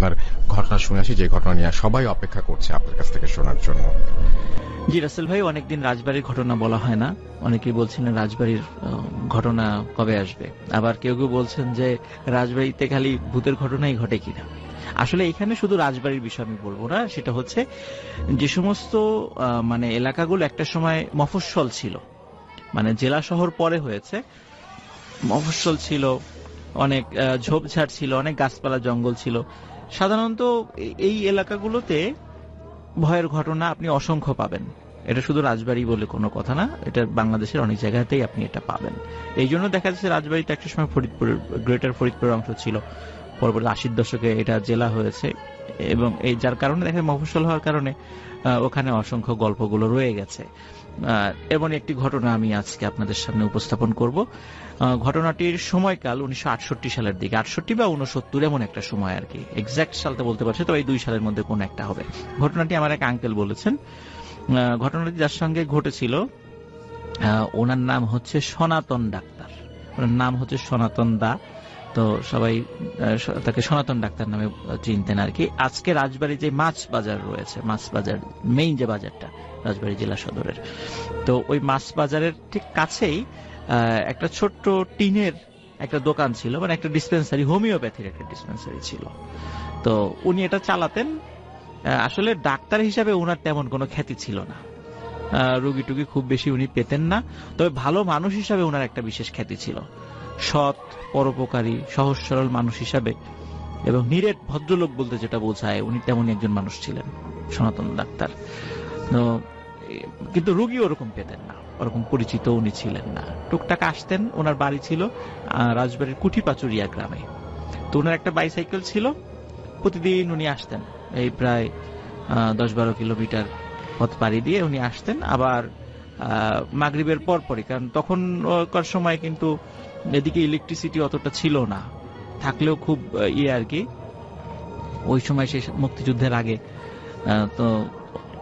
আপনার ঘটনা শুনে আসি, যে ঘটনা নিয়ে সবাই অপেক্ষা করছে আপনার কাছ থেকে শোনার জন্য। জি রাসেল ভাই, অনেকদিন রাজবাড়ির ঘটনা বলা হয় না। অনেকেই বলছিলেন রাজবাড়ির ঘটনা কবে আসবে, আবার কেউ কেউ বলছেন যে রাজবাড়িতে খালি ভূতের ঘটনাই ঘটে কিনা। আসলে এখানে শুধু রাজবাড়ির বিষয় আমি বলবো না, সেটা হচ্ছে যে সমস্ত মানে এলাকাগুলো একটা সময় মফস্বল ছিল, মানে জেলা শহর পরে হয়েছে, মফস্বল ছিল, অনেক ঝোপঝাড় ছিল, অনেক গাছপালা জঙ্গল ছিল। সাধারণত এই এলাকাগুলোতে ভয়ের ঘটনা আপনি অসংখ্য পাবেন। এটা শুধু রাজবাড়ি বলে কোনো কথা না, এটা বাংলাদেশের অনেক জায়গাতেই আপনি এটা পাবেন। এই জন্য দেখা যাচ্ছে রাজবাড়িটা একটা সময় ফরিদপুর, গ্রেটার ফরিদপুরের অংশ ছিল, পরবর্তী 80-র দশকে এটা জেলা হয়েছে, এবং এই যার কারণে দেখা মফস্বল হওয়ার কারণে ওখানে অসংখ্য গল্পগুলো রয়ে গেছে। এমন একটি ঘটনা আমি আজকে আপনাদের সামনে উপস্থাপন করব। ঘটনাটির সময়কাল 1968 সালের দিকে, 68 বা 69 এমন একটা সময় আর কি, এক্সাক্ট সালটা বলতে পারছি তো, এই 2 সালের মধ্যে কোন একটা হবে। ঘটনাটি আমার এক আঙ্কেল বলেছেন। ঘটনাটি যার সঙ্গে ঘটেছিল ওনার নাম হচ্ছে সনাতন ডাক্তার, ওনার নাম হচ্ছে সনাতন দা, তো সবাই তাকে সনাতন ডাক্তার নামে চিনতেন আর কি। আজকে রাজবাড়ী যে মাছ বাজার রয়েছে, মাছ বাজার মেইন যে বাজারটা রাজবাড়ী জেলা সদরের, তো ওই মাছ বাজারের ঠিক কাছেই একটা ছোট্ট টিনের একটা দোকান ছিল, মানে একটা ডিসপেন্সারি, হোমিওপ্যাথির একটা ডিসপেন্সারি ছিল। তো উনি এটা চালাতেন। আসলে ডাক্তার হিসাবে ওনার তেমন কোনো খ্যাতি ছিল না, রোগী টুগী খুব বেশি উনি পেতেন না, তবে ভালো মানুষ হিসাবে ওনার একটা বিশেষ খ্যাতি ছিল। সৎ, পরোপকারী, সহজ সরল মানুষ হিসাবে এবং নিরেট ভদ্রলোক বলতে যেটা বোঝায়, উনি তেমনই একজন মানুষ ছিলেন সনাতন ডাক্তার। তো কিন্তু রোগী ওরকম পেতেন না, ওরকম পরিচিত উনি ছিলেন না। টুকটাক আসতেন, ওনার বাড়ি ছিল রাজবাড়ির কুঠিপাচুরিয়া গ্রামে। তো ওনার একটা বাইসাইকেল ছিল, প্রতিদিন উনি আসতেন, এই প্রায় 10-12 কিলোমিটার পথ পাড়ি দিয়ে উনি আসতেন। আবার মাগরিবের পরপরই, কারণ তখনকার সময় কিন্তু এদিকে ইলেকট্রিসিটি অতটা ছিল না, থাকলেও খুব আর কি, ওই সময় সে মুক্তিযুদ্ধের আগে, তো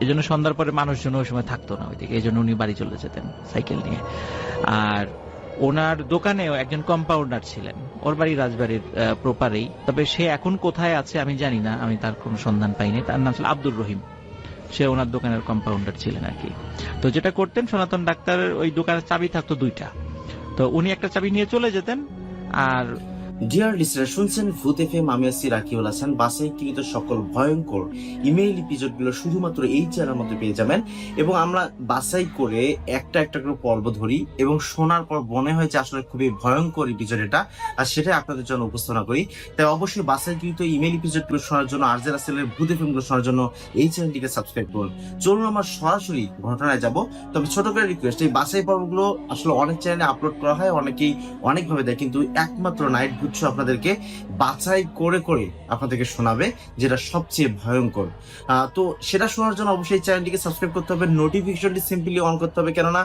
এই জন্য সন্ধ্যার পরে মানুষজন ওই সময় থাকতো না ওইদিকে, এই জন্য উনি বাড়ি চলে যেতেন সাইকেল নিয়ে। আর ওনার দোকানেও একজন কম্পাউন্ডার ছিলেন, ওর বাড়ি রাজবাড়ির প্রপারেই, তবে সে এখন কোথায় আছে আমি জানি না, আমি তার কোনো সন্ধান পাইনি। তার নাম ছিল আব্দুর রহিম, সে ওনার দোকানের কম্পাউন্ডার ছিলেন আর কি। তো যেটা করতেন, সনাতন ডাক্তারের ওই দোকানের চাবি থাকতো 2টা, তো উনি একটা চাবি নিয়ে চলে যেতেন। আর ডিয়ার লিসনার, শুনছেন ভূত এফএম, আমি আছি রাকিউল হাসান। বাছাইকৃত সকল ভয়ঙ্কর ইমেইল এপিসোডগুলো শুধুমাত্র এই চ্যানেলের মধ্যে পেয়ে যাবেন, এবং আমরা বাছাই করে একটা একটা করে পর্ব ধরি এবং শোনার পর মনে হয় যে আসলে খুবই ভয়ঙ্কর এপিসোড এটা, আর সেটাই আপনাদের জন্য উপস্থাপনা করি। তাই অবশ্যই বাছাইকৃত ইমেইল এপিসোডগুলো শোনার জন্য, আরজে রাসেলের ভূত এফএম গুলো শোনার জন্য এই চ্যানেলটিকে সাবস্ক্রাইব করুন। চলুন আমরা সরাসরি ঘটনায় যাব। তবে ছোট করে রিকোয়েস্ট, এই বাছাই পর্বগুলো আসলে অনেক চ্যানেলে আপলোড করা হয়, অনেকেই অনেকভাবে দেয়, কিন্তু একমাত্র নাইট ভূত আপনাদেরকে বাছাই করে করে আপনাদেরকে শোনাবে, যেটা সবচেয়ে ভয়ঙ্কর। তো সেটা শোনার জন্য অবশ্যই চ্যানেলটিকে সাবস্ক্রাইব করতে হবে, নোটিফিকেশনটি সিম্পলি অন করতে হবে, কেননা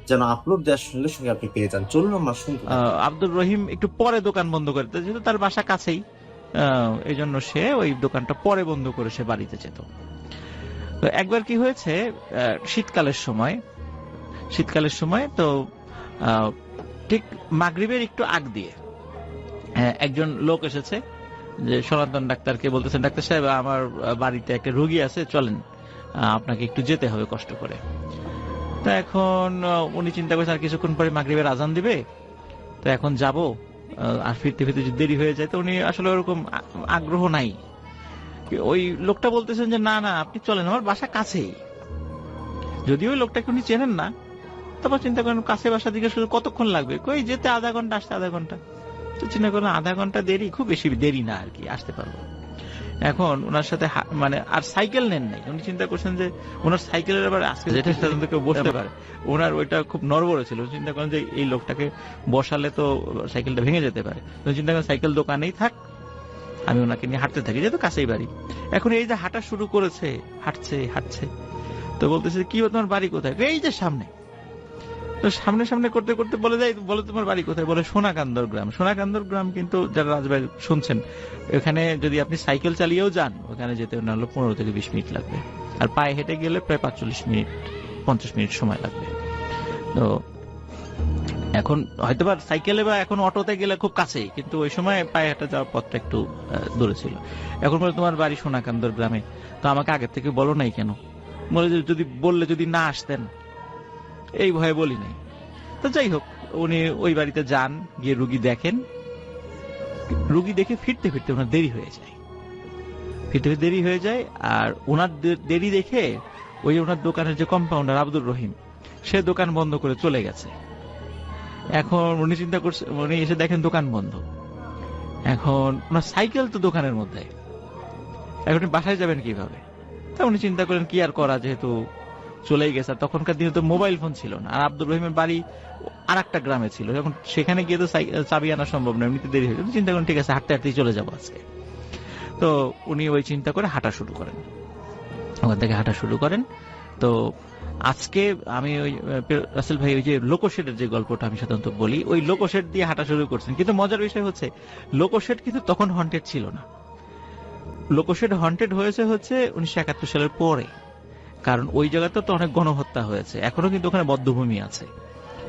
যেন আপলোড দেওয়ার সঙ্গে সঙ্গে আপনি পেয়ে যান। চলুন আমরা শুনতে। আব্দুর রহিম একটু পরে দোকান বন্ধ করে দিত, যেহেতু তার বাসা কাছেই, এই জন্য সে ওই দোকানটা পরে বন্ধ করে সে বাড়িতে যেত। তো একবার কি হয়েছে, শীতকালের সময় তো ঠিক মাগরিবের একটু আগ দিয়ে একজন লোক এসেছে, যে সনাতন ডাক্তারকে বলতেছেন, ডাক্তার সাহেব আমার বাড়িতে একটা রোগী আছে, চলেন আপনাকে একটু যেতে হবে কষ্ট করে। তো এখন উনি চিন্তা করছেন আর কিছুক্ষণ পরে মাগরিবের আজান দিবে, তো এখন যাব, আর ফিরতে ফিরতে যদি দেরি হয়ে যায়, তো উনি আসলে ওরকম আগ্রহ নাই। ওই লোকটা বলতেছেন যে না না আপনি চলেন, আমার বাসা কাছেই। যদিও ওই লোকটাকে উনি চেনেন না, তারপর চিন্তা করেন কাছে বাসা দিকে শুধু কতক্ষণ লাগবে, কই যেতে আধা ঘন্টা, আসতে আধা ঘন্টা। তো চিন্তা করলাম আধা ঘন্টা দেরি, খুব বেশি দেরি না আর কি, আসতে পারবো। এখন ওনার সাথে মানে আর সাইকেল নেন নাই, উনি চিন্তা করছেন যে ওনার সাইকেলের আবার আজকে যেটা কেউ বসতে পারে, ওনার ওইটা খুব নড়বড়ে ছিল। চিন্তা করেন যে এই লোকটাকে বসালে তো সাইকেলটা ভেঙে যেতে পারে, চিন্তা করেন সাইকেল দোকানেই থাক, আমি ওনাকে নিয়ে হাঁটতে থাকি, যেহেতু কাছেই বাড়ি। এখন এই যে হাঁটা শুরু করেছে, হাঁটছে, তো বলতেছে কি তোমার বাড়ি কোথায়, এই যে সামনে। তো সামনে সামনে করতে করতে বলে তোমার বাড়ি কোথায়, বলে সোনাকান্দর গ্রাম। সোনাকান্দর গ্রাম কিন্তু যারা রাজবাড়ি শুনছেন, এখানে যদি আপনি সাইকেল চালিয়েও যান, ওখানে যেতে না হলে 15 থেকে 20 মিনিট লাগবে, আর পায়ে হেঁটে গেলে প্রায় 45 মিনিট 50 মিনিট সময় লাগবে। তো এখন হয়তোবা সাইকেলে বা এখন অটোতে গেলে খুব কাছেই, কিন্তু ওই সময় পায়ে হাঁটা যাওয়ার পথটা একটু দূরে ছিল। এখন বলে তোমার বাড়ি সোনাকান্দর গ্রামে, তো আমাকে আগে থেকে বলো নাই কেন? বলে যে যদি না আসতেন, এই ভয়ে বলি নাই। তো যাই হোক, উনি ওই বাড়িতে যান, গিয়ে রুগী দেখেন। রুগী দেখে ফিরতে ফিরতে ওনার দেরি হয়ে যায়। আর ওনার দেরি দেখে ওই ওনার দোকানের যে কম্পাউন্ডার আব্দুর রহিম, সে দোকান বন্ধ করে চলে গেছে। এখন উনি চিন্তা করছে, উনি এসে দেখেন দোকান বন্ধ। এখন ওনার সাইকেল তো দোকানের মধ্যে, এখন উনি বাসায় যাবেন কিভাবে? তা উনি চিন্তা করেন কি আর করা, যেহেতু চলেই গেছে। আর তখনকার দিনে তো মোবাইল ফোন ছিল না, আর আব্দুর রহিমের বাড়ি আর একটা গ্রামে ছিল। এখন সেখানে গিয়ে তো চাবি আনা সম্ভব না, এমনিতে দেরি হয়ে গেল। চিন্তা করেন ঠিক আছে, হাঁটতে হাঁটতেই চলে যাবো আজকে। তো উনি ওই চিন্তা করে হাঁটা শুরু করেন, ওখান থেকে হাঁটা শুরু করেন। তো আজকে আমি ওই রাসেল ভাই ওই যে লোকোশেডের যে গল্পটা আমি সাধারণত বলি, ওই লোকোশেড দিয়ে হাঁটা শুরু করছেন। কিন্তু মজার বিষয় হচ্ছে, লোকোশেড কিন্তু তখন হন্টেড ছিল না। লোকোশেড হন্টেড হয়েছে 1971 সালের পরে, কারণ ওই জায়গাতে তো অনেক গণহত্যা হয়েছে, এখনো কিন্তু ওখানে বধ্যভূমি আছে।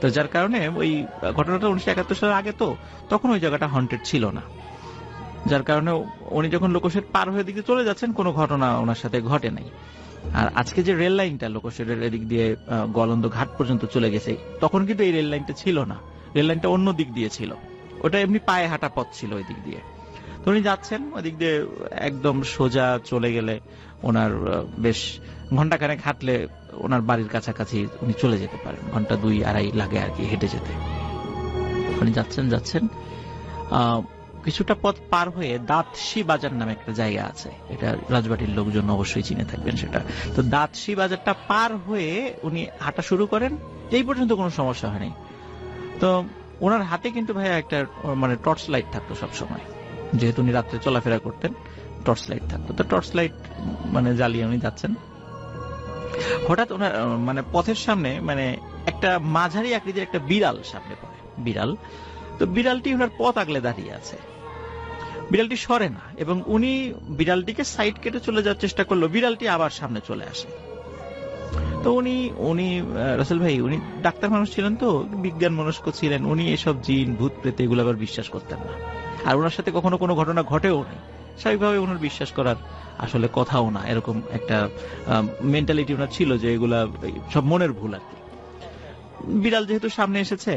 তো যার কারণে ওই ঘটনাটা 1971 সালের আগে, তো তখন ওই জায়গাটা হন্টেড ছিল না। যার কারণে উনি যখন লোকোশেড পার হয়ে দিকে চলে যাচ্ছেন, কোনো ঘটনা ওনার সাথে ঘটে নাই। আর আজকে যে রেল লাইনটা লোকোশেডের এদিক দিয়ে গোয়ালন্দ ঘাট পর্যন্ত চলে গেছে, তখন কিন্তু এই রেল লাইনটা ছিল না, রেল লাইনটা অন্য দিক দিয়ে ছিল। ওটা এমনি পায়ে হাঁটা পথ ছিল ওই দিক দিয়ে। তো উনি যাচ্ছেন ওই দিক দিয়ে, একদম সোজা চলে গেলে ওনার বেশ ঘন্টাখানেক হাঁটলে ওনার বাড়ির কাছাকাছি উনি চলে যেতে পারেন। ঘন্টা 2-2.5 লাগে আর কি হেঁটে যেতে। উনি যাচ্ছেন কিছুটা পথ পার হয়ে দাঁতশি বাজার নামে একটা জায়গা আছে, এটা রাজবাড়ির লোকজন অবশ্যই চিনে থাকবেন সেটা। তো দাঁতশি বাজারটা পার হয়ে উনি হাঁটা শুরু করেন। এই পর্যন্ত কোনো সমস্যা হয়নি। তো ওনার হাতে কিন্তু ভাইয়া একটা মানে টর্চ লাইট থাকতো সব সময়, যেহেতু উনি রাত্রে চলাফেরা করতেন, টর্চ লাইট থাকতো। তো টর্চ লাইট মানে জ্বালিয়ে উনি যাচ্ছেন। হঠাৎ ওনার মানে পথের সামনে মানে একটা মাঝারি আকৃতির একটা বিড়াল সামনে পড়ে। বিড়াল, তো বিড়ালটি ওনার পথ আগলে দাঁড়িয়ে আছে, বিড়ালটি সরে না, এবং উনি বিড়ালটিকে সাইড কেটে চলে যাওয়ার চেষ্টা করলো, বিড়ালটি আবার সামনে চলে আসে। তো উনি রাসেল ভাই উনি ডাক্তার মানুষ ছিলেন, তো বিজ্ঞান মনস্ক ছিলেন। উনি এসব জিন ভূত প্রেত এগুলো আবার বিশ্বাস করতেন না, আর ওনার সাথে কখনো কোনো ঘটনা ঘটেও নেই। স্বাভাবিকভাবে ওনার বিশ্বাস করার আসলে কথাও না, এরকম একটা মেন্টালিটি ওনার ছিল যে এগুলা সব মনের ভুল আর কি। বিড়াল যেহেতু সামনে এসেছে,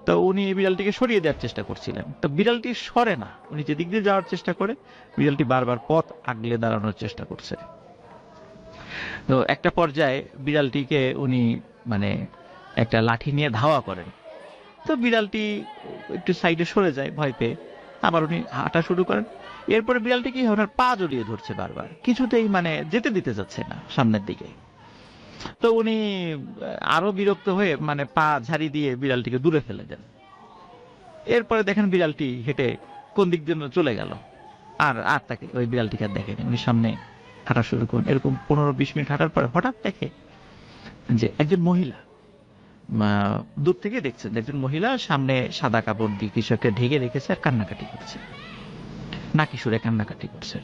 তো উনি এই বিড়ালটিকে সরিয়ে দেওয়ার চেষ্টা করছিলেন। তো বিড়ালটি সরে না, উনি যেদিক দিয়ে যাওয়ার চেষ্টা করে বিড়ালটি বারবার পথ আগলে দাঁড়ানোর চেষ্টা করছে। তো একটা পর্যায়ে বিড়ালটিকে উনি মানে একটা লাঠি নিয়ে ধাওয়া করেন। তো বিড়ালটি একটু সাইডে সরে যায় ভয় পেয়ে, আবার উনি হাঁটা শুরু করেন। এরপরে বিড়ালটি কি ওনার পা জড়িয়ে ধরছে বারবার, কিছুতেই মানে যেতে দিতে যাচ্ছে না সামনের দিকে। তো উনি আরো বিরক্ত হয়ে মানে পা ঝাড়ি দিয়ে বিড়ালটিকে দূরে ফেলে দেন। এরপরে দেখেন বিড়ালটি হেঁটে কোন দিক দিয়ে চলে গেল, আর তাকে ওই বিড়ালটিকে আর দেখেনি। উনি সামনে হাঁটা শুরু করেন। এরকম 15-20 মিনিট হাঁটার পরে হঠাৎ দেখে যে একজন মহিলা, দূর থেকে দেখছেন একজন মহিলা সামনে সাদা কাপড় দিয়ে কিছু একটা ঢেকে রেখেছে আর কান্নাকাটি করছে, নাকি সুরে কান্নাকাটি করছে।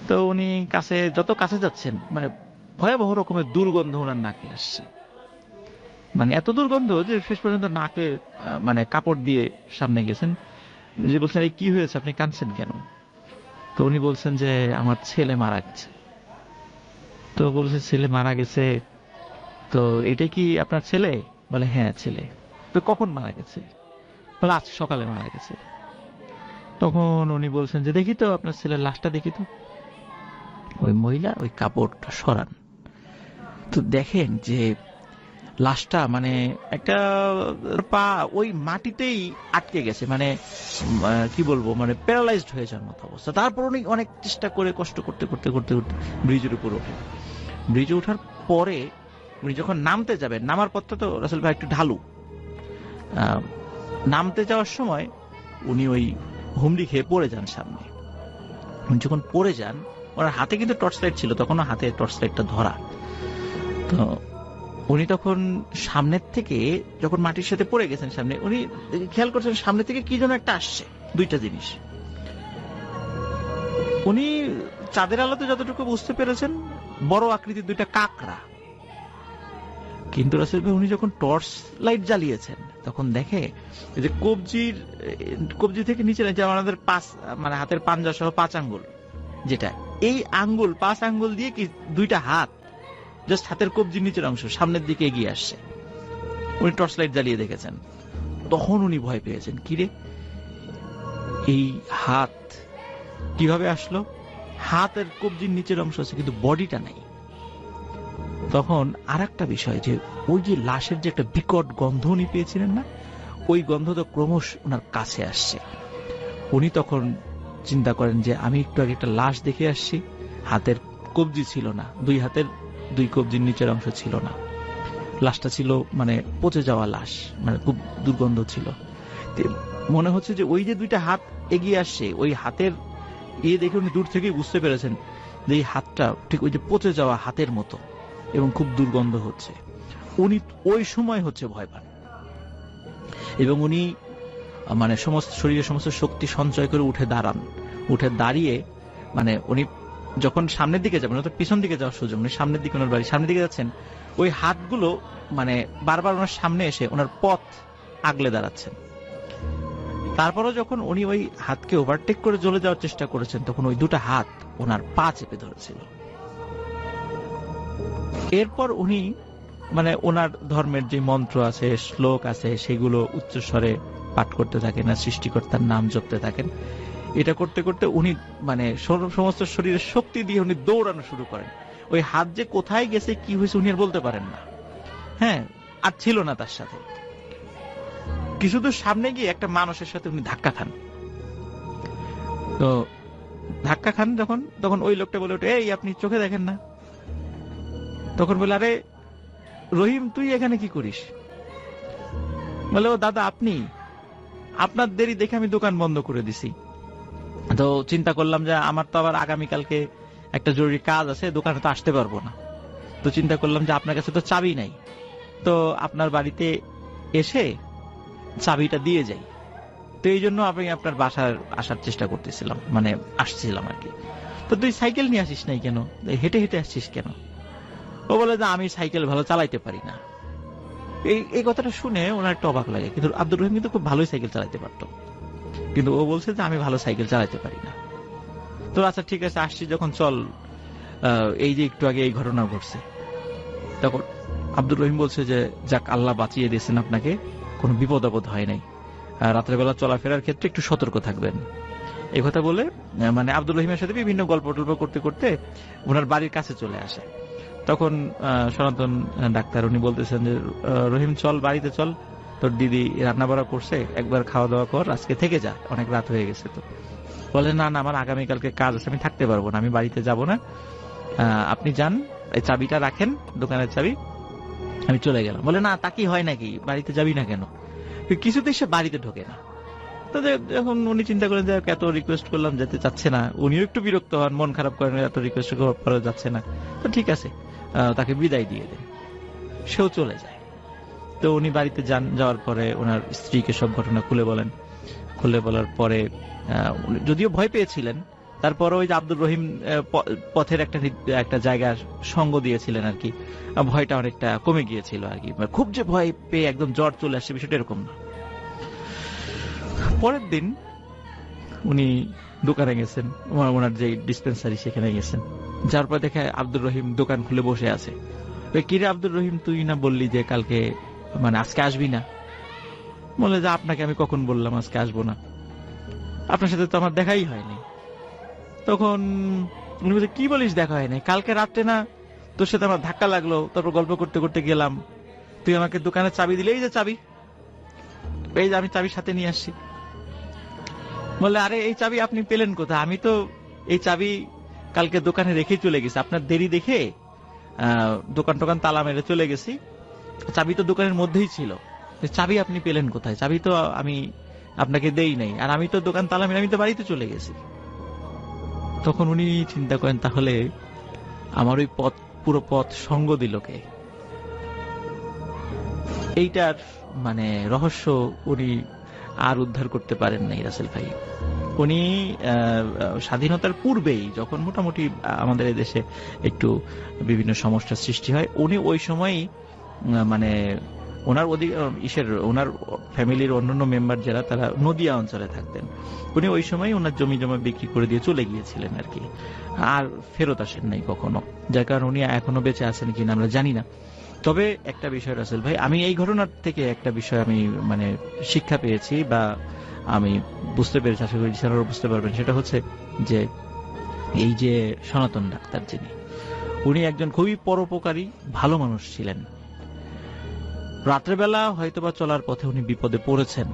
তো উনি যত কাছে যাচ্ছেন মানে ভয়াবহ রকমের দুর্গন্ধ ওনার নাকে আসছে, মানে এত দুর্গন্ধ যে শেষ পর্যন্ত নাকে মানে কাপড় দিয়ে সামনে গেছেন। যে বলছেন এই কি হয়েছে, আপনি কাঁদছেন কেন? তো উনি বলছেন যে আমার ছেলে মারা গেছে। তো বলছে ছেলে মারা গেছে, তো এটা কি আপনার ছেলে? বলে হ্যাঁ ছেলে। তো কখন মারা গেছে? বলে আজ সকালে মারা গেছে। তখন উনি বলছেন যে দেখি তো আপনার ছেলের লাশটা দেখি তো। ওই মহিলা ওই কাপড়টা সরান, তো দেখেন যে লাশটা মানে একটা পা ওই মাটিতেই আটকে গেছে, মানে কি বলবো মানে প্যারালাইজড হয়ে যাওয়ার মতো অবস্থা। তারপর উনি অনেক চেষ্টা করে কষ্ট করতে করতে করতে করতে ব্রিজের উপর ওঠেন। ব্রিজে ওঠার পরে উনি যখন নামতে যাবেন, নামার পথটা তো রাসেল ভাই একটু ঢালু, নামতে যাওয়ার সময় উনি ওই হুমড়ি খেয়ে পড়ে যান সামনে। উনি যখন পড়ে যান, ওনার হাতে কিন্তু টর্চ লাইট ছিল, তখনও হাতে টর্চ লাইটটা ধরা। তো উনি তখন সামনের থেকে যখন মাটির সাথে পড়ে গেছেন সামনে, উনি খেয়াল করছেন সামনে থেকে কি যেন একটা আসছে, দুইটা জিনিস। উনি চাঁদের আলোতে যতটুকু বুঝতে পেরেছেন বড় আকৃতির দুইটা কাকড়া, কিন্তু রাসেল ভাই উনি যখন টর্চ লাইট জ্বালিয়েছেন তখন দেখে এই যে কবজি থেকে নিচে যে আমাদের মানে হাতের পাঞ্জা সহ 5 আঙ্গুল, যেটা এই আঙ্গুল 5 আঙ্গুল দিয়ে কি 2টা হাত জাস্ট হাতের কবজির নিচের অংশ সামনের দিকে এগিয়ে আসছে। উনি টর্চ লাইট জ্বালিয়ে দেখেছেন। তখন উনি ভয় পেয়েছেন, কিরে এই হাত কিভাবে আসলো? হাতের কবজির নিচের অংশ আছে কিন্তু বডিটা নাই। তখন আরেকটা বিষয় যে ওই যে লাশের যে একটা বিকট গন্ধ উনি পেয়েছিলেন না, ওই গন্ধ তো ক্রমশ ওনার কাছে আসছে। উনি তখন চিন্তা করেন যে আমি একটু আগে একটা লাশ দেখে আসছি, হাতের কবজি ছিল না, 2 হাতের 2 কবজির নিচের অংশ ছিল না, লাশটা ছিল মানে পচে যাওয়া লাশ, মানে খুব দুর্গন্ধ ছিল। মনে হচ্ছে যে ওই যে 2টা হাত এগিয়ে আসছে, ওই হাতের দেখে উনি দূর থেকেই বুঝতে পেরেছেন যে এই হাতটা ঠিক ওই যে পচে যাওয়া হাতের মতো এবং খুব দুর্গন্ধ হচ্ছে। উনি ওই সময় হচ্ছে ভয় পান এবং উনি মানে সমস্ত শরীরের সমস্ত শক্তি সঞ্চয় করে উঠে দাঁড়িয়ে মানে উনি যখন সামনের দিকে যাবেন, তো পিছন দিকে যাওয়ার সুযোগ নেই, সামনের দিকে ওনার বাড়ি, সামনের দিকে যাচ্ছেন, ওই হাতগুলো মানে বারবার ওনার সামনে এসে ওনার পথ আগলে দাঁড়াচ্ছেন। তারপরও যখন উনি ওই হাতকে ওভারটেক করে চলে যাওয়ার চেষ্টা করেছেন তখন ওই 2টা হাত ওনার পা চেপে ধরেছিল। এরপর উনি মানে ওনার ধর্মের যে মন্ত্র আছে, শ্লোক আছে, সেগুলো উচ্চস্বরে পাঠ করতে থাকেন আর সৃষ্টিকর্তার নাম জপতে থাকেন। এটা করতে করতে উনি মানে সমস্ত শরীরের শক্তি দিয়ে উনি দৌড়ানো শুরু করেন। ওই হাত যে কোথায় গেছে কি হয়েছে উনি আর বলতে পারেন না, হ্যাঁ, আর ছিল না তার সাথে। কিছুদূর সামনে গিয়ে একটা মানুষের সাথে উনি ধাক্কা খান। তো ধাক্কা খান যখন, তখন ওই লোকটা বলে ওঠে, এই আপনি চোখে দেখেন না? তখন বলে, আরে রহিম তুই এখানে কি করিস? বলে, ও দাদা আপনি, আপনার দেরি দেখে আমি দোকান বন্ধ করে দিছি। তো চিন্তা করলাম যে আমার তো আবার আগামীকালকে একটা জরুরি কাজ আছে, দোকানে তো আসতে পারবো না। তো চিন্তা করলাম যে আপনার কাছে তো চাবি নাই, তো আপনার বাড়িতে এসে চাবিটা দিয়ে যাই। তো এই জন্য আমি আপনার বাসার আসার চেষ্টা করতেছিলাম, মানে আসছিলাম আর কি। তো তুই সাইকেল নিয়ে আসিস নাই কেন, হেঁটে হেঁটে আসছিস কেন? ও বলে যে আমি সাইকেল ভালো চালাইতে পারি না। এই কথাটা শুনে ওনার একটা অবাক লাগে, কিন্তু আব্দুর রহিম কিন্তু খুব ভালোই সাইকেল চালাইতে পারতো, কিন্তু ও বলছে যে আমি ভালো সাইকেল চালাইতে পারি না। তো আচ্ছা ঠিক আছে আসছি যখন, চল এই যে একটু আগে এই ঘটনা ঘটছে। তখন আব্দুর রহিম বলছে যে যাক আল্লাহ বাঁচিয়ে দিয়েছেন আপনাকে, কোনো বিপদ আপদ হয় নাই, রাতের বেলা চলাফেরার ক্ষেত্রে একটু সতর্ক থাকবেন। এই কথা বলে মানে আব্দুর রহিমের সাথে বিভিন্ন গল্প টল্প করতে করতে ওনার বাড়ির কাছে চলে আসে। তখন সনাতন ডাক্তার উনি বলতেছেন যে রহিম চল বাড়িতে চল, তোর দিদি রান্না বাড়া করছে, একবার খাওয়া দাওয়া কর, আজকে থেকে যা, অনেক রাত হয়ে গেছে। তো বলে না না আমার আগামীকালকে কাজ আছে, আমি থাকতে পারবো না, আমি বাড়িতে যাব না, আপনি যান, এই চাবিটা রাখেন, দোকানের চাবি, আমি চলে গেলাম। বলে না তা কি হয় নাকি, বাড়িতে যাবি না কেন? কিছুতেই সে বাড়িতে ঢোকে না। তো যখন উনি চিন্তা করেন যে এত রিকোয়েস্ট করলাম যেতে চাচ্ছে না, উনিও একটু বিরক্ত হন, মন খারাপ করেন, এত রিকোয়েস্ট করা যাচ্ছে না, তো ঠিক আছে তাকে বিদায় দিয়ে দেন, সেও চলে যায়। তো উনি বাড়িতে যাওয়ার পরে ওনার স্ত্রীকে সব ঘটনা খুলে বলার পরে যদিও ভয় পেয়েছিলেন, তারপরে ওই যে আব্দুর রহিম পথের একটা জায়গার সঙ্গ দিয়েছিলেন আর কি, ভয়টা অনেকটা কমে গিয়েছিল আর কি। খুব যে ভয় পেয়ে একদম জ্বর চলে আসছে বিষয়টা এরকম না। পরের দিন উনি দোকানে গেছেন, ওনার যে ডিসপেন্সারি সেখানে গেছেন, যার পর দেখে আব্দুর রহিম দোকান খুলে বসে আছে। কিরে আব্দুর রহিম তুই না বললি যে কালকে মানে আজকে আসবি না? বলে যে আপনাকে আমি কখন বললাম আজকে আসবো না, আপনার সাথে তো আমার দেখাই হয়নি। তখন উনি বলছে কি বলিস দেখা হয়নি, কালকে রাত্রে না তোর সাথে আমার ধাক্কা লাগলো, তারপর গল্প করতে করতে গেলাম, তুই আমাকে দোকানে চাবি দিলে, এই যে চাবি, এই যে আমি চাবি সাথে নিয়ে আসছি। বলে আরে এই চাবি আপনি পেলেন কোথায়? আমি তো এই চাবি কালকে দোকানে রেখে চলে গেছি, আপনার দেরি দেখে দোকান টোকান তালা মেরে চলে গেছি, চাবি তো দোকানের মধ্যেই ছিল, চাবি আপনি পেলেন কোথায়? চাবি তো আমি আপনাকে দেই নাই, আর আমি তো দোকান তালা মেরে আমি তো বাড়িতে চলে গেছি। তখন উনি চিন্তা করেন তাহলে আমার ওই পুরো পথ সঙ্গ দিল কে? এইটার মানে রহস্য উনি আর উদ্ধার করতে পারেন নাই রাসেল ভাই। উনি স্বাধীনতার পূর্বেই যখন মোটামুটি আমাদের দেশে একটু বিভিন্ন সমস্যার সৃষ্টি হয়, উনি ওই সময়ই মানে ওনার ওনার ফ্যামিলির অন্যান্য মেম্বার যারা তারা নদিয়া অঞ্চলে থাকতেন, উনি ওই সময় ওনার জমি জমা বিক্রি করে দিয়ে চলে গিয়েছিলেন আর কি, আর ফেরত আসেন নাই কখনো, যার কারণে উনি এখনো বেঁচে আছেন কিনা আমরা জানি না। তবে একটা বিষয় রাসেল ভাই, আমি এই ঘটনার থেকে একটা বিষয় আমি মানে শিক্ষা পেয়েছি বা আমি বুঝতে পেরেছি, আশা করি স্যারও বুঝতে পারবেন, সেটা হচ্ছে যে এই যে সনাতন ডাক্তার যিনি, উনি একজন খুবই পরোপকারী ভালো মানুষ ছিলেন। রাত্রেবেলা হয়তোবা চলার পথে উনি বিপদে পড়েছেন,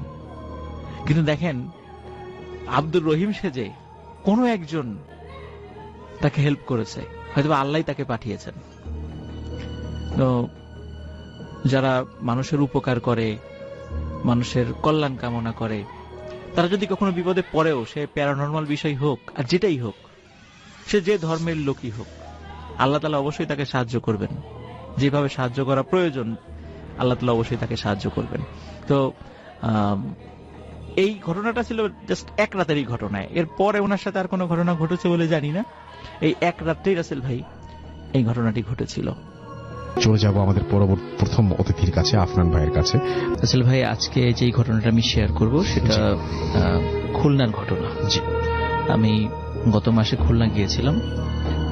কিন্তু দেখেন আব্দুর রহিম সেজে কোনো একজন তাকে হেল্প করেছে, হয়তোবা আল্লাহ তাকে পাঠিয়েছেন। তো যারা মানুষের উপকার করে, মানুষের কল্যাণ কামনা করে, তারা যদি কখনো বিপদে পড়েও, সে প্যারানর্মাল বিষয় হোক আর যেটাই হোক, সে যে ধর্মের লোকই হোক, আল্লাহ তাআলা অবশ্যই তাকে সাহায্য করবেন। যেভাবে সাহায্য করা প্রয়োজন আল্লাহ তাআলা অবশ্যই তাকে সাহায্য করবেন। তো এই ঘটনাটা ছিল জাস্ট এক রাতেরই ঘটনা, এরপরে ওনার সাথে আর কোনো ঘটনা ঘটেছে বলে জানি না। এই এক রাত্রেই রাসেল ভাই এই ঘটনাটি ঘটেছিল। চলে যাব আমাদের প্রথম অতিথির কাছে, আফনান ভাইয়ের কাছে। রাসেল ভাই, আজকে যে ঘটনাটা আমি শেয়ার করব সেটা খুলনার ঘটনা। আমি গত মাসে খুলনা গিয়েছিলাম,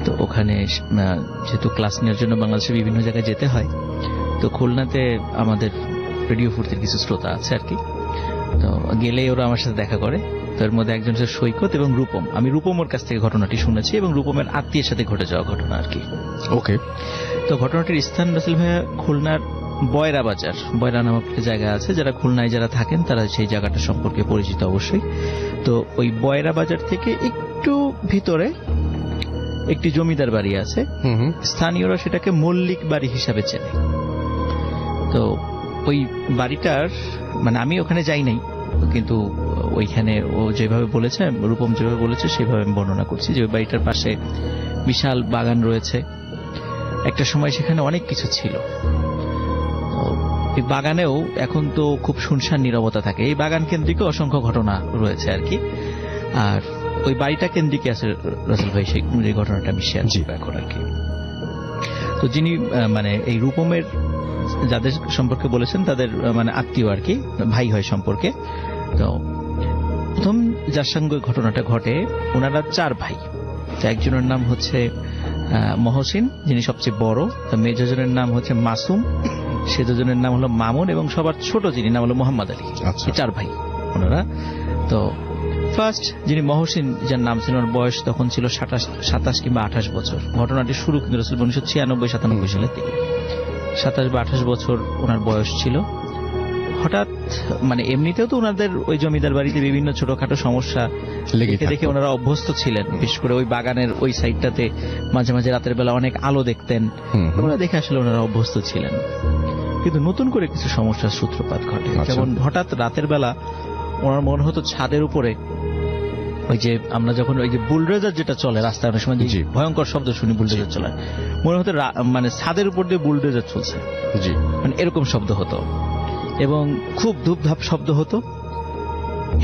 তো ওখানে যেহেতু ক্লাস নেওয়ার জন্য বাংলাদেশের বিভিন্ন জায়গায় যেতে হয়, তো খুলনাতে আমাদের রেডিও ফুর্তির কিছু শ্রোতা আছে আর কি। তো গেলেই ওরা আমার সাথে দেখা করে। তো এর মধ্যে একজন হচ্ছে সৈকত এবং রূপম। আমি রূপমের কাছ থেকে ঘটনাটি শুনেছি এবং রূপমের আত্মীয়ের সাথে ঘটে যাওয়া ঘটনা আর কি। ওকে। তো ঘটনাটির স্থান রাসেল ভাইয়া খুলনার বয়রা বাজার, বয়রা নামক একটা জায়গা আছে, যারা খুলনায় যারা থাকেন তারা সেই জায়গাটা সম্পর্কে পরিচিত অবশ্যই। তো ওই বয়রা বাজার থেকে একটু ভিতরে একটি জমিদার বাড়ি আছে, স্থানীয়রা সেটাকে মল্লিক বাড়ি হিসাবে চেনে। তো ওই বাড়িটার মানে আমি ওখানে যাই নাই, কিন্তু ওইখানে ও যেভাবে বলেছে, রূপম যেভাবে বলেছে সেভাবে আমি বর্ণনা করছি যে ওই বাড়িটার পাশে বিশাল বাগান রয়েছে। একটা সময় সেখানে অনেক কিছু ছিল। এই বাগানেও এখন তো খুব শুনশান নীরবতা থাকে। এই বাগান কেন্দ্রিক অসংখ্য ঘটনা রয়েছে আর কি। আর ওই বাড়িটা কেন্দ্রিক আছে রাসেল ভাই, সেই ঘটনাটা আমি শেয়ার করব এখন আর কি। তো যিনি মানে এই রূপমের যাদের সম্পর্কে বলেছেন তাদের মানে আত্মীয় আর কি, ভাই হয় সম্পর্কে। তো প্রথম যার সঙ্গে ঘটনাটা ঘটে, ওনারা 4 ভাই। একজনের নাম হচ্ছে মহসিন, যিনি সবচেয়ে বড়। মেজজনের নাম হচ্ছে মাসুম, সেজজনের নাম হলো মামুন, এবং সবার ছোট যিনি নাম হলো মোহাম্মদ আলী। 4 ভাই ওনারা। তো ফার্স্ট যিনি মহসিন, যার নাম ছিল, ওর বয়স তখন ছিল 27 কিংবা 28 বছর। ঘটনাটি শুরু কিন্তু 1996-97 সালের দিকে। 27 বা 28 বছর ওনার বয়স ছিল। হঠাৎ মানে এমনিতেও তো ওনাদের ওই জমিদার বাড়িতে বিভিন্ন ছোটখাটো সমস্যা দেখে ওনারা অভ্যস্ত ছিলেন। বিশেষ করে ওই বাগানের ওই সাইডটাতে মাঝে মাঝে রাতের বেলা অনেক আলো দেখতেন, ওরা দেখে আসলে ওনারা অভ্যস্ত ছিলেন। কিন্তু নতুন করে কিছু সমস্যার সূত্রপাত ঘটে। যেমন হঠাৎ রাতের বেলা ওনার মনে হতো ছাদের উপরে ওই যে আমরা যখন ওই যে বুলডোজার যেটা চলে রাস্তায়, অনেক সময় ভয়ঙ্কর শব্দ শুনি বুলডোজার চলে, মনে হতো মানে ছাদের উপর দিয়ে বুলডোজার চলছে, মানে এরকম শব্দ হতো এবং খুব ধূপধাপ শব্দ হতো।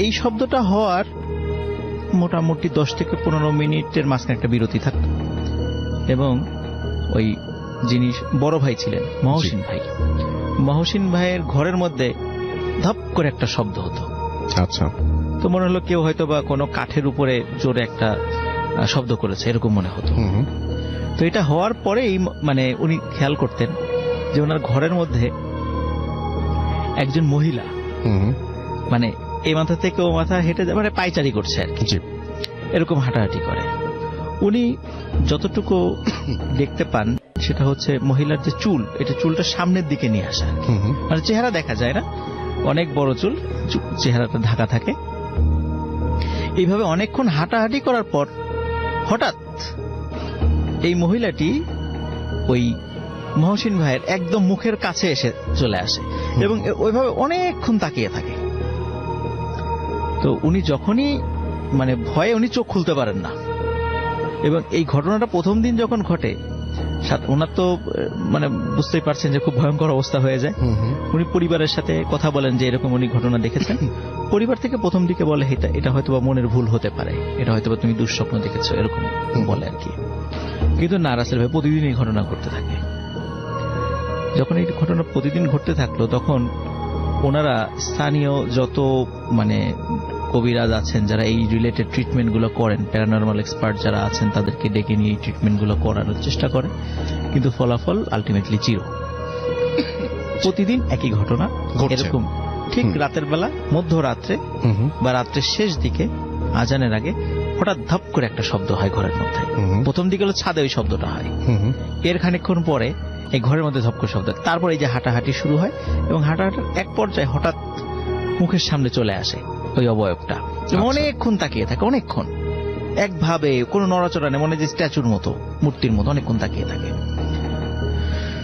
এই শব্দটা হওয়ার মোটামুটি 10 থেকে 15 মিনিটের মাঝখানে একটা বিরতি থাকত এবং ওই যিনি বড় ভাই ছিলেন মহসিন ভাইয়ের ঘরের মধ্যে ধপ করে একটা শব্দ হতো। আচ্ছা। তো মনে হলো কেউ হয়তো বা কোনো কাঠের উপরে জোরে একটা শব্দ করেছে, এরকম মনে হতো। তো এটা হওয়ার পরেই মানে উনি খেয়াল করতেন যে ওনার ঘরের মধ্যে একজন মহিলা মানে এই মাথা থেকে ও মাথা হেঁটে মানে পায়চারি করছে আর কি, এরকম হাঁটাহাঁটি করে। উনি যতটুকু দেখতে পান সেটা হচ্ছে মহিলার যে চুল, এটা চুলটা সামনের দিকে নিয়ে আসা, মানে চেহারা দেখা যায় না, অনেক বড় চুল, চেহারাটা ঢাকা থাকে। এইভাবে অনেকক্ষণ হাঁটাহাঁটি করার পর হঠাৎ এই মহিলাটি ওই মহসিন ভাইয়ের একদম মুখের কাছে এসে চলে আসে এবং ওইভাবে অনেকক্ষণ তাকিয়ে থাকে। তো উনি যখনই মানে ভয়ে উনি চোখ খুলতে পারেন না। এবং এই ঘটনাটা প্রথম দিন যখন ঘটে, ওনার তো মানে বুঝতেই পারছেন যে খুব ভয়ঙ্কর অবস্থা হয়ে যায়। উনি পরিবারের সাথে কথা বলেন যে এরকম উনি ঘটনা দেখেছেন। পরিবার থেকে প্রথম দিকে বলে এটা হয়তো বা মনের ভুল হতে পারে, এটা হয়তো বা তুমি দুঃস্বপ্ন দেখেছো, এরকম বলে আর কি। কিন্তু না রাসেল ভাই, প্রতিদিন এই ঘটনা ঘটতে থাকে। যখন এই ঘটনা প্রতিদিন ঘটতে থাকলো তখন ওনারা স্থানীয় যত মানে কবিরাজ আছেন যারা এই রিলেটেড ট্রিটমেন্ট গুলো করেন, প্যারানর্মাল এক্সপার্ট যারা আছেন তাদেরকে ডেকে নিয়ে এই ট্রিটমেন্ট গুলো করানোর চেষ্টা করে, কিন্তু ফলাফল আলটিমেটলি জিরো। প্রতিদিন একই ঘটনা ঘটছে। এরকম ঠিক রাতের বেলা মধ্যরাত্রে বা রাত্রের শেষ দিকে আজানের আগে হঠাৎ ধাপ করে একটা শব্দ হয় ঘরের মধ্যে। প্রথম দিকে হলো ছাদে ওই শব্দটা হয়, এর খানিকক্ষণ পরে এই ঘরের মধ্যে ধপ করে শব্দ, তারপর এই যে হাঁটাহাঁটি শুরু হয় এবং হাঁটাহাঁটার এক পর্যায়ে হঠাৎ মুখের সামনে চলে আসে ওই অবয়বটা এবং আচ্ছা। অনেকক্ষণ তাকিয়ে থাকে, অনেকক্ষণ একভাবে কোনো নড়াচড়া নেই, মনে হয় যে স্ট্যাচুর মতো, মূর্তির মতো অনেকক্ষণ তাকিয়ে থাকে।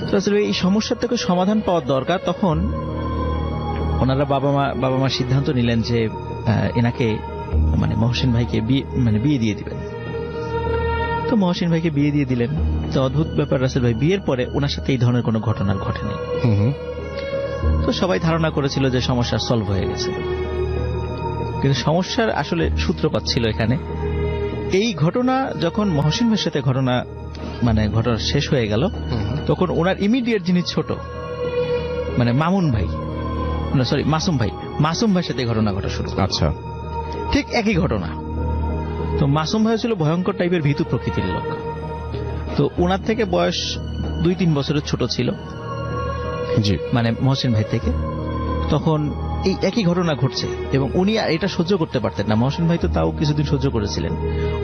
তো আসলে এই সমস্যার থেকে সমাধান পাওয়ার দরকার। তখন ওনারা বাবা মা সিদ্ধান্ত নিলেন যে এনাকে মানে মহসিন ভাইকে বিয়ে দিয়ে দিবেন। তো মহসিন ভাইকে বিয়ে দিয়ে দিলেন। তো অদ্ভুত ব্যাপার, রাসেল ভাই বিয়ের পরে ওনার সাথে এই ধরনের কোনো ঘটনা ঘটেনি। তো সবাই ধারণা করেছিল যে সমস্যা সলভ হয়ে গেছে, কিন্তু সমস্যার আসলে সূত্রপাত ছিল এখানে। এই ঘটনা যখন মহসিন ভাইয়ের সাথে ঘটনা শেষ হয়ে গেল, তখন ওনার ইমিডিয়েট যিনি ছোট মানে মাসুম ভাইয়ের সাথে ঘটনা ঘটা শুরু। আচ্ছা, ঠিক একই ঘটনা। তো মাসুম ভাই ছিল ভয়ঙ্কর টাইপের ভীতু প্রকৃতির লোক। তো ওনার থেকে বয়স 2-3 বছরের ছোট ছিল, জি, মানে মহসিন ভাই থেকে। তখন এই একই ঘটনা ঘটছে এবং উনি আর এটা সহ্য করতে পারতেন না। মহসিন ভাই তো তাও কিছুদিন সহ্য করেছিলেন,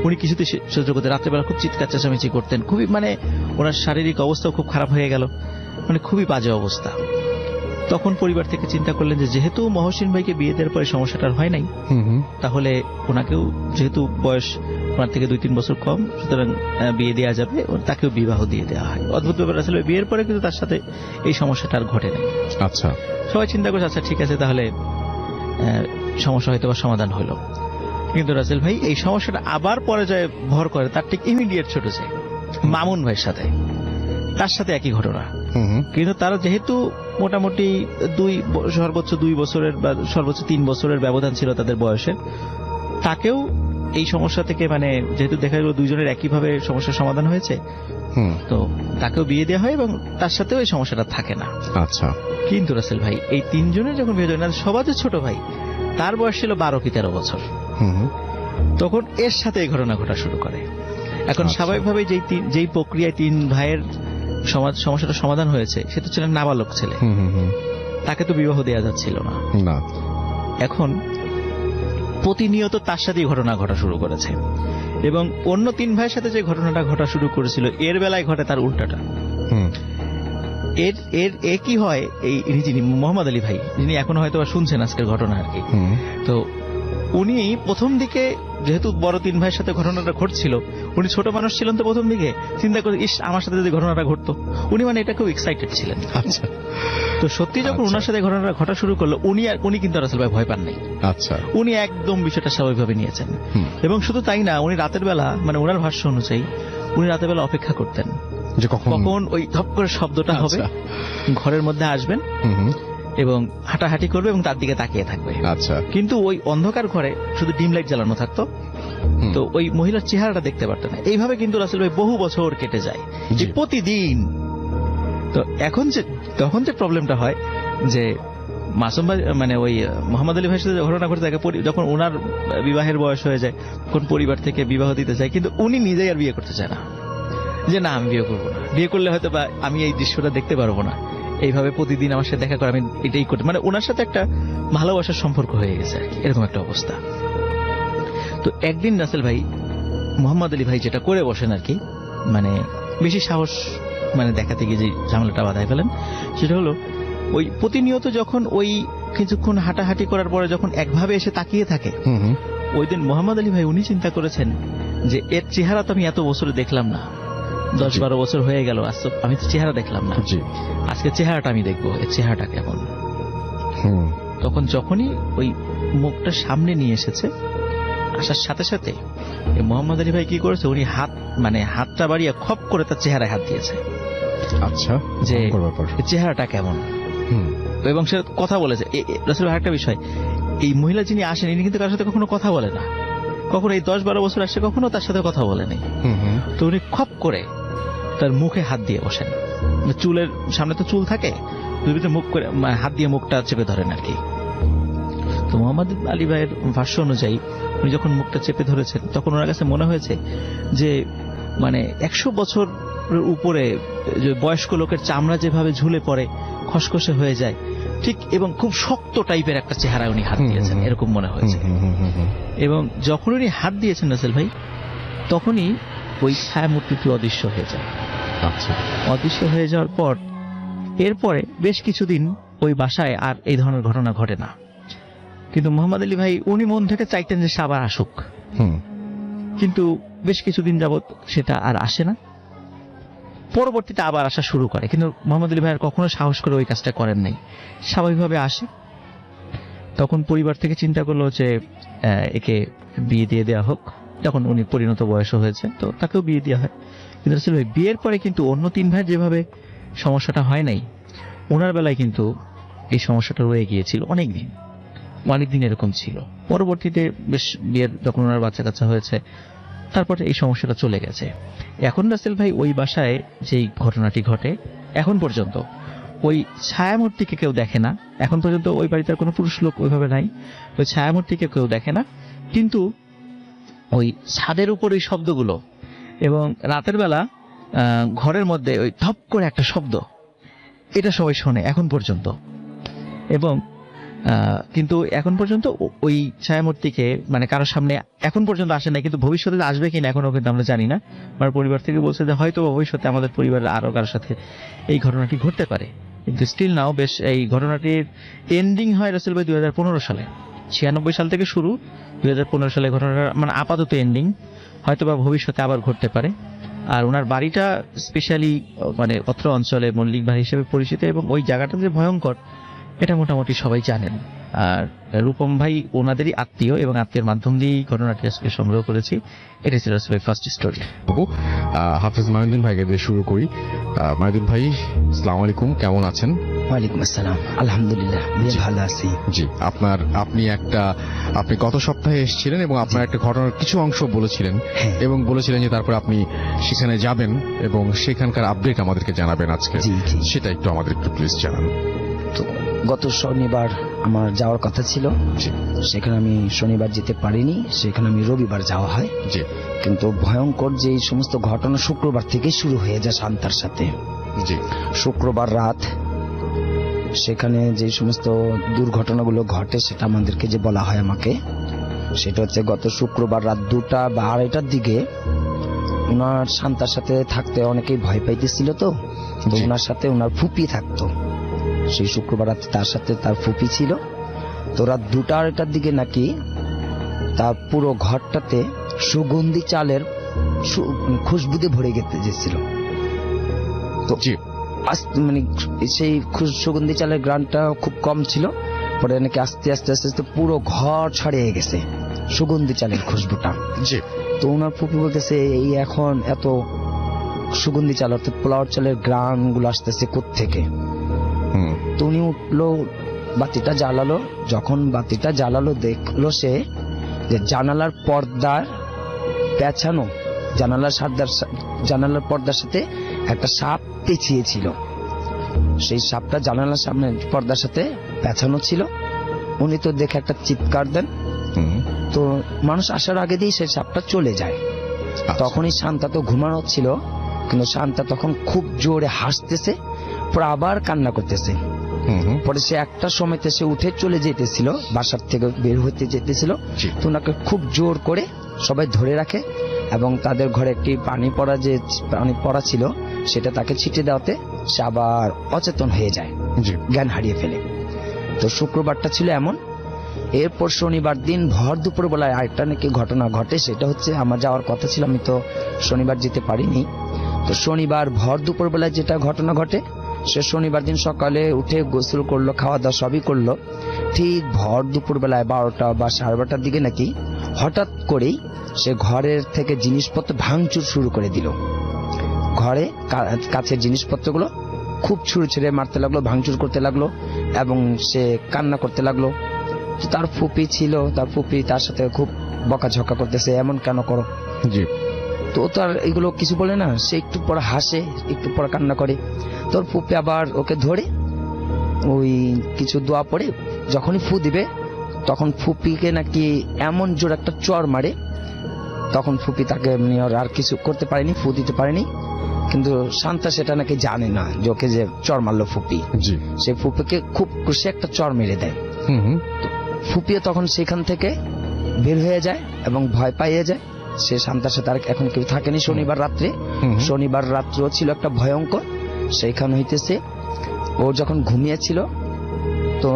উনি কিছুদিন সহ্য করতেন। রাত্রেবেলা খুব চিৎকার চেঁচামেচি করতেন, খুবই মানে ওনার শারীরিক অবস্থাও খুব খারাপ হয়ে গেল, মানে খুবই বাজে অবস্থা। তখন পরিবার থেকে চিন্তা করলেন যে যেহেতু মহসিন ভাইকে বিয়ে দেওয়ার পরে সমস্যাটা হয় নাই, তাহলে ওনাকেও যেহেতু বয়স ওনার থেকে 2-3 বছর কম, সুতরাং বিয়ে দেওয়া যাবে, তাকেও বিবাহ দিয়ে দেওয়া হয়। অদ্ভুত ব্যাপার আসলে বিয়ের পরে কিন্তু তার সাথে এই সমস্যাটা আর ঘটে নাই। আচ্ছা, সবাই চিন্তা করছে আচ্ছা ঠিক আছে, তাহলে সমস্যা হয়তো বা সমাধান হলো। কিন্তু রাসেল ভাই এই সমস্যাটা আবার পর্যায়ে ভর করে তার ঠিক ইমিডিয়েট ছোট যে মামুন ভাইয়ের সাথে, তার সাথে একই ঘটনা। কিন্তু তারা যেহেতু মোটামুটি সর্বোচ্চ 2 বছরের বা সর্বোচ্চ 3 বছরের ব্যবধান ছিল তাদের বয়সের, তাকেও এই সমস্যা থেকে মানে যেহেতু দেখা গেল দুইজনের একইভাবে সমস্যার সমাধান হয়েছে, তো তাকেও বিয়ে দেওয়া হয় এবং তার সাথেও এই সমস্যাটা থাকে না। আচ্ছা, কিন্তু রাসেল ভাই এই 3 জনের যখন বিয়ে হয়, সবার যে ছোট ভাই তার বয়স ছিল 12 কি 13 বছর, তখন এর সাথে এই ঘটনা ঘটা শুরু করে। এখন আচ্ছা। স্বাভাবিকভাবে যেই প্রক্রিয়ায় 3 ভাইয়ের সমস্যাটা সমাধান হয়েছে, সে তো ছিলেন নাবালক ছেলে, তাকে তো বিবাহ দেওয়া যাচ্ছিল না। এখন প্রতিনিয়ত তার সাথে ঘটনা ঘটা শুরু করেছে এবং অন্য 3 ভাইয়ের সাথে যে ঘটনাটা ঘটা শুরু করেছিল এর বেলায় ঘটে তার উল্টাটা। এর কি হয়, যিনি মোহাম্মদ আলী ভাই, যিনি এখন হয়তো শুনছেন আজকের ঘটনা আর কি, তো উনি প্রথম দিকে যেহেতু বড় 3 ভাইয়ের সাথে ঘটনাটা ঘটছিল, উনি ছোট মানুষ ছিলেন, তো প্রথম দিকে চিন্তা করে ইস আমার সাথে যদি ঘটনাটা ঘটতো, উনি মানে এটা খুব এক্সাইটেড ছিলেন। আচ্ছা, তো সত্যি যখন ওনার সাথে ঘটনাটা ঘটা শুরু করলো, উনি কিন্তু রাসেল ভাই ভয় পান নাই। আচ্ছা, উনি একদম বিষয়টা স্বাভাবিকভাবে নিয়েছেন এবং শুধু তাই না, উনি রাতের বেলা মানে ওনার ভাষ্য অনুযায়ী উনি রাতের বেলা অপেক্ষা করতেন যে কখন ওই ধপ করে শব্দটা হবে, ঘরের মধ্যে আসবেন এবং হাঁটাহাঁটি করবে এবং তার দিকে তাকিয়ে থাকবে। আচ্ছা, কিন্তু ওই অন্ধকার ঘরে শুধু ডিম লাইট জ্বালানো থাকতো, তো ওই মহিলার চেহারাটা দেখতে পারতেন না। এইভাবে কিন্তু রাসেল ভাই বহু বছর কেটে যায় যে প্রতিদিন। তো তখন যে প্রবলেমটা হয় যে মাসুম ভাই মানে ওই মোহাম্মদ আলী ভাইয়ের সাথে ঘটনা ঘটে থাকে, যখন ওনার বিবাহের বয়স হয়ে যায়, কোন পরিবার থেকে বিবাহ দিতে চায়, কিন্তু উনি নিজেই আর বিয়ে করতে চায় না, যে না আমি বিয়ে করবো না, বিয়ে করলে হয়তো বা আমি এই দৃশ্যটা দেখতে পারবো না, এইভাবে প্রতিদিন আমার সাথে দেখা করে আমি এটাই করতে, মানে ওনার সাথে একটা ভালোবাসার সম্পর্ক হয়ে গেছে আর কি, এরকম একটা অবস্থা। তো একদিন রাসেল ভাই মোহাম্মদ আলী ভাই যেটা করে বসেন আর কি, মানে বেশি সাহস মানে দেখাতে গিয়ে যে ঝামেলাটা বাধায় ফেলেন, সেটা হলো ওই প্রতিনিয়ত যখন ওই কিছুক্ষণ হাঁটাহাঁটি করার পরে যখন একভাবে এসে তাকিয়ে থাকে, ওই দিন মোহাম্মদ আলী ভাই উনি চিন্তা করেছেন যে এর চেহারা তো আমি এত বছরে দেখলাম না, 10-12 বছর হয়ে গেল, আজ তো আমি তো চেহারা দেখলাম না, আজকে চেহারাটা আমি দেখবো, এর চেহারাটা কেমন। তখন যখনই ওই মুখটা সামনে নিয়ে এসেছে, আসার সাথে সাথে মোহাম্মদ আলী ভাই কি করেছে, উনি হাতটা বাড়িয়ে খপ করে তার চেহারায় হাত দিয়েছে। আচ্ছা, যে চেহারাটা কেমন, এবং সে কথা বলেছে। রাসেল ভাই একটা বিষয়, এই মহিলা যিনি আসেন ইনি কিন্তু কারোর সাথে কখনো কথা বলে না, কখনো এই 10-12 বছর আসছে কখনো তার সাথে কথা বলে নাই। তো উনি খপ করে তার মুখে হাত দিয়ে বসেন। চুলের সামনে তো চুল থাকে, দুইটা মুখ করে হাত দিয়ে মুখটা চেপে ধরেন আর কি। তো মোহাম্মদ আলী ভাইয়ের ভাষ্য অনুযায়ী উনি যখন মুখটা চেপে ধরেছেন তখন ওনার কাছে মনে হয়েছে যে মানে 100 বছরের উপরে যে বয়স্ক লোকের চামড়া যেভাবে ঝুলে পড়ে, খসখসে হয়ে যায়, ঠিক এবং খুব শক্ত টাইপের একটা চেহারায় উনি হাত দিয়েছেন, এরকম মনে হয়েছে। এবং যখন উনি হাত দিয়েছেন রাসেল ভাই, তখনই ওই ছায়ামূর্তিটি অদৃশ্য হয়ে যায়। আচ্ছা, অদৃশ্য হয়ে যাওয়ার পর এরপরে বেশ কিছুদিন ওই বাসায় আর এই ধরনের ঘটনা ঘটে না। কিন্তু মোহাম্মদ আলী ভাই উনি মন থেকে চাইতেন যে সে আবার আসুক, কিন্তু বেশ কিছুদিন যাবত সেটা আর আসে না। পরবর্তীতে আবার আসা শুরু করে, কিন্তু মোহাম্মদ আলী ভাই আর কখনো সাহস করে ওই কাজটা করেন নাই, স্বাভাবিকভাবে আসে। তখন পরিবার থেকে চিন্তা করলো যে একে বিয়ে দিয়ে দেওয়া হোক, যখন উনি পরিণত বয়স হয়েছে তো তাকেও বিয়ে দেওয়া হয়। কিন্তু রাসেল ভাই বিয়ের পরে কিন্তু অন্য 3 ভাইয়ের যেভাবে সমস্যাটা হয় নাই, ওনার বেলায় কিন্তু এই সমস্যাটা রয়ে গিয়েছিল অনেকদিন এরকম ছিল। পরবর্তীতে বেশ বিয়ের যখন ওনার বাচ্চা কাচ্চা হয়েছে, তারপরে এই সমস্যাটা চলে গেছে। এখন রাসেল ভাই ওই বাসায় যেই ঘটনাটি ঘটে, এখন পর্যন্ত ওই ছায়ামূর্তিকে কেউ দেখে না। এখন পর্যন্ত ওই বাড়িতে কোনো পুরুষ লোক ওইভাবে নাই, ওই ছায়ামূর্তিকে কেউ দেখে না। কিন্তু ওই ছাদের উপর ওই শব্দগুলো, এবং রাতের বেলা ঘরের মধ্যে ওই ধপ করে একটা শব্দ, এটা সবাই শোনে এখন পর্যন্ত। এবং কিন্তু এখন পর্যন্ত ওই ছায়ামূর্তিকে মানে কারোর সামনে এখন পর্যন্ত আসে না, কিন্তু ভবিষ্যতে আসবে কিনা এখনো কিন্তু আমরা জানি না। আমার পরিবার থেকে বলছে যে হয়তো ভবিষ্যতে আমাদের পরিবারের আরো কারোর সাথে এই ঘটনাটি ঘটতে পারে। কিন্তু স্টিল নাও বেশ এই ঘটনাটির এন্ডিং হয় রাসেল ভাই 2015 সালে। 96 সাল থেকে শুরু, 2015 সালে ঘটনাটা মানে আপাতত এন্ডিং, হয়তো বা ভবিষ্যতে আবার ঘটতে পারে। আর ওনার বাড়িটা স্পেশালি মানে অত্র অঞ্চলে মল্লিক বাড়ি হিসেবে পরিচিত, এবং ওই জায়গাটা যে ভয়ঙ্কর এটা মোটামুটি সবাই জানেন। আর রূপম ভাই ওনাদেরই আত্মীয়, এবং আত্মীয়ের মাধ্যম দিয়েই ঘটনাটি আজকে সংগ্রহ করেছি। এটা ছিল ফার্স্ট স্টোরি। হাফেজ মাহিউদ্দিন ভাইকে দিয়ে শুরু করি। মাহিউদ্দিন ভাই, আসসালামু আলাইকুম, কেমন আছেন? ওয়ালাইকুম আসসালাম, আলহামদুলিল্লাহ বেশ ভালো আছি। জি, আপনি গত সপ্তাহে এসেছিলেন এবং আপনার একটা ঘটনার কিছু অংশ বলেছিলেন, এবং বলেছিলেন যে তারপরে আপনি সেখানে যাবেন এবং সেখানকার আপডেট আমাদেরকে জানাবেন আজকে। সেটা একটু আমাদের একটু প্লিজ জানান। তো গত শনিবার আমার যাওয়ার কথা ছিল, সেখানে আমি শনিবার যেতে পারিনি, সেখানে আমি রবিবার যাওয়া হয়। জি, কিন্তু ভয়ঙ্কর যে সমস্ত ঘটনা শুক্রবার থেকে শুরু হয়ে যায় শান্তার সাথে। জি, শুক্রবার রাত সেখানে যে সমস্ত দুর্ঘটনাগুলো ঘটে সেটা আমাদেরকে যে বলা হয় আমাকে, সেটা হচ্ছে গত শুক্রবার রাত 2টা বা 2:30টার দিকে ওনার শান্তার সাথে থাকতে অনেকেই ভয় পাইতেছিল। তো ওনার সাথে ওনার ফুপি থাকতো, সেই শুক্রবার রাতে তার সাথে তার ফুপি ছিল। তো রাত 2টা 2:30টার দিকে নাকি তার পুরো ঘরটাতে সুগন্ধি চালের খুশবুতে ভরে গেছিল। তো মানে সেই সুগন্ধি চালের গ্রানটা খুব কম ছিল, পরে নাকি আস্তে আস্তে আস্তে আস্তে পুরো ঘর ছড়িয়ে গেছে সুগন্ধি চালের খুশবুটা। তো ওনার ফুপি বলতেছে এই এখন এত সুগন্ধি চাল অর্থাৎ পোলাওয়ার চালের গ্রান গুলো আসতেছে কোত্থেকে। তো উনি উঠলো, বাতিটা জ্বালালো। যখন বাতিটা জ্বালালো দেখলো সে যে জানালার পর্দার পেছানো, জানালার পর্দার সাথে একটা সাপ পেঁচিয়ে ছিল। সেই সাপটা জানালার সামনে পর্দার সাথে পেছানো ছিল। উনি তো দেখে একটা চিৎকার দেন। তো মানুষ আসার আগে দিয়ে সেই সাপটা চলে যায়। তখনই শান্তা তো ঘুমানো ছিল, কিন্তু শান্তা তখন খুব জোরে হাসতেছে, পরে আবার কান্না করতেছে। পরে সে একটা সময়তে সে উঠে চলে যেতেছিল, বাসার থেকে বের হতে যেতেছিল। তো ওনাকে খুব জোর করে সবাই ধরে রাখে, এবং তাদের ঘরে একটি পানি পড়া ছিল, সেটা তাকে ছিটে দেওয়াতে সে আবার অচেতন হয়ে যায়, জ্ঞান হারিয়ে ফেলে। তো শুক্রবারটা ছিল এমন। এরপর শনিবার দিন ভর দুপুর বেলায় আরেকটা নাকি ঘটনা ঘটে। সেটা হচ্ছে আমার যাওয়ার কথা ছিল, আমি তো শনিবার যেতে পারিনি। তো শনিবার ভর দুপুর বেলায় যেটা ঘটনা ঘটে, সে শনিবার দিন সকালে উঠে গোসল করলো, খাওয়া দাওয়া সবই করলো। ঠিক ভর দুপুর বেলায় 12টা বা 12:30টার দিকে নাকি হঠাৎ করেই সে ঘরের থেকে জিনিসপত্র ভাঙচুর শুরু করে দিল। ঘরে কাছের জিনিসপত্রগুলো খুব ছুঁড়ে মারতে লাগলো, ভাঙচুর করতে লাগলো, এবং সে কান্না করতে লাগলো। তার ফুপি ছিল, তার ফুপি তার সাথে খুব বকাঝকা করতেছে, এমন কেন করো। তো ও তো আর এগুলো কিছু বলে না, সে একটু পর হাসে, একটু পর কান্না করে। তোর ফুপি আবার ওকে ধরে ওই কিছু দোয়া পড়ে যখনই ফু দিবে তখন ফুপিকে নাকি এমন জোর একটা চর মারে, তখন ফুপি তাকে এমনি আর কিছু করতে পারেনি, ফু দিতে পারেনি। কিন্তু শান্তা সেটা নাকি জানে না যে ওকে যে চর মারলো ফুপি, জি সে ফুপিকে খুব খুশি একটা চর মেরে দেয়। হুম হুম ফুপিও তখন সেখান থেকে বের হয়ে যায় এবং ভয় পাইয়ে যায়। সে শান্তার সাথে আর এখন কেউ থাকেনি। শনিবার রাত্রে, হুম হুম। শনিবার রাত্রেও ছিল একটা ভয়ঙ্কর। সেইখান হইতেছে ও যখন ঘুমিয়েছিল, তো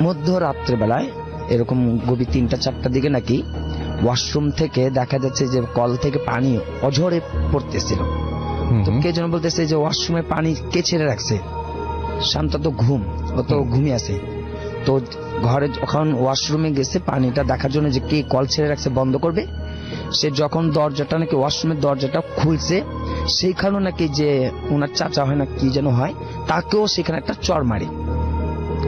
মধ্যরাত্রে বেলায় এরকম গভীর 3টা-4টার দিকে নাকি ওয়াশরুম থেকে দেখা যাচ্ছে যে কল থেকে পানি অঝরে পড়তেছিল। হুম তো হুম। কে যেন বলতেছে যে ওয়াশরুমে পানি কে ছেড়ে রাখছে। শান্তা তো ও তো ঘুমিয়ে আছে। তো ঘরে যখন ওয়াশরুমে গেছে পানিটা দেখার জন্য যে কে কল ছেড়ে রাখছে বন্ধ করবে, সে যখন দরজাটা নাকি ওয়াশরুমের দরজাটা খুলছে, সেইখানেও নাকি যে ওনার চাচা হয় না কি যেন হয়, তাকেও সেখানে একটা চর মারে।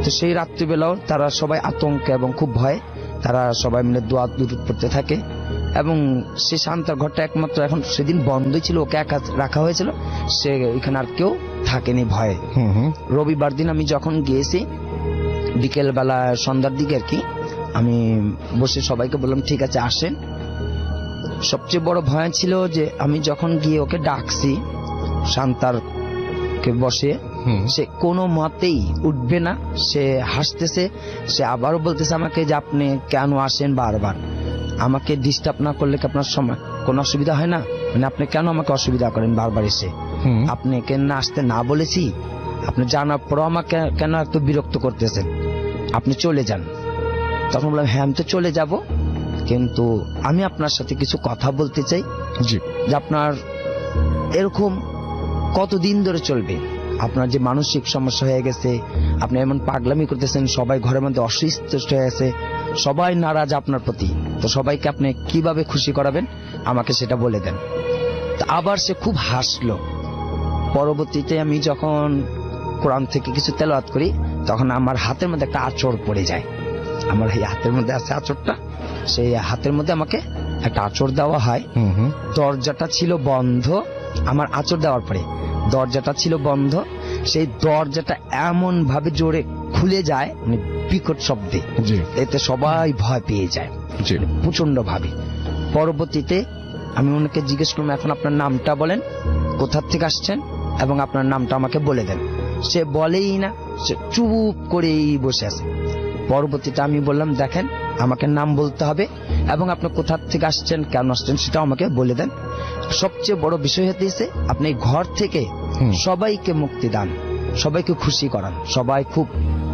তো সেই রাত্রিবেলাও তারা সবাই আতঙ্কে এবং খুব ভয়ে তারা সবাই মিলে দোয়া দুরূদ পড়তে থাকে। এবং সে শান্তার ঘরটা একমাত্র এখন সেদিন বন্ধই ছিল, ওকে একা রাখা হয়েছিল, সে ওইখানে আর কেউ থাকেনি ভয়ে। হুম হুম। রবিবার দিন আমি যখন গিয়েছি বিকেল বেলা সন্ধ্যার দিকে আর কি, আমি বসে সবাইকে বললাম ঠিক আছে আসেন। সবচেয়ে বড় ভয় ছিল যে আমি যখন গিয়ে ওকে ডাকছি শান্তারকে বসে, হুম। সে কোনো মতেই উঠবে না। সে হাসতেছে, সে আবারও বলতেছে আমাকে যে আপনি কেন আসেন বারবার, আমাকে ডিস্টার্ব না করলে কি আপনার সময় কোনো অসুবিধা হয় না, মানে আপনি কেন আমাকে অসুবিধা করেন বারবার এসে, হুম। আপনি কেন আসতে না বলেছি, আপনি জানার পরও আমাকে কেন এত বিরক্ত করতেছেন, আপনি চলে যান। তখন বললাম হ্যাঁ আমি তো চলে যাব, কিন্তু আমি আপনার সাথে কিছু কথা বলতে চাই। জি যে আপনার এরকম কতদিন ধরে চলবে, আপনার যে মানসিক সমস্যা হয়ে গেছে, আপনি এমন পাগলামি করতেছেন, সবাই ঘরের মধ্যে অসুস্থ হয়ে গেছে, সবাই নারাজ আপনার প্রতি, তো সবাইকে আপনি কিভাবে খুশি করাবেন আমাকে সেটা বলে দেন। তা আবার সে খুব হাসলো। পরবর্তীতে আমি যখন কোরআন থেকে কিছু তেলাওয়াত করি তখন আমার হাতের মধ্যে একটা আঁচড় পড়ে যায়। আমার এই হাতের মধ্যে আছে আঁচড়টা, সেই হাতের মধ্যে আমাকে একটা আঁচড় দেওয়া হয়। হুম হুম। দরজাটা ছিল বন্ধ, আমার আঁচড় দেওয়ার পরে দরজাটা ছিল বন্ধ, সেই দরজাটা এমন ভাবে জোরে খুলে যায় মানে বিকট শব্দে, জি এতে সবাই ভয় পেয়ে যায় জি প্রচন্ড ভাবে। পরবর্তীতে আমি ওনাকে জিজ্ঞেস করলাম এখন আপনার নামটা বলেন, কোথা থেকে আসছেন এবং আপনার নামটা আমাকে বলে দেন। সে বলেই না, সে চুপ করেই বসে আছে। পরবর্তীতে আমি বললাম দেখেন আমাকে নাম বলতে হবে এবং আপনি কোথা থেকে আসছেন কেন আসছেন সেটাও আমাকে বলে দেন। সবচেয়ে বড় বিষয় হচ্ছে আপনি ঘর থেকে হুম। সবাইকে মুক্তি দান, সবাইকে খুশি করান। সবাই খুব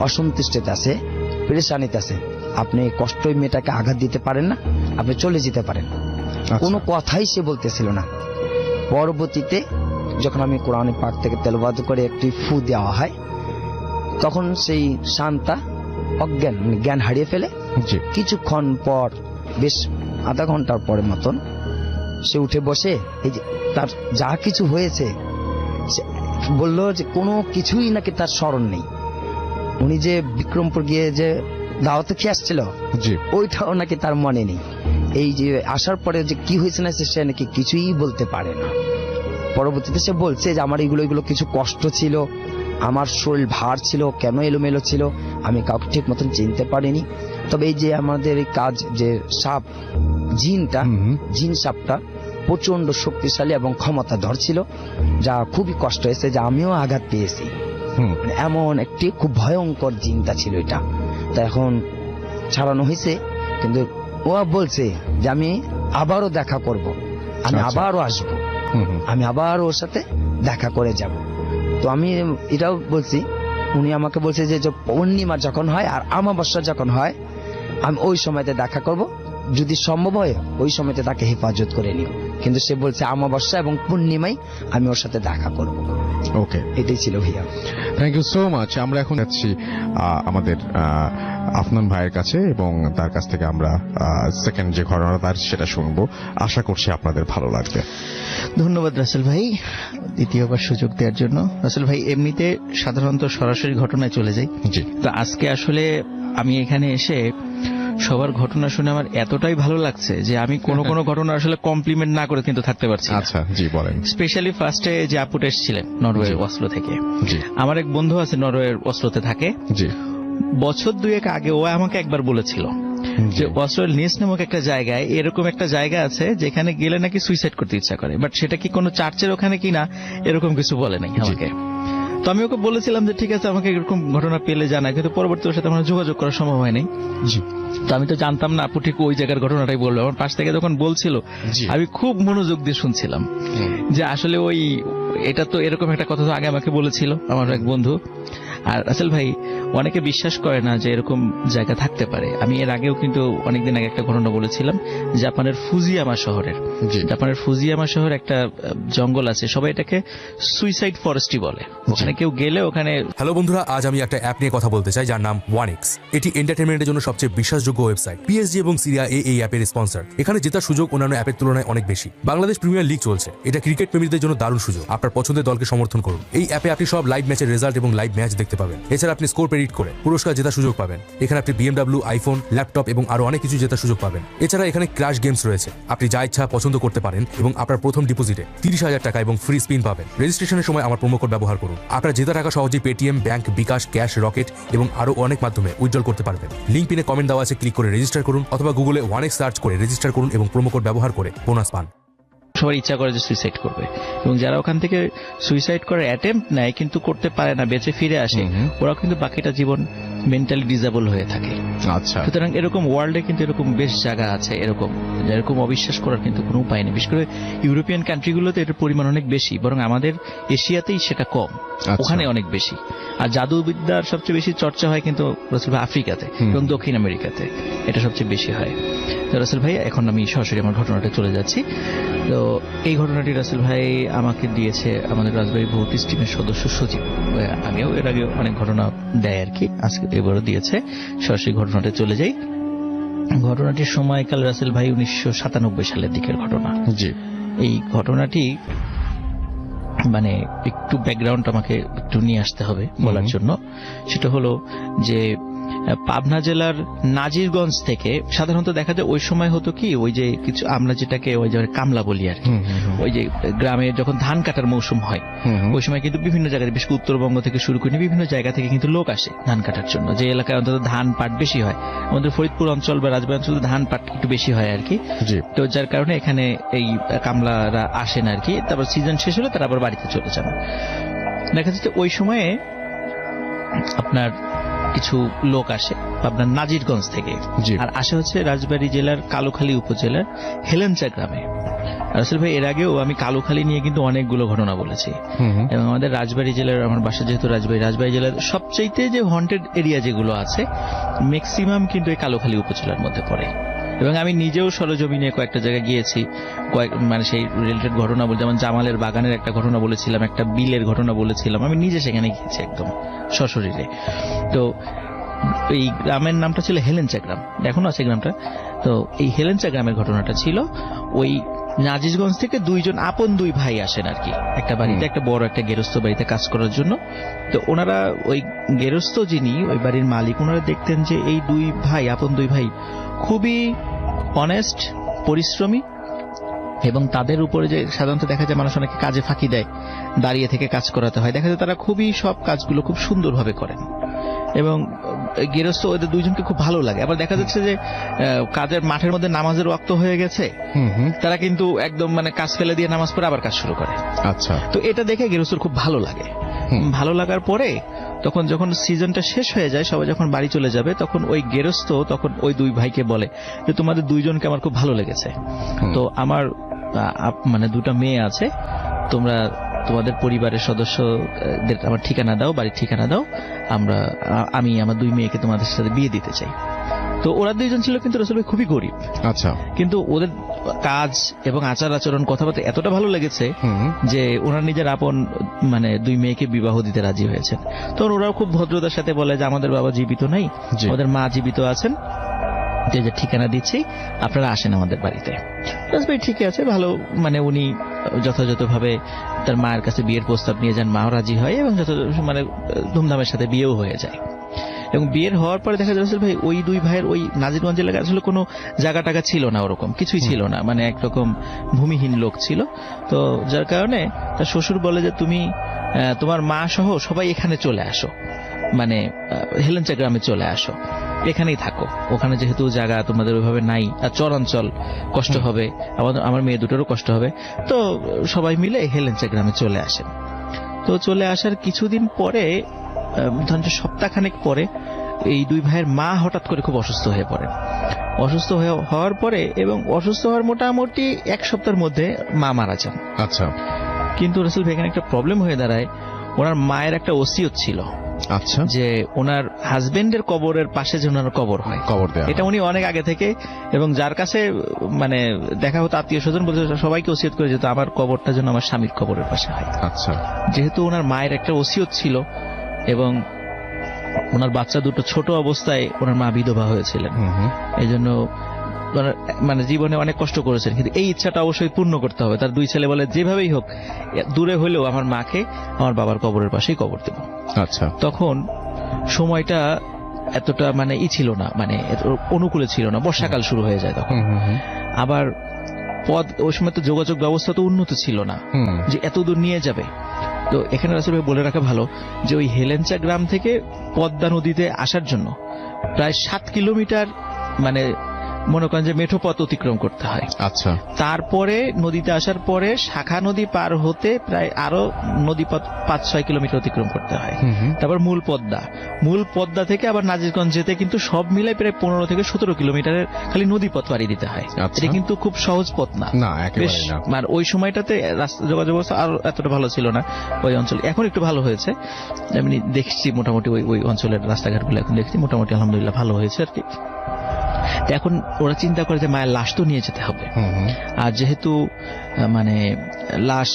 অসন্তুষ্টিতে আছে, পেরেশানিতে আছে, আপনি কষ্টই মেয়েটাকে আঘাত দিতে পারেন না, আপনি চলে যেতে পারেন। আচ্ছা। কোনো কথাই সে বলতেছিল না। পরবর্তীতে যখন আমি কোরআনে পাক থেকে তেলাওয়াত করে একটি ফু দেওয়া হয় তখন সেই শান্তা অজ্ঞান মানে জ্ঞান হারিয়ে ফেলে। জি কিছুক্ষণ পর বেশ আধা ঘন্টার পরে মতন সে উঠে বসে এই যে তার যা কিছু হয়েছে সে বলল যে কোনো কিছুই নাকি তার স্মরণ নেই। উনি যে বিক্রমপুর গিয়ে যে দাওয়াতে খেয়ে আসছিল জি ওইটাও নাকি তার মনে নেই। এই যে আসার পরে যে কি হয়েছে না সে নাকি কিছুই বলতে পারে না। পরবর্তীতে সে বলছে যে আমার এগুলো কিছু কষ্ট ছিল, আমার শরীর ভার ছিল, কেন এলোমেলো ছিল আমি কাউকে ঠিক মতন চিনতে পারিনি। তবে এই যে আমাদের এই কাজ যে সাপ জিনটা, হুম হুম। জিন সাপটা প্রচন্ড শক্তিশালী এবং ক্ষমতাধর ছিল, যা খুবই কষ্ট হয়েছে, যা আমিও আঘাত পেয়েছি। হুম। মানে এমন একটি খুব ভয়ঙ্কর জিনটা ছিল এটা। তা এখন ছাড়ানো হয়েছে, কিন্তু ও বলছে যে আমি আবারও দেখা করব, আমি আচ্ছা। আবারও আসব, হুম হুম। আমি আবার ওর সাথে দেখা করে যাব। তো আমি এটাও বলছি, উনি আমাকে বলছে যে যে পূর্ণিমা যখন হয় আর অমাবস্যা যখন হয় আমি ওই সময়তে দেখা করব, যদি সম্ভব হয় ওই সময়তে তাকে হেফাজত করে নিও। কিন্তু সে বলছে অমাবস্যা এবং পূর্ণিমায় আমি ওর সাথে দেখা করব। ওকে, এটাই ছিল ভাইয়া। Thank you so much. আমরা এখন যাচ্ছি আমাদের আফনান ভাইয়ের কাছে এবং তার কাছ থেকে আমরা সেকেন্ড যে ঘটনা তার সেটা শুনবো। আশা করছি আপনাদের ভালো লাগবে। ধন্যবাদ রাসেল ভাই দ্বিতীয়বার সুযোগ দেওয়ার জন্য। রাসেল ভাই এমনিতে সাধারণত সরাসরি ঘটনায় চলে যাই, জি তো আজকে আসলে আমি এখানে এসে সবার ঘটনা শুনে আমার এতটাই ভালো লাগছে যে আমি কোনো কোনো ঘটনা আসলে কমপ্লিমেন্ট না করে কিন্তু থাকতে পারছি না। আচ্ছা, জি বলেন। স্পেশালি ফার্স্টে যে আপুটা এসেছিলেন নরওয়ের অসলো থেকে, জি আমার এক বন্ধু আছে নরওয়ের অসলোতে থাকে। জি বছর দুয়েক আগে ও আমাকে একবার বলেছিল যে অস্ট্রেল নিস নামক একটা জায়গায় এরকম একটা জায়গা আছে যেখানে গেলে নাকি সুইসাইড করতে ইচ্ছা করে, বাট সেটা কি কোনো চার্চের ওখানে কিনা এরকম কিছু বলে নাই আমাকে। তো আমি ওকে বলেছিলাম যে ঠিক আছে আমাকে এরকম ঘটনা পেলে জানা, কিন্তু পরবর্তী ওর সাথে আমার যোগাযোগ করা সম্ভব হয় নাই। জি তো আমি তো জানতাম না আপু ঠিক ওই জায়গার ঘটনাটাই বললো। আমার পাশ থেকে যখন বলছিল জি আমি খুব মনোযোগ দিয়ে শুনছিলাম যে আসলে ওই এটা তো এরকম একটা কথা তো আগে আমাকে বলেছিল আমার এক বন্ধু। আর রাসেল ভাই, অনেকে বিশ্বাস করে না যে এরকম জায়গা থাকতে পারে। আমি এর আগেও কিন্তু অনেকদিন আগে একটা ঘটনা বলেছিলাম জাপানের ফুজিয়ামা শহরের। জি জাপানের ফুজিয়ামা শহর একটা জঙ্গল আছে, সবাই এটাকে সুইসাইড ফরেস্টই বলে। ওখানে কেউ গেলে ওখানে। হ্যালো বন্ধুরা, আজ আমি একটা অ্যাপ নিয়ে কথা বলতে চাই যার নাম 1x। এটি এন্টারটেনমেন্টের জন্য সবচেয়ে বিশ্বাসযোগ্য ওয়েবসাইট। পিএসজি এবং সিরিয়া এই অ্যাপের স্পন্সর। এখানে জেতার সুযোগ অন্যান্য অ্যাপের তুলনায় অনেক বেশি। বাংলাদেশ প্রিমিয়ার লিগ চলছে, এটা ক্রিকেট প্রেমীদের জন্য দারুণ সুযোগ। আপনার পছন্দের দলকে সমর্থন করুন। এই অ্যাপে আপনি সব লাইভ ম্যাচের রেজাল্ট এবং লাইভ ম্যাচ দেখতে পাবেন। এছাড়া আপনি স্কোর প্রেডিক্ট করে পুরস্কার জেতার সুযোগ পাবেন। এখানে আপনি BMW, আইফোন, ল্যাপটপ এবং আরো অনেক কিছু জেতার সুযোগ পাবেন। এছাড়া এখানে ক্র্যাশ গেমস রয়েছে, আপনি যা ইচ্ছা পছন্দ করতে পারেন এবং আপনার প্রথম ডিপোজিটে 30,000 টাকা এবং ফ্রি স্পিন পাবেন। রেজিস্ট্রেশনের সময় আমার প্রোমো কোড ব্যবহার করুন। আপনার জেতা টাকা সহজেই পেটিএম, ব্যাংক, বিকাশ, ক্যাশ, রকেট এবং আরো অনেক মাধ্যমে উইথড্রল করতে পারবেন। লিঙ্ক পিনে কমেন্ট দেওয়া আছে, ক্লিক করে রেজিস্টার করুন অথবা গুগলে 1x সার্চ করে রেজিস্টার করুন এবং প্রোমো কোড ব্যবহার করে বোনাস পান। সবার ইচ্ছা করে যে সুইসাইড করবে, এবং যারা ওখান থেকে সুইসাইড করার অ্যাটেম্প্ট নেয় কিন্তু করতে পারে না, বেঁচে ফিরে আসে, ওরা কিন্তু বাকিটা জীবন মেন্টালি ডিসেবল হয়ে থাকে। আচ্ছা, সুতরাং এরকম ওয়ার্ল্ডে কিন্তু এরকম বেশ জায়গা আছে এরকম অবিশ্বাস করার কিন্তু কোনো উপায় নেই। বিশেষ করে ইউরোপিয়ান কান্ট্রিগুলোতে এটার পরিমাণ অনেক বেশি, বরং আমাদের এশিয়াতেই সেটা কম, ওখানে অনেক বেশি। আর জাদুবিদ্যার সবচেয়ে বেশি চর্চা হয় কিন্তু রাসেল ভাই আফ্রিকাতে এবং দক্ষিণ আমেরিকাতে, এটা সবচেয়ে বেশি হয়। তো রাসেল ভাই, এখন আমি সরাসরি আমার ঘটনাটা চলে যাচ্ছি। তো এই ঘটনাটি রাসেল ভাই আমাকে দিয়েছে আমাদের রাজবাড়ী ভৌতিক টিমের সদস্য সচিব। আমিও এর আগে অনেক ঘটনা দেয় আর কি, আজকে এবারও দিয়েছে। সরাসরি ঘটনাটা চলে যাই। ঘটনাটির সময়কাল রাসেল ভাই 1997 সালের দিকের ঘটনা। জি, এই ঘটনাটি মানে একটু ব্যাকগ্রাউন্ড আমাকে একটু নিয়ে আসতে হবে বলার জন্য। সেটা হলো যে পাবনা জেলার নাজিরগঞ্জ থেকে সাধারণত দেখা যায় ওই সময় হতো কি, ওই যে কিছু আমরা যেটাকে ওই যে কামলা বলি আর কি, ওই যে গ্রামে যখন ধান কাটার মৌসুম হয় ওই সময় কিন্তু বিভিন্ন জায়গায়, বিশেষ করে উত্তরবঙ্গ থেকে শুরু করে বিভিন্ন জায়গা থেকে কিন্তু লোক আসে ধান কাটার জন্য। যে এলাকায় অন্তত ধান পাট বেশি হয়, আমাদের ফরিদপুর অঞ্চল বা রাজবাড়ী অঞ্চলে ধান পাট একটু বেশি হয় আর কি। তো যার কারণে এখানে এই কামলারা আসেন আর কি। তারপর সিজন শেষ হলে তারা আবার বাড়িতে চলে যান। দেখা যাচ্ছে ওই সময়ে আপনার কিছু লোক আসে আপনার নাজিরগঞ্জ থেকে, আর আসে হচ্ছে রাজবাড়ী জেলার কালুখালী উপজেলার হেলেঞ্চা গ্রামে। রাসেল ভাই, এর আগেও আমি কালুখালী নিয়ে কিন্তু অনেকগুলো ঘটনা বলেছি, এবং আমাদের রাজবাড়ী জেলার, আমার বাসা যেহেতু রাজবাড়ী জেলার সবচাইতে যে হন্টেড এরিয়া যেগুলো আছে ম্যাক্সিমাম কিন্তু এই কালুখালী উপজেলার মধ্যে পড়ে। এবং আমি নিজেও সরজমিনে কয়েকটা জায়গায় গিয়েছি, মানে সেই রিলেটেড ঘটনা বলতে, যেমন জামালের বাগানের একটা ঘটনা বলেছিলাম, একটা বিলের ঘটনা বলেছিলাম, আমি নিজে সেখানে গিয়েছি একদম সশরীরে। তো এই গ্রামের নামটা ছিল হেলেঞ্চা গ্রাম, এখনো আছে গ্রামটা। তো এই হেলেঞ্চা গ্রামের ঘটনাটা ছিল ওই নাজিরগঞ্জ থেকে আপন দুই ভাই আসেন আর কি একটা বাড়িতে, একটা বড় একটা গেরস্থ বাড়িতে কাজ করার জন্য। তো ওনারা ওই গেরস্থ যিনি ওই বাড়ির মালিক, ওনারা দেখতেন যে এই আপন দুই ভাই খুবই অনেস্ট, পরিশ্রমী, এবং তাদের উপরে যে সাধারণত দেখা যায় মানুষ অনেকে কাজে ফাঁকি দেয়, দাঁড়িয়ে থেকে কাজ করাতে হয়, দেখা যায় তারা খুবই সব কাজগুলো খুব সুন্দরভাবে করেন। এবং গৃহস্থ ওদের দুইজনকে খুব ভালো লাগে। আবার দেখা যাচ্ছে যে কাজের মাঠের মধ্যে নামাজের ওয়াক্ত হয়ে গেছে, তারা কিন্তু একদম মানে কাজ ফেলে দিয়ে নামাজ পড়ে আবার কাজ শুরু করে। আচ্ছা, তো এটা দেখে গৃহস্থর খুব ভালো লাগে। ভালো লাগার পরে তখন যখন সিজনটা শেষ হয়ে যায়, সবাই যখন বাড়ি চলে যাবে, তখন ওই গৃহস্থ তখন ওই দুই ভাইকে বলে যে তোমাদের দুইজনকে আমার খুব ভালো লেগেছে, তো আমার মানে দুটো মেয়ে আছে, তোমরা তোমাদের পরিবারের সদস্যদের আমার ঠিকানা দাও, বাড়ির ঠিকানা দাও, আমি আমার দুই মেয়েকে তোমাদের সাথে বিয়ে দিতে চাই। তো ওরা দুইজন ছিল কিন্তু আসলে খুবই গরিব। আচ্ছা, কিন্তু ওদের কাজ এবং আচার আচরণ, কথাবার্তা এতটা ভালো লেগেছে যে ওনার নিজের আপন মানে দুই মেয়েকে বিবাহ দিতে রাজি হয়েছেন। তখন ওরাও খুব ভদ্রতার সাথে বলে যে আমাদের বাবা জীবিত নাই, আমাদের মা জীবিত আছেন, যে ঠিকানা দিচ্ছি, আপনারা আসেন আমাদের বাড়িতে। ভাই ঠিক আছে, ভালো, মানে উনি যথাযথভাবে তার মায়ের কাছে বিয়ের প্রস্তাব নিয়ে যান, মাও রাজি হয় এবং মানে ধুমধামের সাথে বিয়েও হয়ে যায়। এবং বিয়ের হওয়ার পরে দেখা যাচ্ছে ভাই ওই দুই ভাইয়ের ওই নাজিরগঞ্জ এলাকায় আসলে কোনো জায়গা টাকা ছিল না, ওরকম কিছুই ছিল না, মানে একরকম ভূমিহীন লোক ছিল। তো যার কারণে তার শ্বশুর বলে যে তুমি তোমার মা সহ সবাই এখানে চলে আসো, মানে হেলেঞ্চা গ্রামে চলে আসো, এখানেই থাকো, ওখানে যেহেতু জায়গা তোমাদের ওইভাবে নাই, আর চরাঞ্চল কষ্ট হবে, আমার মেয়ে দুটোরও কষ্ট হবে। তো সবাই মিলে হেলেঞ্চা গ্রামে চলে আসেন। তো চলে আসার কিছুদিন পরে, ধরেন সপ্তাহখানেক পরে, এই দুই ভাইয়ের মা হঠাৎ করে খুব অসুস্থ হয়ে পড়ে। অসুস্থ হওয়ার পরে এবং অসুস্থ হওয়ার মোটামুটি এক সপ্তাহের মধ্যে মা মারা যান। আচ্ছা। কিন্তু রাসেল ভাই এখানে একটা প্রবলেম হয়ে দাঁড়ায়, ওনার মায়ের একটা ওসিয়ত ছিল আচ্ছা, যে ওনার হাজবেন্ডের কবরের পাশে যে ওনার কবর হয়, কবর দেয়া। এটা উনি অনেক আগে থেকে, এবং যার কাছে মানে দেখা হতো আত্মীয় স্বজন বলতে সবাইকে ওসিয়ত করে যেত আমার কবরটা যেন আমার স্বামীর কবরের পাশে হয়। আচ্ছা। যেহেতু ওনার মায়ের একটা ওসিয়ত ছিল এবং ওনার বাচ্চা দুটো ছোট অবস্থায় ওনার মা বিধবা হয়েছিলেন, এই জন্য মানে জীবনে অনেক কষ্ট করেছেন, কিন্তু এই ইচ্ছাটা অবশ্যই পূর্ণ করতে হবে। তার দুই ছেলে বলে যেভাবেই হোক দূরে হলেও আমার মাকে আমার বাবার কবরের পাশেই কবর দেব। আচ্ছা। তখন সময়টা এতটা মানে ছিল না, মানে অনুকূলে ছিল না, বর্ষাকাল শুরু হয়ে যায় তখন। আবার পথ ওই সময় তো যোগাযোগ ব্যবস্থা তো উন্নত ছিল না যে এত দূর নিয়ে যাবে। তো এখানে আসলে বলে রাখা ভালো যে ওই হেলেঞ্চা গ্রাম থেকে পদ্মা নদীতে আসার জন্য প্রায় 7 কিলোমিটার মানে মনে করেন যে মেঠো পথ অতিক্রম করতে হয়। আচ্ছা। তারপরে নদীতে আসার পরে শাখা নদী পার হতে প্রায় আরো নদীপথ 5-6 কিলোমিটার অতিক্রম করতে হয়। তারপর মূল পদ্মা থেকে আবার নাজিরগঞ্জ যেতে কিন্তু সব মিলাই প্রায় 15 থেকে 17 কিলোমিটারের খালি নদীপথ পাড়ি দিতে হয়। এটা কিন্তু খুব সহজ পথ না, বেশ, মানে ওই সময়টাতে রাস্তা যোগাযোগ ব্যবস্থা আর এতটা ভালো ছিল না ওই অঞ্চলে। এখন একটু ভালো হয়েছে, আমি দেখছি মোটামুটি ওই অঞ্চলের রাস্তাঘাটগুলো এখন দেখছি মোটামুটি আলহামদুলিল্লাহ ভালো হয়েছে আর কি। এখন ওরা চিন্তা করে যে মায়ের লাশ তো নিয়ে যেতে হবে, আর যেহেতু মানে লাশ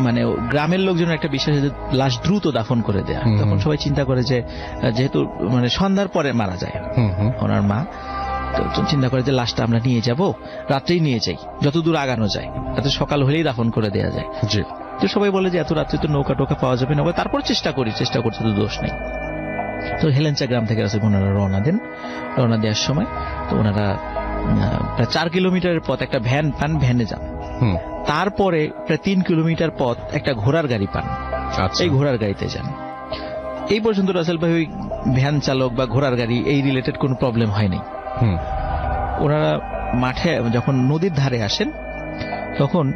মানে গ্রামের লোকজনের একটা বিশ্বাস যে লাশ দ্রুত দাফন করে দেয়া, তখন সবাই চিন্তা করে যে যেহেতু মানে সন্ধ্যার পরে মারা যায় ওনার মা, তো চিন্তা করে যে লাশটা আমরা নিয়ে যাব, রাত্রেই নিয়ে যাই, যতদূর আগানো যায়, তাতে সকাল হলেই দাফন করে দেয়া যায়। তো সবাই বলে যে এত রাত্রে তো নৌকা টোকা পাওয়া যাবে না, তারপর চেষ্টা করছে তো দোষ নেই। তো হেলেঞ্চা গ্রাম থেকে রাসূল ওনারা রওনা দেওয়ার সময় তো ওনারা প্রায় 4 কিলোমিটারের পথ একটা ভ্যান পান, ভ্যানে যান। তারপরে প্রায় 3 কিলোমিটার পথ একটা ঘোড়ার গাড়ি পান, এই ঘোড়ার গাড়িতে যান। এই পর্যন্ত রাসেল ভাই ওই ভ্যান চালক বা ঘোড়ার গাড়ি এই রিলেটেড কোনো প্রবলেম হয়নি। ওনারা মাঠে যখন নদীর ধারে আসেন তখন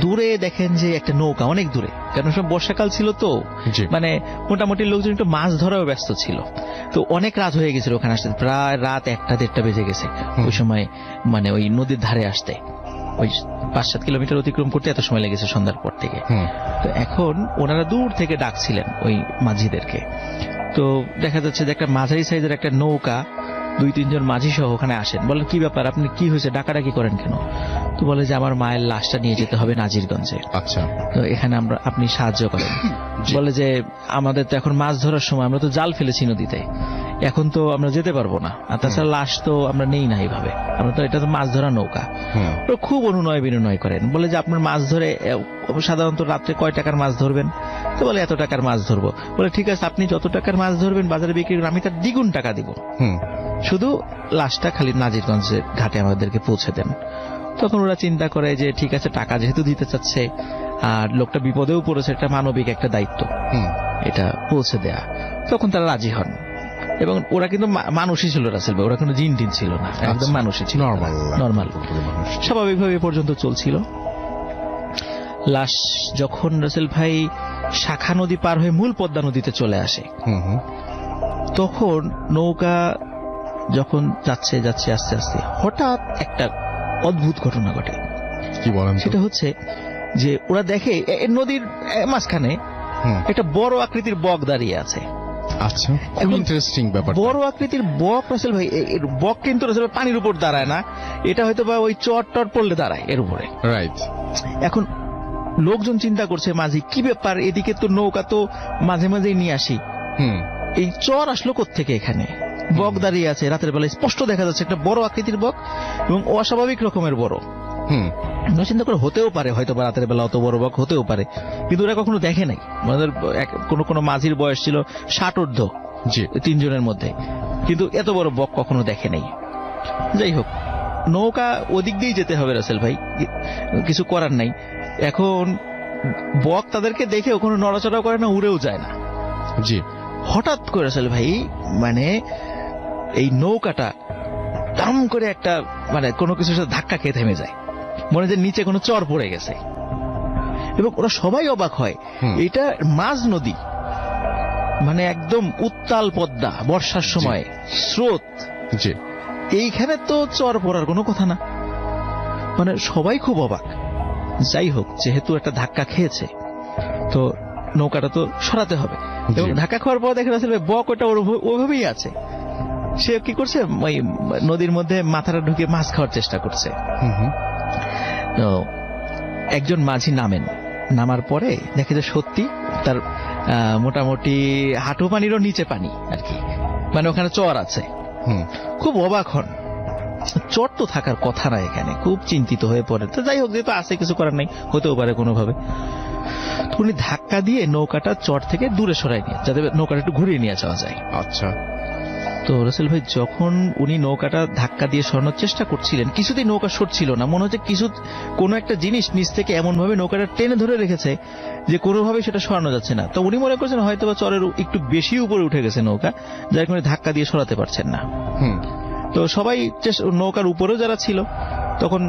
দূরে দেখেন যে একটা নৌকা অনেক দূরে, কারণ সব বর্ষাকাল ছিল তো মানে মোটামুটি লোকজন একটু মাছ ধরাও ব্যস্ত ছিল। তো অনেক রাত হয়ে গেছিল ওখানে আসতে, প্রায় রাত 1টা-1:30 বেজে গেছে ওই সময়, মানে ওই নদীর ধারে আসতে ওই 5-7 কিলোমিটার অতিক্রম করতে এত সময় লেগেছে সন্ধ্যার পর থেকে। তো এখন ওনারা দূর থেকে ডাকছিলেন ওই মাঝিদেরকে। তো দেখা যাচ্ছে যে একটা মাঝারি সাইজের একটা নৌকা, 2-3 জন মাঝি সহ ওখানে আসেন। বলেন কি ব্যাপার, আপনি কি হয়েছে, ডাকাডাকি করেন কেন? তো বলে যে আমার মায়ের লাশটা নিয়ে যেতে হবে নাজিরগঞ্জে। আচ্ছা। তো এখানে আপনি সাহায্য করেন। বলে যে আমাদের তো এখন মাছ ধরার সময়, আমরা তো জাল ফেলেছি নদীতে, এখন তো আমরা যেতে পারবো না, আর তাছাড়া লাশ তো আমরা নেই না এইভাবে, আমরা তো এটা তো মাছ ধরা নৌকা। খুব অনুনয় বিনয় করেন, বলে যে আপনার মাছ ধরে সাধারণত রাত্রে কয় টাকার মাছ ধরবেন? তো বলে এত টাকার মাছ ধরবো। বলে ঠিক আছে, আপনি যত টাকার মাছ ধরবেন বাজারে বিক্রি করে আমি তার দ্বিগুণ টাকা দিব, শুধু লাশটা খালি নাজিরগঞ্জের ঘাটে আমাদেরকে পৌঁছে দেন। তখন ওরা চিন্তা করে যে ঠিক আছে, টাকা যেহেতু দিতে চাচ্ছে আর লোকটা বিপদেও পড়েছে, এটা মানবিক একটা দায়িত্ব এটা পৌঁছে দেয়া। তখন তারা রাজি হন, এবং ওরা কিন্তু মানুষই ছিল রাসেল ভাই, ওরা কোনো জিন টিন ছিল না, একদম মানুষই ছিল, নর্মাল স্বাভাবিকভাবে পর্যন্ত চলছিল। লাশ যখন রাসেল ভাই শাখা নদী পার হয়ে মূল পদ্মা নদীতে চলে আসে, তখন নৌকা যখন যাচ্ছে আস্তে আস্তে হঠাৎ একটা অদ্ভুত ঘটনা ঘটে। কি বলেন? সেটা হচ্ছে যে ওরা দেখে নদীর মাঝখানে একটা বড় আকৃতির বক দাঁড়িয়ে আছে। আচ্ছা, ইন্টারেস্টিং ব্যাপার। বড় আকৃতির বক রাসেল ভাই, বক কিন্তু রাসেল পানির উপর দাঁড়ায় না, এটা হয়তো বা ওই চট পড়লে দাঁড়ায় এর উপরে, রাইট। এখন লোকজন চিন্তা করছে মাঝি কি ব্যাপার, এদিকে তো নৌকা তো মাঝে মাঝেই নিয়ে আসি, এই চর আসলো কোত্থেকে এখানে? বক দাঁড়িয়ে আছে রাতের বেলায়, স্পষ্ট দেখা যাচ্ছে একটা বড় আকৃতির বক এবং অস্বাভাবিক রকমের বড়। চিন্তা করে হতেও পারে হয়তো বা রাতের বেলা অত বড় বক হতেও পারে, কিন্তু ওরা কখনো দেখে নাই। আমাদের কোনো মাঝির বয়স ছিল 60 ঊর্ধ্ব, জি। তিনজনের মধ্যে, কিন্তু এত বড় বক কখনো দেখে নেই। যাই হোক, নৌকা ওদিক দিয়েই যেতে হবে রাসেল ভাই, কিছু করার নাই। এখন বক তাদেরকে দেখে ওখানে নড়াচড়া করে না, উড়েও যায় না। জি। হঠাৎ করে রাসেল ভাই মানে এই নৌকাটা দাম করে একটা মানে কোনো কিছুর সাথে ধাক্কা খেয়ে থেমে যায়, মনে হয় যে নিচে কোনো চর পড়ে গেছে। এবং ওরা সবাই অবাক হয়, এটা মাঝ নদী, মানে একদম উত্তাল পদ্মা, বর্ষার সময় স্রোত, জি। এইখানে তো চর পড়ার কোনো কথা না। মানে সবাই খুব অবাক। যাই হোক, যেহেতু একটা ধাক্কা খেয়েছে তো নৌকাটা তো সরাতে হবে, এবং ধাক্কা খাওয়ার পর দেখে আসলে বক ওটা ওইভাবেই আছে। সে কি করছে, ওই নদীর মধ্যে মাথাটা ঢুকে মাছ খাওয়ার চেষ্টা করছে। তো একজন মাঝি নামার পরে দেখে যে সত্যি তার মোটামুটি হাঁটু পানিরও নিচে পানি আর কি, মানে ওখানে চর আছে। খুব অবাক হন, চর তো থাকার কথা না এখানে, খুব চিন্তিত হয়ে পড়ে। তো যাই হোক, যেহেতু আছে কিছু করার নাই, হতেও পারে কোনোভাবে। উনি ধাক্কা দিয়ে নৌকাটা চর থেকে দূরে সরাই নিয়ে, যাতে নৌকাটা একটু ঘুরিয়ে নিয়ে যাওয়া যায়। আচ্ছা। তো রাসেল ভাই যখন উনি নৌকাটা ধাক্কা দিয়ে সরানোর চেষ্টা করছিলেন, কিছুতেই নৌকা সরছিল না। মনে হচ্ছে কোনো একটা জিনিস নিচ থেকে এমন ভাবে নৌকাটা টেনে ধরে রেখেছে যে কোনোভাবে সেটা সরানো যাচ্ছে না। তো উনি মনে করছেন হয়তো বা চরের একটু বেশি উপরে উঠে গেছে নৌকা, যার কারণে ধাক্কা দিয়ে সরাতে পারছেন না। তো সবাই নৌকার উপরেও যারা ছিল, তখন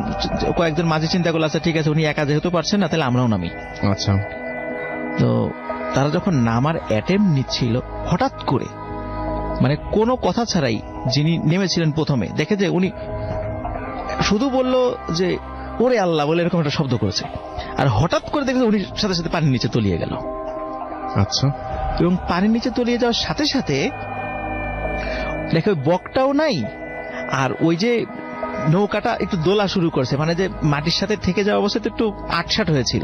কয়েকজন মাঝি চিন্তা করলো, আচ্ছা ঠিক আছে, উনি একা যেহেতু পারছেন না, তাহলে আমরাও নামি। আচ্ছা। তো তারা যখন নামার অ্যাটেম্প নিচ্ছিল, হঠাৎ করে মানে কোনো কথা ছাড়াই যিনি নেমেছিলেন প্রথমে, দেখে যে উনি শুধু বলল যে ওরে আল্লাহ বলে এরকম একটা শব্দ করেছে, আর হঠাৎ করে দেখে উনি সাথে সাথে পানির নিচে তলিয়ে গেল। আচ্ছা। এবং পানির নিচে তলিয়ে যাওয়ার সাথে সাথে দেখে বকটাও নাই, আর ওই যে নৌকাটা একটু দোলা শুরু করছে, মানে যে মাটির সাথে থেকে যাওয়া অবস্থাতে একটু আটসাট হয়েছিল।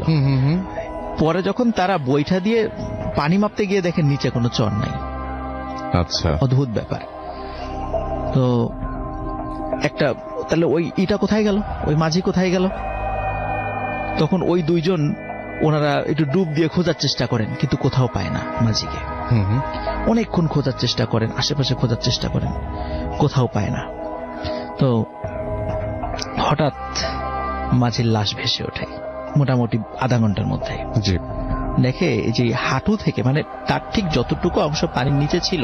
পরে যখন তারা বৈঠা দিয়ে পানি মাপতে গিয়ে দেখেন নিচে কোনো চর নাই। আচ্ছা। অদ্ভুত ব্যাপার। তো একটা তাহলে ওই ইটা কোথায় গেল, ওই মাঝি কোথায় গেল? তখন ওই দুইজন ওনারা একটু ডুব দিয়ে খোঁজার চেষ্টা করেন, কিন্তু কোথাও পায় না মাঝিকে। অনেকক্ষণ খোঁজার চেষ্টা করেন, আশেপাশে খোঁজার চেষ্টা করেন, কোথাও পায় না। তো হঠাৎ মাঝির লাশ ভেসে ওঠে মোটামুটি আধা ঘন্টার মধ্যে। দেখে যে হাঁটু থেকে, মানে তার ঠিক যতটুকু অংশ পানির নিচে ছিল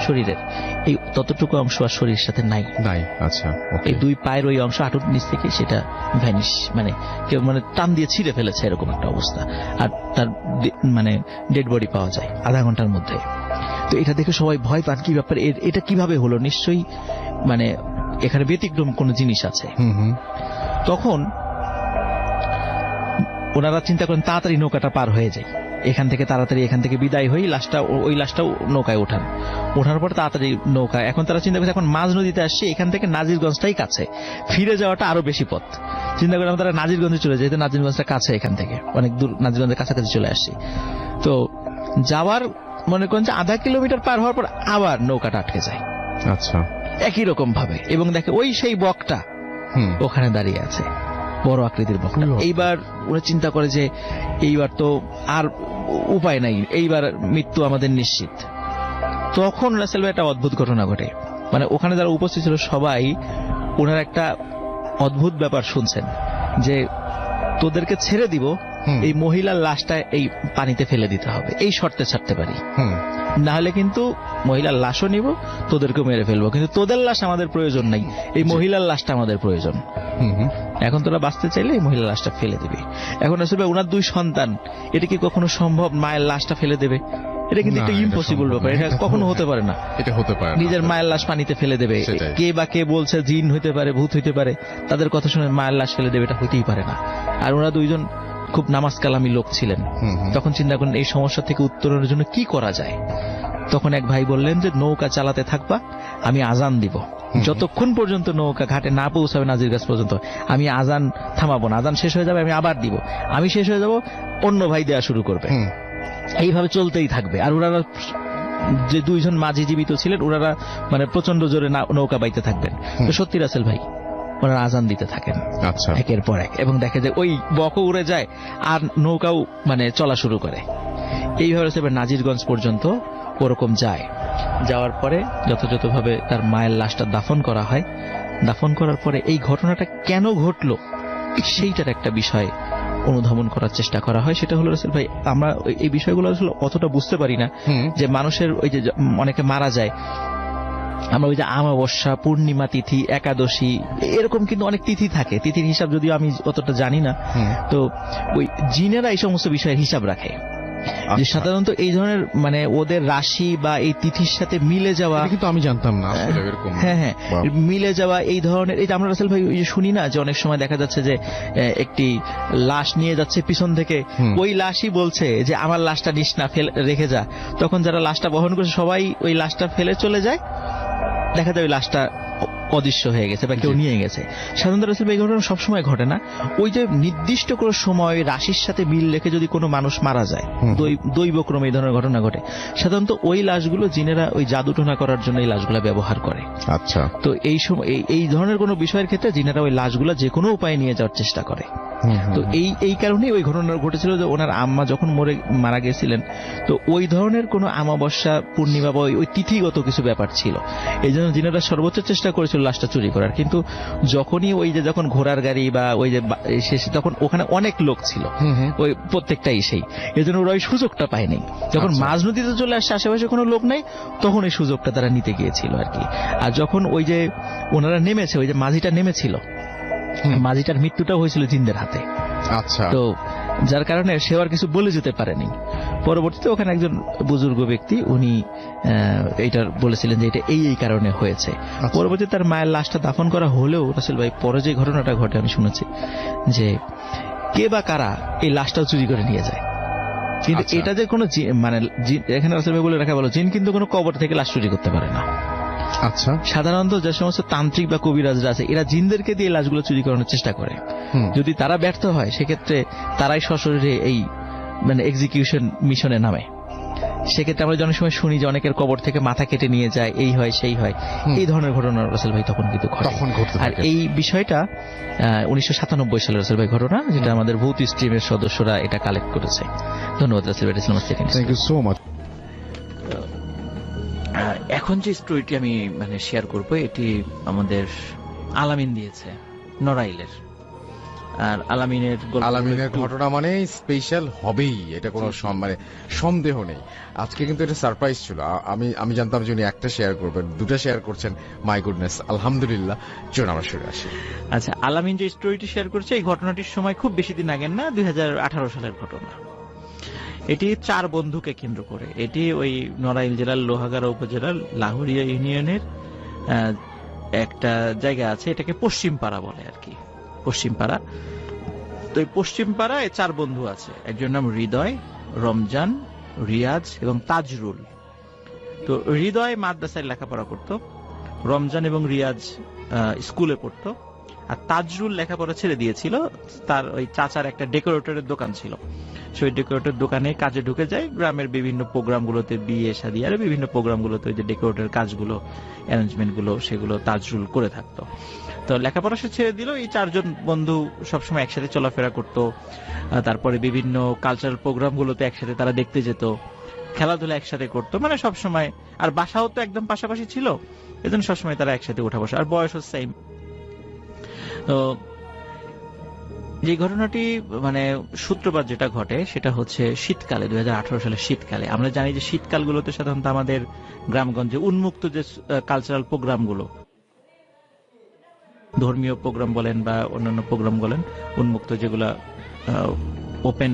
শরীরের, এই ততটুকু অংশ আর শরীরের সাথে নাই। আচ্ছা। এই দুই পায়ের ওই অংশ হাঁটুর নিচ থেকে সেটা ভ্যানিশ, মানে কেউ মানে টান দিয়ে ছিঁড়ে ফেলেছে এরকম একটা অবস্থা। আর তার মানে ডেড বডি পাওয়া যায় আধা ঘন্টার মধ্যে। তো এটা দেখে সবাই ভয় পান, কি ব্যাপার, এটা কিভাবে হলো, নিশ্চয়ই মানে এখানে ব্যতিক্রম কোনো জিনিস আছে। তখন ওনারা চিন্তা করেন তাড়াতাড়ি নৌকাটা পার হয়ে যায়, এখান থেকে তাড়াতাড়ি এখান থেকে বিদায় হই, ওই লাশটাও নৌকায় ওঠার পর তাড়াতাড়ি নৌকা। এখন তারা চিন্তা করছে এখন মাঝ নদীতে আসছে, এখান থেকে নাজিরগঞ্জটাই কাছে, ফিরে যাওয়াটা আরো বেশি পথ। চিন্তা করে তারা নাজিরগঞ্জে চলে যায়, যেহেতু নাজিরগঞ্জটা কাছে, এখান থেকে অনেক দূর, নাজিরগঞ্জের কাছাকাছি চলে আসছে। তো যাওয়ার মনে করেন যে আধা কিলোমিটার পার হওয়ার পর আবার নৌকাটা আটকে যায়। আচ্ছা। একই রকম ভাবে, এবং দেখে ওই সেই বকটা ওখানে দাঁড়িয়ে আছে, বড় আকৃতির বকটা। এইবার ওরা চিন্তা করে যে এইবার তো আর উপায় নাই, এইবার মৃত্যু আমাদের নিশ্চিত। তখন রাসেল ভাই একটা অদ্ভুত ঘটনা ঘটে, মানে ওখানে যারা উপস্থিত ছিল সবাই ওনার একটা অদ্ভুত ব্যাপার শুনছেন, যে তোদেরকে ছেড়ে দিব, এই মহিলার লাশটা এই পানিতে ফেলে দিতে হবে, এই শর্তে ছাড়তে পারি, না হলে কিন্তু মহিলার লাশও নিব, তোদেরকেও মেরে ফেলবো, কিন্তু তোদের লাশ আমাদের প্রয়োজন নাই, এই মহিলার লাশটা আমাদের প্রয়োজন। এখন তোরা বাঁচতে চাইলে এই মহিলার লাশটা ফেলে দিবে। এখন আসলে ওনার দুই সন্তান, এটা কি কখনো সম্ভব মায়ের লাশটা ফেলে দেবে? এটা কিন্তু একটা ইম্পসিবল ব্যাপার, এটা কখনো হতে পারে না। এটা হতে পারে না, নিজের মায়ের লাশ পানিতে ফেলে দেবে। কে বা কে বলছে জিন হইতে পারে, ভূত হইতে পারে, তাদের কথা শুনে মায়ের লাশ ফেলে দেবে, এটা হইতেই পারে না। আর ওরা দুইজন খুব নামাজ কালামি লোক ছিলেন। তখন চিন্তা করেন এই সমস্যা থেকে উত্তরণের জন্য কি করা যায়। তখন এক ভাই বললেন যে নৌকা চালাতে থাকবা, আমি আজান দিব, যতক্ষণ পর্যন্ত নৌকা ঘাটে না পৌঁছাবে নাজিরগাছ পর্যন্ত আমি আজান থামাবো না, আজান শেষ হয়ে যাবে আমি আবার দিব, আমি শেষ হয়ে যাব অন্য ভাই দেওয়া শুরু করবে, এইভাবে চলতেই থাকবে। আর ওনারা যে দুইজন মাঝি জীবিত ছিলেন, ওনারা মানে প্রচন্ড জোরে নৌকা বাইতে থাকবেন। তো সত্যি রাসেল ভাই ওনারা আজান দিতে থাকেন একের পর এক, এবং দেখে যে ওই বকও উড়ে যায় আর নৌকাও মানে চলা শুরু করে। এইভাবে নাজিরগঞ্জ পর্যন্ত ওরকম যায়। যাওয়ার পরে যথাযথভাবে তার মায়ের লাশটা দাফন করা হয়। দাফন করার পরে এই ঘটনাটা কেন ঘটলো সেইটার একটা বিষয় অনুধাবন করার চেষ্টা করা হয়। সেটা হলো রাসেল ভাই, আমরা এই বিষয়গুলো আসলে অতটা বুঝতে পারি না যে মানুষের ওই যে অনেকে মারা যায়, আমরা ওই যে আমাবস্যা, পূর্ণিমা তিথি, একাদশী, এরকম কিন্তু অনেক তিথি থাকে, তিথির হিসাব যদিও আমি অতটা জানি না। তো ওই জিনেরা এই সমস্ত বিষয়ের হিসাব রাখে, যে সাধারণত এই ধরনের মানে ওদের রাশি বা এই তিথির সাথে মিলে যাওয়া, কিন্তু আমি জানতাম না আসলে এরকম। হ্যাঁ, মিলে যাওয়া এই ধরনের, এই যে আমরা রাসেল ভাই শুনি না যে অনেক সময় দেখা যাচ্ছে যে একটি লাশ নিয়ে যাচ্ছে পিছন থেকে, ওই লাশই বলছে যে আমার লাশটা নিস না, রেখে যা। তখন যারা লাশটা বহন করছে সবাই ওই লাশটা ফেলে চলে যায়, দেখা যায় ওই লাশটা অদৃশ্য হয়ে গেছে বা কেউ নিয়ে গেছে। সাধারণত রাসেল ভাই এই ঘটনা সবসময় ঘটে না। ওই যে নির্দিষ্ট কোনো সময় রাশির সাথে মিল রেখে যদি কোনো মানুষ মারা যায়, দৈবক্রমে এই ধরনের ঘটনা ঘটে, সাধারণত ওই লাশগুলো জিনেরা ওই জাদুটোনা করার জন্য এই লাশগুলো ব্যবহার করে। আচ্ছা, তো এই সময় এই ধরনের কোনো বিষয়ের ক্ষেত্রে জিনেরা ওই লাশগুলো যে কোনো উপায়ে নিয়ে যাওয়ার চেষ্টা করে। তো এই কারণেই ওই ঘটনা ঘটেছিল যে ওনার আম্মা যখন মারা গেছিলেন, তো ওই ধরনের কোনো আমাবস্যা, পূর্ণিমা বা ওই তিথিগত কিছু ব্যাপার ছিল, এই জন্য জিনেরা সর্বোচ্চ চেষ্টা করেছিল লাশটা চুরি করার। কিন্তু যখনই ওই যে যখন ঘোড়ার গাড়ি বা ওই যে তখন ওখানে অনেক লোক ছিল, ওই প্রত্যেকটাই সেই, এই জন্য ওরা ওই সুযোগটা পায়নি। যখন মাঝ নদীতে চলে আসছে, আশেপাশে কোনো লোক নেই, তখন এই সুযোগটা তারা নিতে গিয়েছিল আর কি। আর যখন ওই যে ওনারা নেমেছে, ওই যে মাঝিটা নেমেছিল, মাঝিটার মৃত্যুটাও হয়েছিল জিনদের হাতে। আচ্ছা, তো যার কারণে সে আর কিছু বলে যেতে পারেনি। পরবর্তীতে ওখানে একজন বুজুর্গ ব্যক্তি উনি এইটার বলেছিলেন যে এটা এই কারণে হয়েছে। পরবর্তীতে তার মায়ের লাশটা দাফন করা হলেও রাসেল ভাই পরে যে ঘটনাটা ঘটে আমি শুনেছি যে কে বা কারা এই লাশটাও চুরি করে নিয়ে যায়। কিন্তু এটা যে কোনো মানে এখানে রাসেল ভাই বলে রাখা ভালো, জিন কিন্তু কোনো কবর থেকে লাশ চুরি করতে পারে না। আচ্ছা, সাধারণত যে সমস্ত তান্ত্রিক বা কবিরাজরা আছে, এরা জিনদেরকে দিয়ে লাশগুলো চুরি করানোর চেষ্টা করে। যদি তারা ব্যর্থ হয়, সেক্ষেত্রে তারাই সশরীরে এই মানে এক্সিকিউশন মিশনে নামে। সেক্ষেত্রে আমরা অনেক সময় শুনি যে অনেকের কবর থেকে মাথা কেটে নিয়ে যায়, এই হয় সেই হয়, এই ধরনের ঘটনা রাসেল ভাই তখন কিন্তু ঘটে। আর এই বিষয়টা 1997 সালের রাসেল ভাই ঘটনা, যেটা আমাদের ভৌত স্ট্রিমের সদস্যরা এটা কালেক্ট করেছে। ধন্যবাদ রাসেল ভাই। Thank you so much. এখন যে স্টোরিটি আমি মানে শেয়ার করব, এটি আমাদের আলামিন দিয়েছে, নড়াইলের। আর আলামিনের ঘটনা মানে স্পেশাল হবেই, এটা কোনো মানে সন্দেহ নেই। আজকে কিন্তু এটা সারপ্রাইজ ছিল। আমি জানতাম যে উনি একটা শেয়ার করবেন, দুটো শেয়ার করছেন। মাই গুডনেস, আলহামদুলিল্লাহ। চলুন আমরা শুরু আসি। আচ্ছা, আলামিন যে স্টোরিটি শেয়ার করছে, এই ঘটনাটির সময় খুব বেশি দিন আগের না, 2018 সালের ঘটনা। এটি 4 বন্ধুকে কেন্দ্র করে। এটি ওই নড়াইল জেলার লোহাগাড়া উপজেলার লাহুরিয়া ইউনিয়নের একটা জায়গা আছে, এটাকে পশ্চিমপাড়া বলে আর কি, পশ্চিমপাড়া। তো এই পশ্চিমপাড়ায় 4 বন্ধু আছে। একজন নাম হৃদয়, রমজান, রিয়াজ এবং তাজরুল। তো হৃদয় মাদ্রাসায় লেখাপড়া করত, রমজান এবং রিয়াজ স্কুলে পড়তো, আর তাজরুল লেখাপড়া ছেড়ে দিয়েছিল। তার ওই চাচার একটা ডেকোরেটরের দোকান ছিল, সেই ডেকোরেটর দোকানে কাজে ঢুকে যায়। গ্রামের বিভিন্ন প্রোগ্রামগুলোতে, বিয়ে শাদী আর বিভিন্ন প্রোগ্রামগুলোতে ওই যে ডেকোরেটর কাজগুলো, অ্যারেঞ্জমেন্ট গুলো, সেগুলো তাজরুল করে থাকতো। তো লেখাপড়া সে ছেড়ে দিল। এই 4 জন বন্ধু সবসময় একসাথে চলাফেরা করতো। তারপরে বিভিন্ন কালচারাল প্রোগ্রামগুলোতে একসাথে তারা দেখতে যেত, খেলাধুলা একসাথে করতো, মানে সবসময়। আর বাসাও তো একদম পাশাপাশি ছিল, এজন্য সবসময় তারা একসাথে উঠা বসা, আর বয়সও সেম। তো যে ঘটনাটি মানে সূত্রপাত যেটা ঘটে, সেটা হচ্ছে শীতকালে, 2018 সালের শীতকালে। আমরা জানি যে শীতকালগুলোতে সাধারণত আমাদের গ্রামগঞ্জে উন্মুক্ত যে কালচারাল প্রোগ্রামগুলো, ধর্মীয় প্রোগ্রাম বলেন বা অন্যান্য প্রোগ্রাম বলেন, উন্মুক্ত যেগুলা ওপেন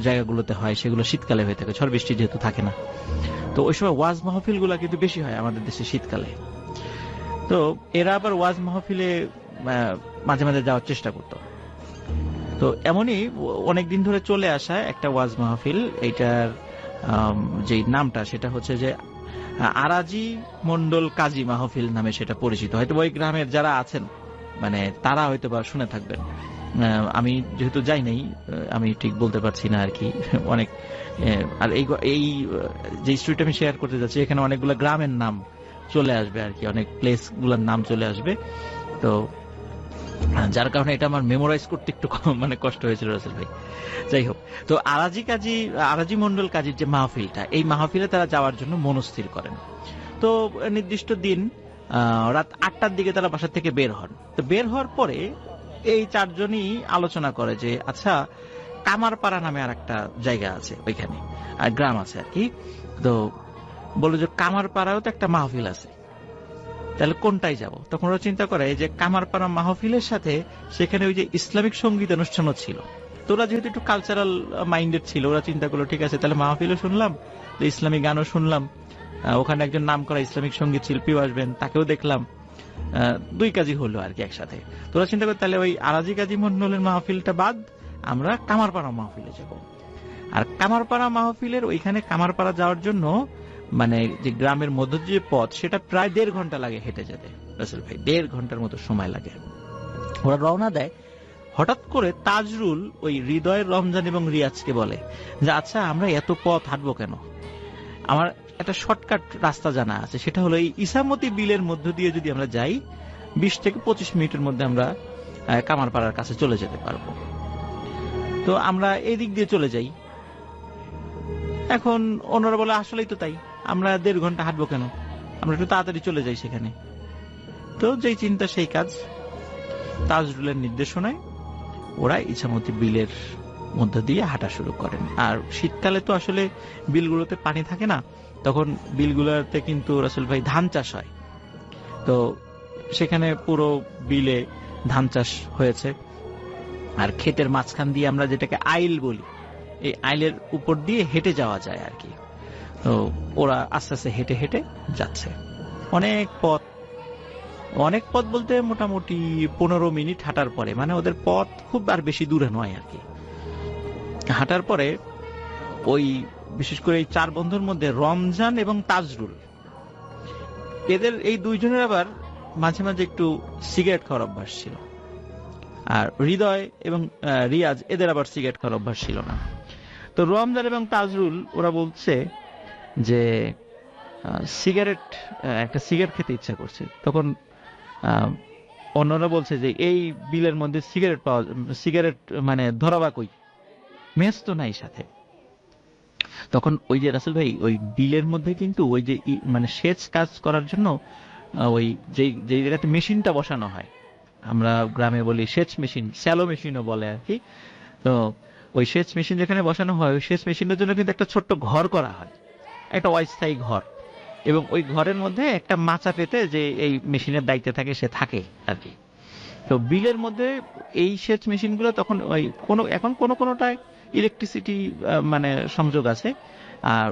জায়গাগুলোতে হয়, সেগুলো শীতকালে হয়ে থাকে, ঝড় বৃষ্টি যেহেতু থাকে না। তো ওই সময় ওয়াজ মাহফিল গুলা কিন্তু বেশি হয় আমাদের দেশে শীতকালে। তো এরা আবার ওয়াজ মাহফিলে মাঝে মাঝে যাওয়ার চেষ্টা করত। তো এমনই অনেকদিন ধরে চলে আসা একটা ওয়াজ মাহফিল, এইটার যে নামটা সেটা হচ্ছে যে আরাজি মন্ডল কাজী মাহফিল নামে সেটা পরিচিত। হয়তো ওই গ্রামের যারা আছেন মানে তারা হয়তো বা শুনে থাকবেন। আমি যেহেতু যাই নাই, আমি ঠিক বলতে পারছি না আর কি। অনেক আর এই যে স্টোরিটা আমি শেয়ার করতে যাচ্ছি, এখানে অনেকগুলো গ্রামের নাম চলে আসবে আর কি, অনেক প্লেস গুলোর নাম চলে আসবে। তো যার কারণে এটা আমার মেমোরাইজ করতে একটু মানে কষ্ট হয়েছিল রাসেল ভাই। যাই হোক, তো আরাজি মন্ডল কাজীর যে মাহফিলটা, এই মাহফিলে তারা যাওয়ার জন্য মনস্থির করেন। তো নির্দিষ্ট দিন রাত 8টার দিকে তারা বাসা থেকে বের হন। তো বের হওয়ার পরে এই চারজনই আলোচনা করে যে আচ্ছা, কামারপাড়া নামে আর একটা জায়গা আছে, ওইখানে আর গ্রাম আছে আর কি। তো বললো যে কামারপাড়াও তো একটা মাহফিল আছে, তাহলে কোনটাই যাব? তখন ওরা চিন্তা করে যে কামারপাড়া মাহফিলের সাথে সেখানে ওই যে ইসলামিক সঙ্গীত অনুষ্ঠানও ছিল। তো ওরা যেহেতু একটু কালচারাল মাইন্ডেড ছিল, ওরা চিন্তা করলো ঠিক আছে, তাহলে মাহফিলও শুনলাম, তো ইসলামিক গানও শুনলাম, ওখানে একজন নাম করা ইসলামিক সঙ্গীত শিল্পীও আসবেন, তাকেও দেখলাম, দুই কাজই হলো আর কি একসাথে। তো ওরা চিন্তা করে তাহলে ওই আরাজি কাজী মন্ডলের মাহফিলটা বাদ আমরা কামারপাড়া মাহফিলে যাব। আর কামারপাড়া মাহফিলের ওইখানে কামারপাড়া যাওয়ার জন্য মানে যে গ্রামের মধ্য যে পথ, সেটা প্রায় 1.5 ঘন্টা লাগে হেঁটে যেতে রাসেল ভাই, 1.5 ঘন্টার মতো সময় লাগে। ওরা রওনা দেয়। হঠাৎ করে তাজরুল ওই হৃদয়ের, রমজান এবং রিয়াজকে বলে যে আচ্ছা, আমরা এত পথ হাঁটবো কেন? আমার একটা শর্টকাট রাস্তা জানা আছে, সেটা হলো এই ইসামতি বিলের মধ্য দিয়ে যদি আমরা যাই 20 থেকে 25 মিনিটের মধ্যে আমরা কামারপাড়ার কাছে চলে যেতে পারবো। তো আমরা এই দিক দিয়ে চলে যাই। এখন ওনারা বলে আসলেই তো তাই, আমরা 1.5 ঘন্টা হাঁটবো কেন, আমরা একটু তাড়াতাড়ি চলে যাই সেখানে। তো যেই চিন্তা সেই কাজ। তাজরুলের নির্দেশনায় ওরা ইছামতি বিলের মধ্য দিয়ে হাঁটা শুরু করেন। আর শীতকালে তো আসলে বিলগুলোতে পানি থাকে না, তখন বিলগুলোতে কিন্তু রাসেল ভাই ধান চাষ হয়। তো সেখানে পুরো বিলে ধান চাষ হয়েছে। আর ক্ষেতের মাঝখান দিয়ে আমরা যেটাকে আইল বলি, এই আইলের উপর দিয়ে হেঁটে যাওয়া যায় আর কি। তো ওরা আস্তে আস্তে হেঁটে হেঁটে যাচ্ছে। অনেক পথ বলতে মোটামুটি 15 মিনিট হাঁটার পরে, মানে ওদের পথ খুব আর বেশি দূরে নয় আর কি। হাঁটার পরে ওই বিশেষ করে এই 4 বন্ধুর মধ্যে রমজান এবং তাজরুল, এদের এই দুইজনের আবার মাঝে মাঝে একটু সিগারেট খাওয়ার অভ্যাস ছিল। আর হৃদয় এবং রিয়াজ, এদের আবার সিগারেট খাওয়ার অভ্যাস ছিল না। তো রমজান এবং তাজরুল ওরা বলছে যে একটা সিগারেট খেতে ইচ্ছা করছে। তখন অন্যরা বলছে যে এই বিলের মধ্যে সিগারেট মানে ধরাবা কই, মেস তো নাই সাথে। তখন ওই যে রাসেল ভাই, ওই বিলের মধ্যে কিন্তু ওই যে মানে সেচ কাজ করার জন্য ওই যে জায়গাতে মেশিনটা বসানো হয়, আমরা গ্রামে বলি সেচ মেশিন, শ্যালো মেশিনও বলে আর কি। তো ওই সেচ মেশিন যেখানে বসানো হয়, ওই সেচ মেশিনের জন্য কিন্তু একটা ছোট্ট ঘর করা হয়, একটা অস্থায়ী ঘর, এবং ওই ঘরের মধ্যে একটা মাচা পেতে যে এই মেশিনের দায়িত্বে থাকে সে থাকে আর কি। তো বিলের মধ্যে এই সেচ মেশিনগুলো তখন ওই এখন কোনোটায় ইলেকট্রিসিটি মানে সংযোগ আছে। আর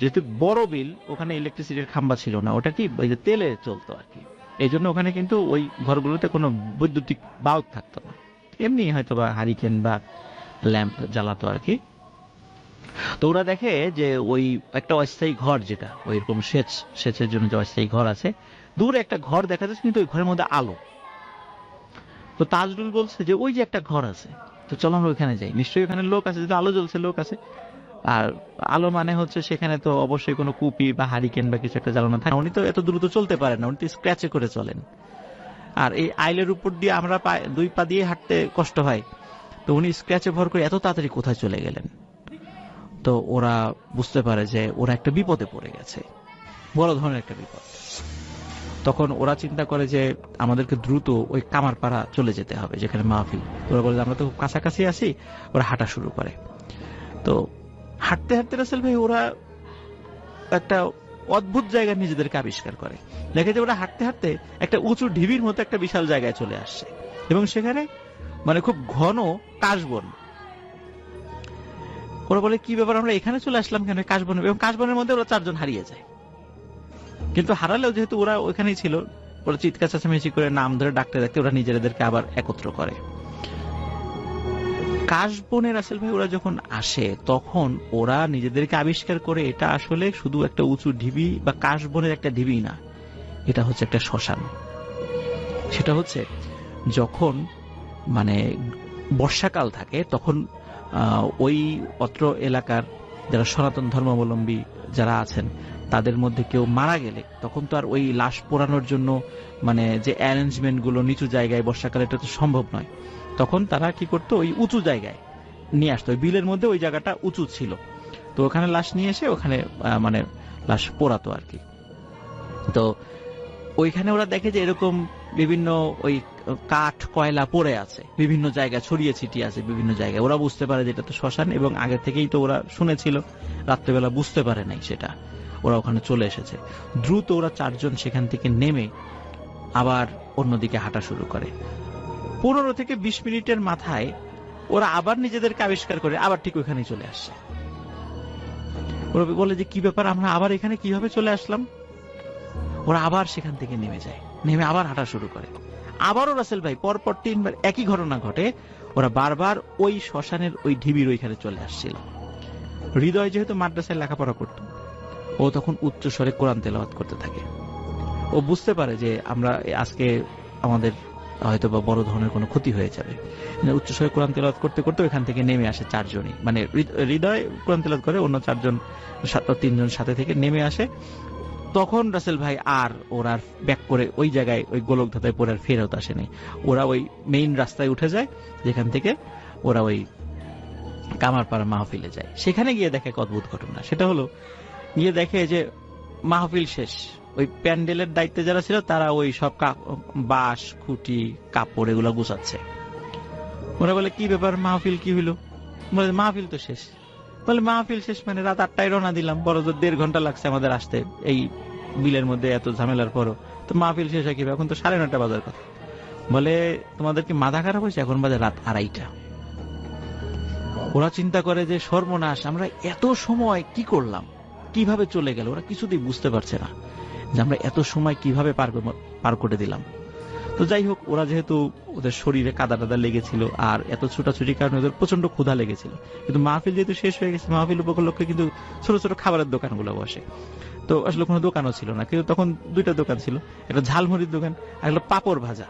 যেহেতু বড় বিল, ওখানে ইলেকট্রিসিটির খাম্বা ছিল না, ওটা কি ওই যে তেলে চলতো আর কি। এই জন্য ওখানে কিন্তু ওই ঘরগুলোতে কোনো বৈদ্যুতিক বাল্ব থাকতো না, এমনি হয়তো বা হারিকেন বা ল্যাম্প জ্বালাতো আর কি। তো ওরা দেখে যে ওই একটা অস্থায়ী ঘর, যেটা ওইরকম সেচের জন্য যে অস্থায়ী ঘর আছে, দূরে একটা ঘর দেখা যাচ্ছে, কিন্তু ওই ঘরের মধ্যে আলো। তো তাজরুল বলছে যে ওই যে একটা ঘর আছে, তো চলো আমরা ওইখানে যাই, নিশ্চয়ই ওখানে লোক আছে, যদি আলো জ্বলছে লোক আছে। আর আলো মানে হচ্ছে সেখানে তো অবশ্যই কোনো কুপি বা হারিকেন বা কিছু একটা জ্বালানো থাকে। উনি তো এত দ্রুত চলতে পারেন না, উনি তো স্ক্র্যাচে করে চলেন। আর এই আইলের উপর দিয়ে আমরা 2 পা দিয়ে হাঁটতে কষ্ট হয়, তো উনি স্ক্র্যাচে ভর করে এত তাড়াতাড়ি কোথায় চলে গেলেন। তো ওরা বুঝতে পারে যে ওরা একটা বিপদে পড়ে গেছে, বড় ধরনের একটা বিপদ। তখন ওরা চিন্তা করে যে আমাদেরকে দ্রুত ওই কামারপাড়া চলে যেতে হবে যেখানে মাহফিল। ওরা বলে আমরা তো খুব কাছাকাছি আছি। ওরা হাঁটা শুরু করে। তো হাঁটতে হাঁটতে রাসেল ভাই ওরা একটা অদ্ভুত জায়গা নিজেদেরকে আবিষ্কার করে। দেখে যে ওরা হাঁটতে হাঁটতে একটা উঁচু ঢিবির মতো একটা বিশাল জায়গায় চলে আসছে, এবং সেখানে মানে খুব ঘন কাশবন। ওরা বলে কি ব্যাপার, আমরা এখানে চলে আসলাম কেন কাশবনে? এবং কাশবনের মধ্যে ওরা 4 জন হারিয়ে যায়। কিন্তু হারালেও যেহেতু ওরা ওইখানেই ছিল, ওরা চিৎকার চেঁচামেচি করে নাম ধরে ডাকতে ডাকতে ওরা নিজেদেরকে আবার একত্র করে। কাশবনে রাসেল ভাই ওরা যখন আসে, তখন ওরা নিজেদেরকে আবিষ্কার করে এটা আসলে শুধু একটা উঁচু ঢিবি বা কাশবনের একটা ঢিবি না, এটা হচ্ছে একটা শ্মশান। সেটা হচ্ছে যখন মানে বর্ষাকাল থাকে, তখন ওই অত্র এলাকার যারা সনাতন ধর্মাবলম্বী যারা আছেন, তাদের মধ্যে কেউ মারা গেলে তখন তো আর ওই লাশ পোড়ানোর জন্য মানে যে অ্যারেঞ্জমেন্ট গুলো নিচু জায়গায় বর্ষাকালে এটা তো সম্ভব নয়। তখন তারা কি করতো, ওই উঁচু জায়গায় নিয়ে আসতো। ওই বিলের মধ্যে ওই জায়গাটা উঁচু ছিল, তো ওখানে লাশ নিয়ে এসে ওখানে মানে লাশ পোড়াতো আর কি। তো ওইখানে ওরা দেখে যে এরকম বিভিন্ন ওই কাঠ কয়লা পড়ে আছে বিভিন্ন জায়গায়, ছড়িয়ে ছিটিয়ে আছে বিভিন্ন জায়গায়। ওরা বুঝতে পারে যে এটা তো শ্মশান, এবং আগে থেকেই তো ওরা শুনেছিল, রাত্রেবেলা বুঝতে পারে নাই সেটা, ওরা ওখানে চলে এসেছে। দ্রুত ওরা 4 জন সেখান থেকে নেমে আবার অন্যদিকে হাঁটা শুরু করে। 15 থেকে 20 মিনিটের মাথায় ওরা আবার নিজেদেরকে আবিষ্কার করে আবার ঠিক ওইখানেই চলে আসছে। ওরা বলে যে কি ব্যাপার, আমরা আবার এখানে কিভাবে চলে আসলাম। ওরা আবার সেখান থেকে নেমে যায়, নেমে আবার হাঁটা শুরু করে। আবারও রাসেল ভাই পরপর 3 বার একই ঘটনা ঘটে। ওরা বারবার ওই শ্মশানের ওই ঢিবির ওইখানে চলে আসছিল। হৃদয় যেহেতু মাদ্রাসায় লেখাপড়া করত, ও তখন উচ্চ স্বরে কোরআন তেলাওয়াত করতে থাকে। ও বুঝতে পারে যে আমরা আজকে আমাদের হয়তো বা বড় ধরনের কোনো ক্ষতি হয়ে যাবে। উচ্চ স্বরে কোরআন তেলাওয়াত করতে করতে ওইখান থেকে নেমে আসে 4 জনই, মানে হৃদয় কোরআন তেলাওয়াত করে, অন্য 4 জন 3 জন সাথে থেকে নেমে আসে। তখন রাসেল ভাই আর ওরা ব্যাক করে ওই জায়গায় ওই গোলকধাতায় পড়ে আর ফেরত আসেনি। ওরা ওই মেইন রাস্তায় উঠে যায়, যেখান থেকে ওরা ওই কামারপাড়া মাহফিলে যায়। সেখানে গিয়ে দেখে এক অদ্ভুত ঘটনা। সেটা হলো, গিয়ে দেখে যে মাহফিল শেষ, ওই প্যান্ডেলের দায়িত্বে যারা ছিল তারা ওই সব বাঁশ খুঁটি কাপড় এগুলো গুছাচ্ছে। ওরা বলে কি ব্যাপার, মাহফিল কি হইলো? বলে মাহফিল তো শেষ। বলে মাহফিল শেষ মানে রাত 8টায় রওনা দিলাম, বড় জোর 1.5 ঘন্টা লাগছে আমাদের আসতে এই বিলের মধ্যে এত ঝামেলার পরও, তো মাহফিল শেষ হয় কিভাবে? এখন তো 9:30 বাজার কথা। বলে তোমাদের কি মাথা খারাপ হয়েছে? এখন বাজে রাত 2:30। ওরা চিন্তা করে যে সর্বনাশ, আমরা এত সময় কি করলাম, কিভাবে চলে গেল? ওরা কিছুতেই বুঝতে পারছে না যে আমরা এত সময় কিভাবে পার করে দিলাম। তো যাই হোক, ওরা যেহেতু ওদের শরীরে কাদা টাদা লেগেছিল আর এত ছুটাছুটির কারণে ওদের প্রচন্ড ক্ষুধা লেগেছিল, কিন্তু মাহফিল যেহেতু শেষ হয়ে গেছে, মাহফিল উপলক্ষে কিন্তু ছোট ছোট খাবারের দোকানগুলো বসে। তো আসলে কোনো দোকানও ছিল না, কিন্তু তখন 2টা দোকান ছিল, একটা ঝালমুড়ির দোকান আর একটা পাপড় ভাজা।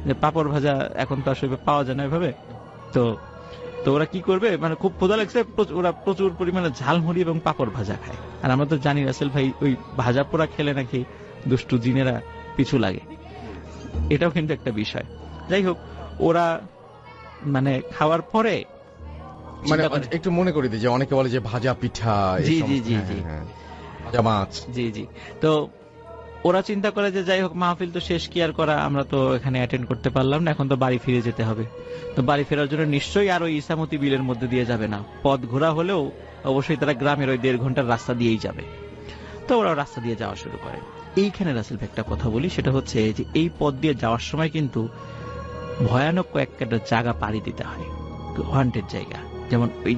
যে পাপড় ভাজা এখন তো আসলে পাওয়া যায় না এভাবে। তো তো ওরা কি করবে, মানে খুব ক্ষুধা লাগছে, ওরা প্রচুর পরিমাণে ঝালমুড়ি এবং পাপড় ভাজা খায়। আর আমরা তো জানি রাসেল ভাই ওই ভাজা পোড়া খেলে নাকি দুষ্টু জিনেরা পিছু লাগে, এটাও কিন্তু একটা বিষয়। যাই হোক, ওরা মানে খাওয়ার পরে মানে একটু মনে করে দিই যে অনেকে বলে যে ভাজা পিঠা, জি জি জি জি ভাজা মাছ, জি জি। তো ওরা চিন্তা করে যে যাই হোক মাহফিল তো শেষ, কি আর করা, আমরা তো এখানে অ্যাটেন্ড করতে পারলাম না, এখন তো বাড়ি ফিরে যেতে হবে। তো বাড়ি ফেরার জন্য নিশ্চয়ই আর ওই ইসামতি বিলের মধ্যে দিয়ে যাবে না, পথ ঘোরা হলেও অবশ্যই তারা গ্রামের ওই 1.5 ঘন্টার রাস্তা দিয়েই যাবে। তো ওরা রাস্তা দিয়ে যাওয়া শুরু করে। এইখানে রাসেল ভাই একটা কথা বলি, সেটা হচ্ছে যে এই পথ দিয়ে যাওয়ার সময় কিন্তু ভয়ানক কয়েকটা জায়গা পাড়ি দিতে হয়, ওয়ান্টেড জায়গা। যেমন ওই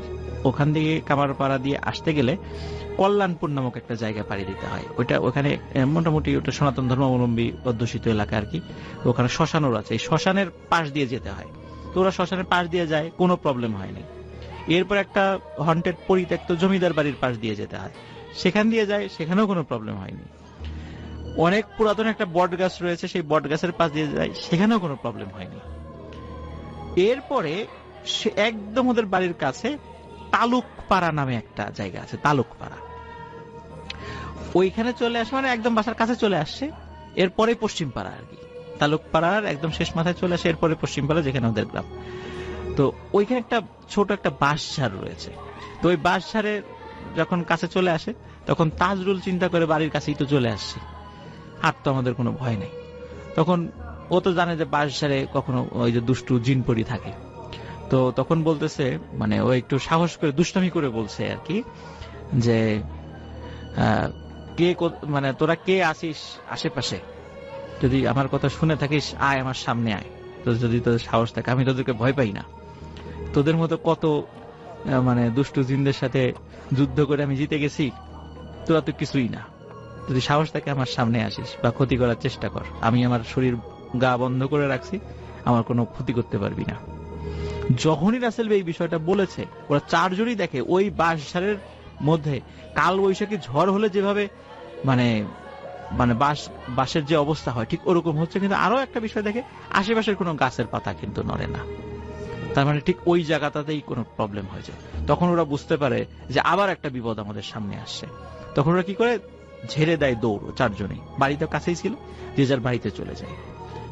ওখান থেকে কামারপাড়া দিয়ে আসতে গেলে কল্যাণপুর নামক একটা জায়গা পাড়ি দিতে হয়। ওখানে মোটামুটি ওটা সনাতন ধর্মাবলম্বী অধ্যুষিত এলাকা আর কি। ওখানে শ্মশানও আছে, এই শ্মশানের পাশ দিয়ে যেতে হয়। তো ওরা শ্মশানের পাশ দিয়ে যায়, কোনো প্রবলেম হয়নি। এরপর একটা হন্টেড পরিত্যক্ত জমিদার বাড়ির পাশ দিয়ে যেতে হয়, সেখান দিয়ে যায়, সেখানেও কোনো প্রবলেম হয়নি। অনেক পুরাতন একটা বট গাছ রয়েছে, সেই বট গাছের পাশ দিয়ে যায়, সেখানেও কোনো প্রবলেম হয়নি। এরপরে সে একদম ওদের বাড়ির কাছে তালুকপাড়া নামে একটা জায়গা আছে, তালুকপাড়া। ওইখানে চলে আসে, মানে একদম বাসার কাছে চলে আসছে। এরপরে পশ্চিম পাড়া আর কি, তালুকপাড়ার একদম শেষ মাথায় চলে আসে, এরপরে পশ্চিম পাড়া যেখানে ওদের গ্রাম। তো ওইখানে একটা ছোট একটা বাঁশঝাড় রয়েছে। তো ওই বাঁশঝাড়ে যখন কাছে চলে আসে, তখন তাজরুল চিন্তা করে বাড়ির কাছেই তো চলে আসছে, আর তো আমাদের কোনো ভয় নেই। তখন ও তো জানে যে বাঁশঝাড়ে কখনো ওই যে দুষ্টু জিনপরি থাকে। তো তখন বলতেছে, মানে ও একটু সাহস করে দুষ্টামি করে বলছে আর কি, যে কে মানে তোরা কে আসিস আশেপাশে, যদি আমার কথা শুনে থাকিস আয় আমার সামনে আয়, তো যদি তোদের সাহস থাকে, আমি তোদেরকে ভয় পাই না, তোদের মতো কত মানে দুষ্টু জিনদের সাথে যুদ্ধ করে আমি জিতে গেছি, তোরা তো কিছুই না, যদি সাহস থাকে আমার সামনে আসিস বা ক্ষতি করার চেষ্টা কর, আমি আমার শরীর গা বন্ধ করে রাখছি, আমার কোনো ক্ষতি করতে পারবি না। যখনই রাসেল এই বিষয়টা বলেছে, ওরা 4 জনই দেখে ওই বাঁশঝাড়ের মধ্যে কাল বৈশাখী ঝড় হলে যেভাবে মানে মানে বাঁশের যে অবস্থা হয় ঠিক ওরকম হচ্ছে। কিন্তু আরো একটা বিষয় দেখে, আশেপাশের কোনো গাছের পাতা কিন্তু নড়ে না, তার মানে ঠিক ওই জায়গাটাতেই কোনো প্রবলেম হয়েছে। তখন ওরা বুঝতে পারে যে আবার একটা বিপদ আমাদের সামনে আসছে। তখন ওরা কি করে, ঝেড়ে দেয় দৌড়, চারজনেই, বাড়িতে কাছেই ছিল, যে যার বাড়িতে চলে যায়।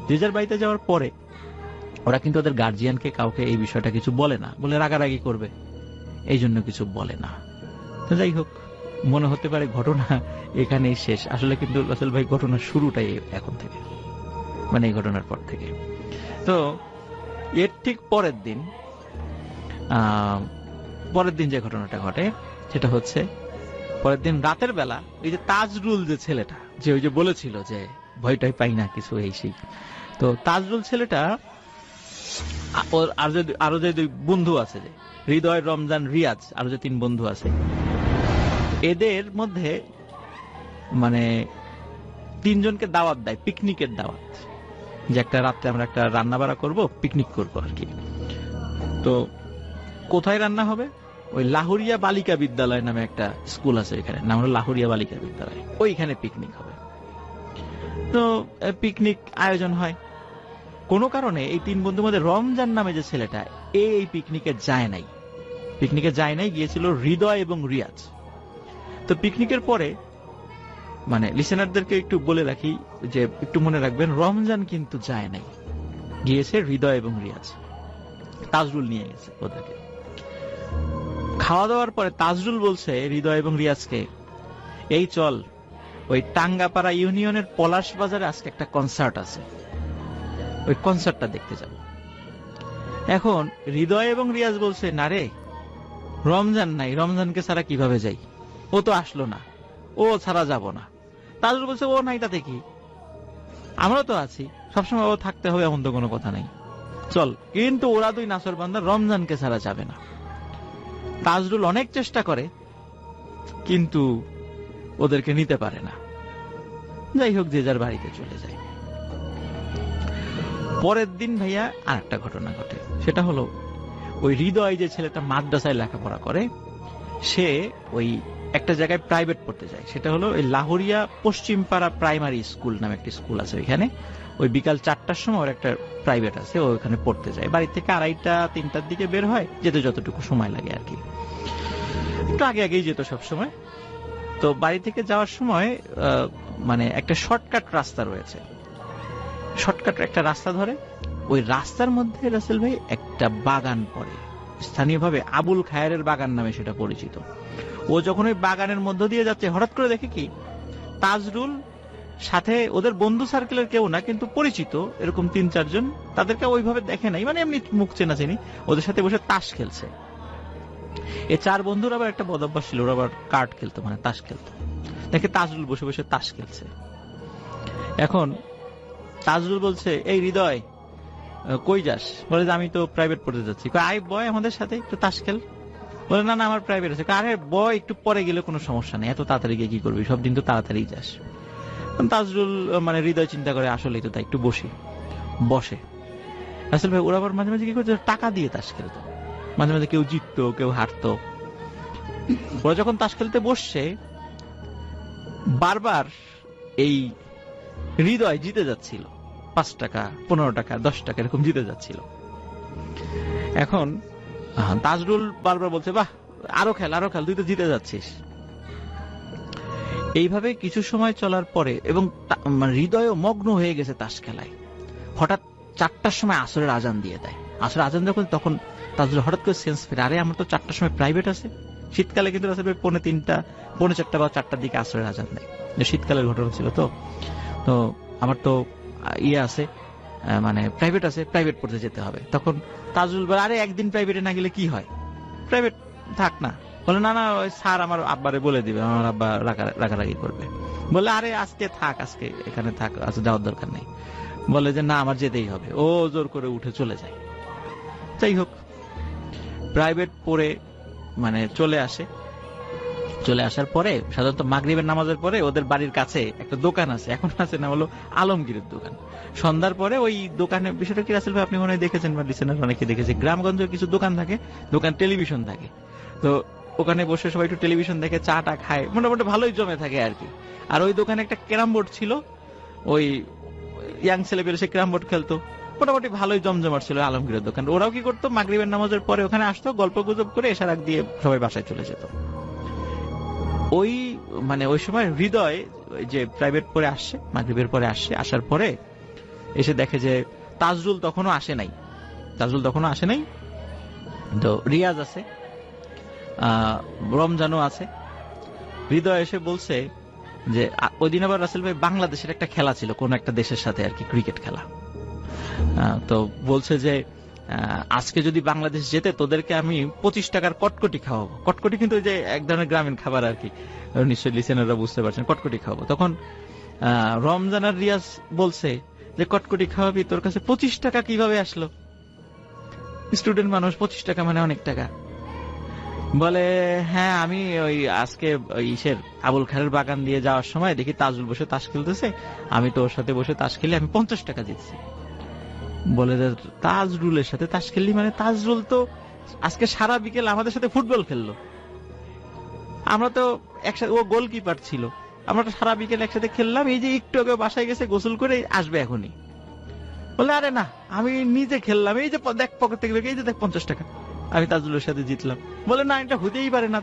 যে যার বাড়িতে যাওয়ার পরে ওরা কিন্তু ওদের গার্জিয়ানকে কাউকে এই বিষয়টা কিছু বলে না, বলে রাগারাগি করবে, এই জন্য কিছু বলে না। তো যাই হোক, মনে হতে পারে ঘটনা এখানেই শেষ, আসলে কিন্তু রাসেল ভাই ঘটনার শুরুটাই এখন থেকে, মানে এই ঘটনার পর থেকে। তো এর ঠিক পরের দিন যে ঘটনাটা ঘটে সেটা হচ্ছে, পরের দিন রাতের বেলা ওই যে তাজরুল যে ছেলেটা, যে ওই যে বলেছিল যে ভয়টাই পাই না কিছু এই সেই, তো তাজরুল ছেলেটা ওর আরো যে দুই বন্ধু আছে, যে হৃদয়, রমজান, রিয়াজ, আরো যে 3 বন্ধু আছে, এদের মধ্যে মানে 3 জনকে দাওয়াত দেয়, পিকনিকের দাওয়াত, যে একটা রাত্রে আমরা একটা রান্না বাড়া করবো, পিকনিক করবো আর কি। তো কোথায় রান্না হবে? ওই লাহুরিয়া বালিকা বিদ্যালয় নামে একটা স্কুল আছে, এখানে নাম হলো লাহুরিয়া বালিকা বিদ্যালয়, ওইখানে পিকনিক হবে। তো পিকনিক আয়োজন হয়। কোনো কারণে এই 3 বন্ধুর মধ্যে রমজান নামে যে ছেলেটা, এই পিকনিকে যায় নাই, গিয়েছিল হৃদয় এবং রিয়াজ। তো পিকনিকের পরে, মানে লিসেনারদেরকে একটু বলে রাখি যে একটু মনে রাখবেন, রমজান কিন্তু যায় নাই, গিয়েছে হৃদয় এবং রিয়াজ, তাজরুল নিয়ে গেছে ওদেরকে। খাওয়া দাওয়ার পরে তাজরুল বলছে হৃদয় এবং রিয়াজকে, এই চল ওই টাঙ্গাপাড়া ইউনিয়নের পলাশ বাজারে আজকে একটা কনসার্ট আছে, ওই কনসার্টটা দেখতে যাব। এখন হৃদয় এবং রিয়াজ বলছে, না রে, রমজান নাই, রমজানকে ছাড়া কিভাবে যাই, ও তো আসলো না, ও ছাড়া যাব না। তাজরুল বলছে, ও নাই তাতে কি, আমরা তো আছি, সবসময় ও থাকতে হবে এমন তো কোনো কথা নাই, চল। কিন্তু ওরা 2 নাছরবান্দা রমজানকে ছাড়া যাবে না। তাজরুল অনেক চেষ্টা করে, কিন্তু ওদেরকে নিতে পারে না। যাই হোক, যে যার বাড়িতে চলে যায়। পরের দিন ভাইয়া আর একটা ঘটনা ঘটে, সেটা হলো ওই হৃদয় যে ছেলেটা মাদ্রাসায় লেখাপড়া করে, সে ওই একটা জায়গায় প্রাইভেট পড়তে যায়, সেটা হলো ওই লাহুরিয়া পশ্চিমপাড়া প্রাইমারি স্কুল নামে একটা স্কুল আছে ওইখানে। ওই বিকাল 4টার সময় ওর একটা প্রাইভেট আছে, ও ওখানে পড়তে যায়। বাড়ি থেকে 2:30-3টার দিকে বের হয়, যেতে যতটুকু সময় লাগে আর কি, একটু আগেই যেত সব সময়। তো বাড়ি থেকে যাওয়ার সময় মানে একটা শর্টকাট রাস্তা রয়েছে, শর্টকাট একটা রাস্তা ধরে, ওই রাস্তার মধ্যে রাসেল ভাই একটা বাগান পড়ে, স্থানীয়ভাবে আবুল খায়েরের বাগান নামে সেটা পরিচিত। ও যখন ওই বাগানের মধ্য দিয়ে যাচ্ছে, হঠাৎ করে দেখে কি, তাজরুল সাথে, ওদের বন্ধু সার্কেলের কেউ না, কিন্তু পরিচিত এরকম 3-4 জন, তাদেরকে ওইভাবে দেখে নাই, মানে এমনি মুখ চেনাচেনি, ওদের সাথে বসে তাস খেলছে। এই 4 বন্ধুর আবার একটা বদভ্যাস ছিল, ওরা আবার কার্ড খেলতো, মানে তাস খেলতো। দেখে তাজরুল বসে বসে তাস খেলছে। এখন তাজরুল বলছে, এই হৃদয়, কই যাস? বলে যে আমি তো প্রাইভেট পড়তে যাচ্ছি। আয় বয় আমাদের সাথে একটু তাস খেল। বলে না, আমার প্রাইভেট আছে। আরে বয়, একটু পরে গেলে কোনো সমস্যা নেই, এত তাড়াতাড়ি গিয়ে কি করবি, সব দিন তো তাড়াতাড়ি যাস। তাজরুল মানে হৃদয় চিন্তা করে, আসলেই তো তাই, একটু বসে। আসলে ভাই ওরা আবার মাঝে মাঝে কি করতো, টাকা দিয়ে তাস খেলতো, মাঝে মাঝে কেউ জিততো, কেউ হারতো। ওরা যখন তাস খেলতে বসছে, বারবার এই হৃদয় জিতে যাচ্ছিল, 5 টাকা, 15 টাকা, 10 টাকা এরকম জিতে যাচ্ছিল। এখন তাজরুল বারবার বলছে, বাহ, আরো খেল, তুই তো জিতে যাচ্ছিস। এইভাবে কিছু সময় চলার পরে, এবং হৃদয়ও মগ্ন হয়ে গেছে তাস খেলায়, হঠাৎ 4টার সময় আসরের আজান দিয়ে দেয়। আসরের আজান যখন, তখন তাজরুল হঠাৎ করে সেন্স ফেরে, আরে আমার তো 4টার সময় প্রাইভেট আছে। শীতকালে কিন্তু আসলে 3:45, 4:45 বা 4টার দিকে আসরের আজান দেয়, শীতকালের ঘটনা ছিল। তো আমার তো আছে, মানে প্রাইভেট আছে, প্রাইভেট পড়তে যেতে হবে। তখন তাজরুল বলে, আরে একদিন প্রাইভেটে না গেলে কি হয়, প্রাইভেট থাক না। বলে না, ওই স্যার আমার আব্বারে বলে দিবে, আমার আব্বা রাগারাগি করবে। বলে আরে আজকে থাক, আজকে এখানে থাক, আজকে যাওয়ার দরকার নেই। বলে যে না, আমার যেতেই হবে। ও জোর করে উঠে চলে যায়। যাই হোক, প্রাইভেট পড়ে মানে চলে আসার পরে, সাধারণত মাগরিবের নামাজের পরে ওদের বাড়ির কাছে একটা দোকান আছে, এখন আছে না, হলো আলমগীরের দোকান। সন্ধ্যার পরে ওই দোকানে, বিষয়টা কি রাসেল ভাই আপনি মনে হয় দেখেছেন বা লিসেনার অনেকে দেখেছে, গ্রামগঞ্জে কিছু দোকান থাকে, দোকান টেলিভিশন থাকে। তো ওখানে বসে সবাই একটু টেলিভিশন দেখে, চাটা খায়, মোটামুটি ভালোই জমে থাকে আর কি। আর ওই দোকানে একটা ক্যারাম বোর্ড ছিল, ওই ইয়াং ছেলেপেলে সে ক্যারাম বোর্ড খেলতো, মোটামুটি ভালোই জমজমাট ছিল আলমগীরের দোকান। ওরাও কি করতো, মাগরিবের নামাজের পরে ওখানে আসতো, গল্প গুজব করে এশার আগ দিয়ে সবাই বাসায় চলে যেত। ওই মানে ওই সময় হৃদয় ওই যে প্রাইভেট পরে আসছে, মাগরিবের পরে আসছে, আসার পরে এসে দেখে যে তাজরুল তখনও আসে নাই। তো রিয়াজ আছে, রমজানও আছে। হৃদয় এসে বলছে যে ওই দিন আবার রাসেল ভাই বাংলাদেশের একটা খেলা ছিল কোন একটা দেশের সাথে আর কি, ক্রিকেট খেলা। তো বলছে যে আজকে যদি বাংলাদেশ জেতে তোদেরকে আমি 25 টাকার কটকটি খাওয়াবো। কটকটি কিন্তু ওই যে এক ধরনের গ্রামীণ খাবার আর কি, নিশ্চয়ই লিসেনাররা বুঝতে পারছেন, কটকটি খাওয়াবো। তখন রমজান আর রিয়াজ বলছে যে কটকটি খাওয়াবি, তোর কাছে 25 টাকা কিভাবে আসলো? স্টুডেন্ট মানুষ, 25 টাকা মানে অনেক টাকা। বলে হ্যাঁ, আমি ওই আজকে ইসের আবুল খায়ের বাগান দিয়ে যাওয়ার সময় দেখি তাজরুল বসে তাস খেলতেছে, আমি তো ওর সাথে বসে তাস খেলে আমি 50 টাকা জিতছি। বলে তাজরুলের সাথে তাস খেললি মানে? তাজরুল তো আজকে সারা বিকেল আমাদের সাথে ফুটবল খেললো, আমরা তো একসাথে, ও গোলকিপার ছিল, আমরা তো সারা বিকেল একসাথে খেললাম, এই যে একটু আগে বাসায় গেছে গোসল করে আসবে এখনই। বলে আরে না, আমি নিজে খেললাম, এই যে দেখ পকেট থেকে, এই যে দেখ 50 টাকা, আমি তাজরুলের সাথে জিতলাম। বলে না, এটা হতেই পারে না,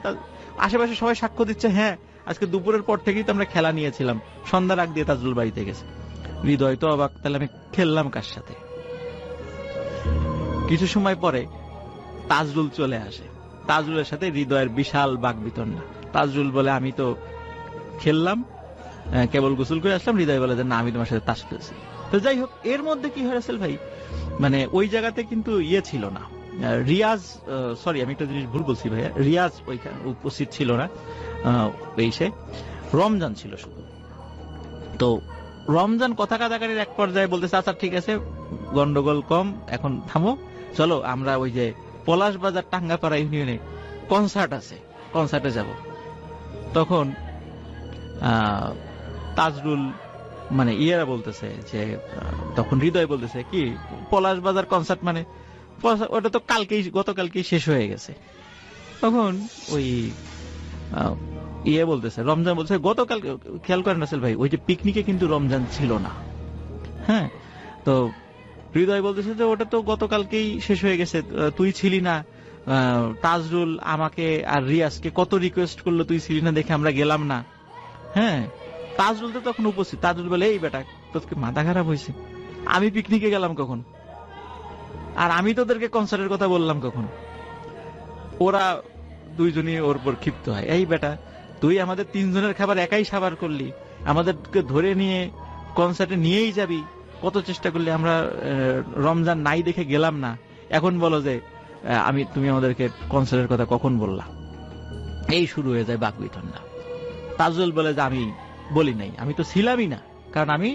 আশেপাশে সবাই সাক্ষ্য দিচ্ছে, হ্যাঁ আজকে দুপুরের পর থেকেই তো আমরা খেলা নিয়েছিলাম, সন্ধ্যার আগ দিয়ে তাজরুল বাড়িতে গেছে। হৃদয় তো অবাক, তাহলে আমি খেললাম কার সাথে? কিছু সময় পরে তাজরুল চলে আসে, তাজরুলের সাথে হৃদয়ের বিশাল বাকবিতণ্ডা। তাজরুল বলে আমি তো খেললাম, কেবল গোসল করে আসলাম। হৃদয় বলে যে না, আমি তোমার সাথে তাস খেলছি। তো যাই হোক, এর মধ্যে কি হয় রাসেল ভাই, মানে ওই জায়গাতে কিন্তু ইয়ে ছিল না, রিয়াজ, সরি আমি একটা জিনিস ভুল বলছি ভাইয়া, রিয়াজ ওইখানে উপস্থিত ছিল না, সে রমজান ছিল শুধু। তো রমজান কথা কাটাকাটির এক পর্যায়ে বলতেছে আচ্ছা ঠিক আছে, গন্ডগোল কম, এখন থামো, চলো আমরা ওই যে পলাশ বাজার টাঙ্গাপাড়া ইউনিয়নে কনসার্ট আছে, কনসার্টে যাব। তখন তাজরুল মানে ইয়েরা বলতেছে যে, তখন হৃদয় বলতেছে কি পলাশ বাজার কনসার্ট মানে? ওটা তো গতকালকেই শেষ হয়ে গেছে। তখন ওই ইয়ে বলতেছে, রমজান বলছে গতকাল, খেয়াল করেন রাসেল ভাই, ওই যে পিকনিকে কিন্তু রমজান ছিল না। হ্যাঁ, তো হৃদয় বলতেছে যে ওটা তো গতকালকেই শেষ হয়ে গেছে, তুই ছিলি না। তাজরুল আমাকে আর রিয়াজকে কত রিকোয়েস্ট করলো, তুই ছিলি না দেখে আমরা গেলাম না। হ্যাঁ, তাজরুল তো তখন উপস্থিত। তাজরুল বলে এই বেটা, তোকে মাথা খারাপ হয়েছে? আমি পিকনিকে গেলাম কখন? আর আমি তোদেরকে কনসার্টের কথা বললাম কখন? ওরা দুইজনই ওর উপর ক্ষিপ্ত হয়, এই বেটা তুই আমাদের 3 জনের খাবার একাই সাবার করলি, আমাদেরকে ধরে নিয়ে কনসার্টে নিয়েই যাবি, কত চেষ্টা করলি, আমরা রমজান নাই দেখে গেলাম না, এখন বলো যে তুমি আমাদেরকে কনসার্টের কথা কখন বললা? এই শুরু হয়ে যায় বাকবিতণ্ডা। তাজরুল বলে যে আমি বলি নাই, আমি তো ছিলামই না, কারণ আমি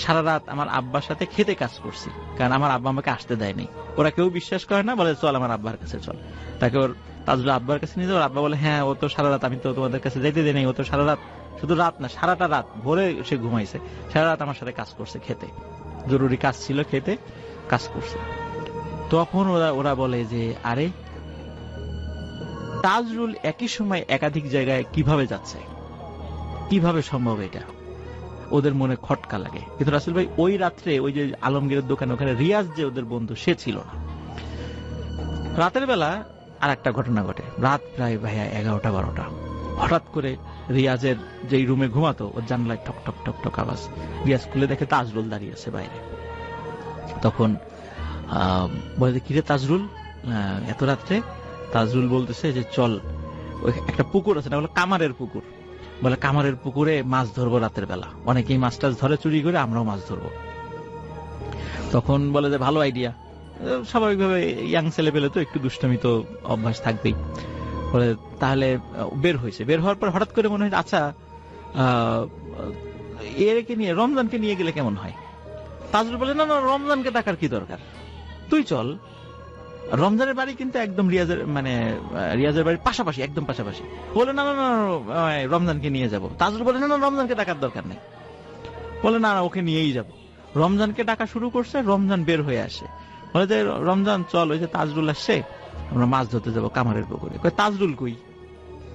সারা রাত আমার আব্বার সাথে খেতে কাজ করছি, কারণ আমার আব্বা আমাকে আসতে দেয়নি। ওরা কেউ বিশ্বাস করে না, বলে চল আমার আব্বার কাছে চল। তাকে ওর তাজরুল আব্বার কাছে নিয়ে যাও। আব্বা বলে হ্যাঁ, ও তো সারা রাত, আমি তো তোমাদের কাছে যাইতে দেই নাই, ও তো সারা রাত, শুধু রাত না সারাটা রাত, ভোরে সে ঘুমাইছে, সারা রাত আমার সাথে কাজ করছে, খেতে জরুরি কাজ ছিল, খেতে কাজ করছে। তখন ওরা বলে যে আরে তাজরুল একই সময় একাধিক জায়গায় কিভাবে যাচ্ছে, কিভাবে সম্ভব এটা? ওদের মনে খটকা লাগে। কিন্তু রাসেল ভাই ওই রাত্রে ওই যে আলমগীরের দোকানে ওখানে রিয়াজ যে ওদের বন্ধু, সে ছিল না। রাতের বেলা আর একটা ঘটনা ঘটে, রাত প্রায় ভাইয়া 11টা-12টা। হঠাৎ করে রিয়াজের যেই রুমে ঘুমাতো, ওর জানলায় ঠক ঠক ঠক ঠক আওয়াজ। রিয়াজ খুলে দেখে তাজরুল দাঁড়িয়ে আছে বাইরে। তখন বলে কিরে তাজরুল, এত রাত্রে? তাজরুল বলতেছে যে চল, ওই একটা পুকুর আছে না, বলে কামারের পুকুর, বলে কামারের পুকুরে মাছ ধরবো রাতের বেলা, অনেকেই মাছ টাছ ধরে চুরি করে, আমরাও মাছ ধরবো। তখন বলে যে ভালো আইডিয়া। স্বাভাবিকভাবে ইয়াং ছেলে পেলে তো একটু দুষ্টামি তো অভ্যাস থাকবেই। বলে তাহলে বের হয়েছে। বের হওয়ার পর হঠাৎ করে মনে হয় আচ্ছা এরকে নিয়ে, রমজানকে নিয়ে গেলে কেমন হয়? তাজরুল বলে না না, রমজানকে ডাকার কি দরকার, তুই চল। রমজানের বাড়ি কিন্তু একদম রিয়াজের বাড়ির পাশাপাশি, একদম পাশাপাশি। বলে না না না, রমজানকে নিয়ে যাব। তাজরুল বলে না না, রমজানকে ডাকার দরকার নেই। বলে না, ওকে নিয়েই যাব। রমজানকে ডাকা শুরু করছে, রমজান বের হয়ে আসে, বলে যে রমজান চল, ওই যে তাজরুল আসছে, আমরা মাছ ধরতে যাবো কামারের পুকুরে। তাজরুল কই?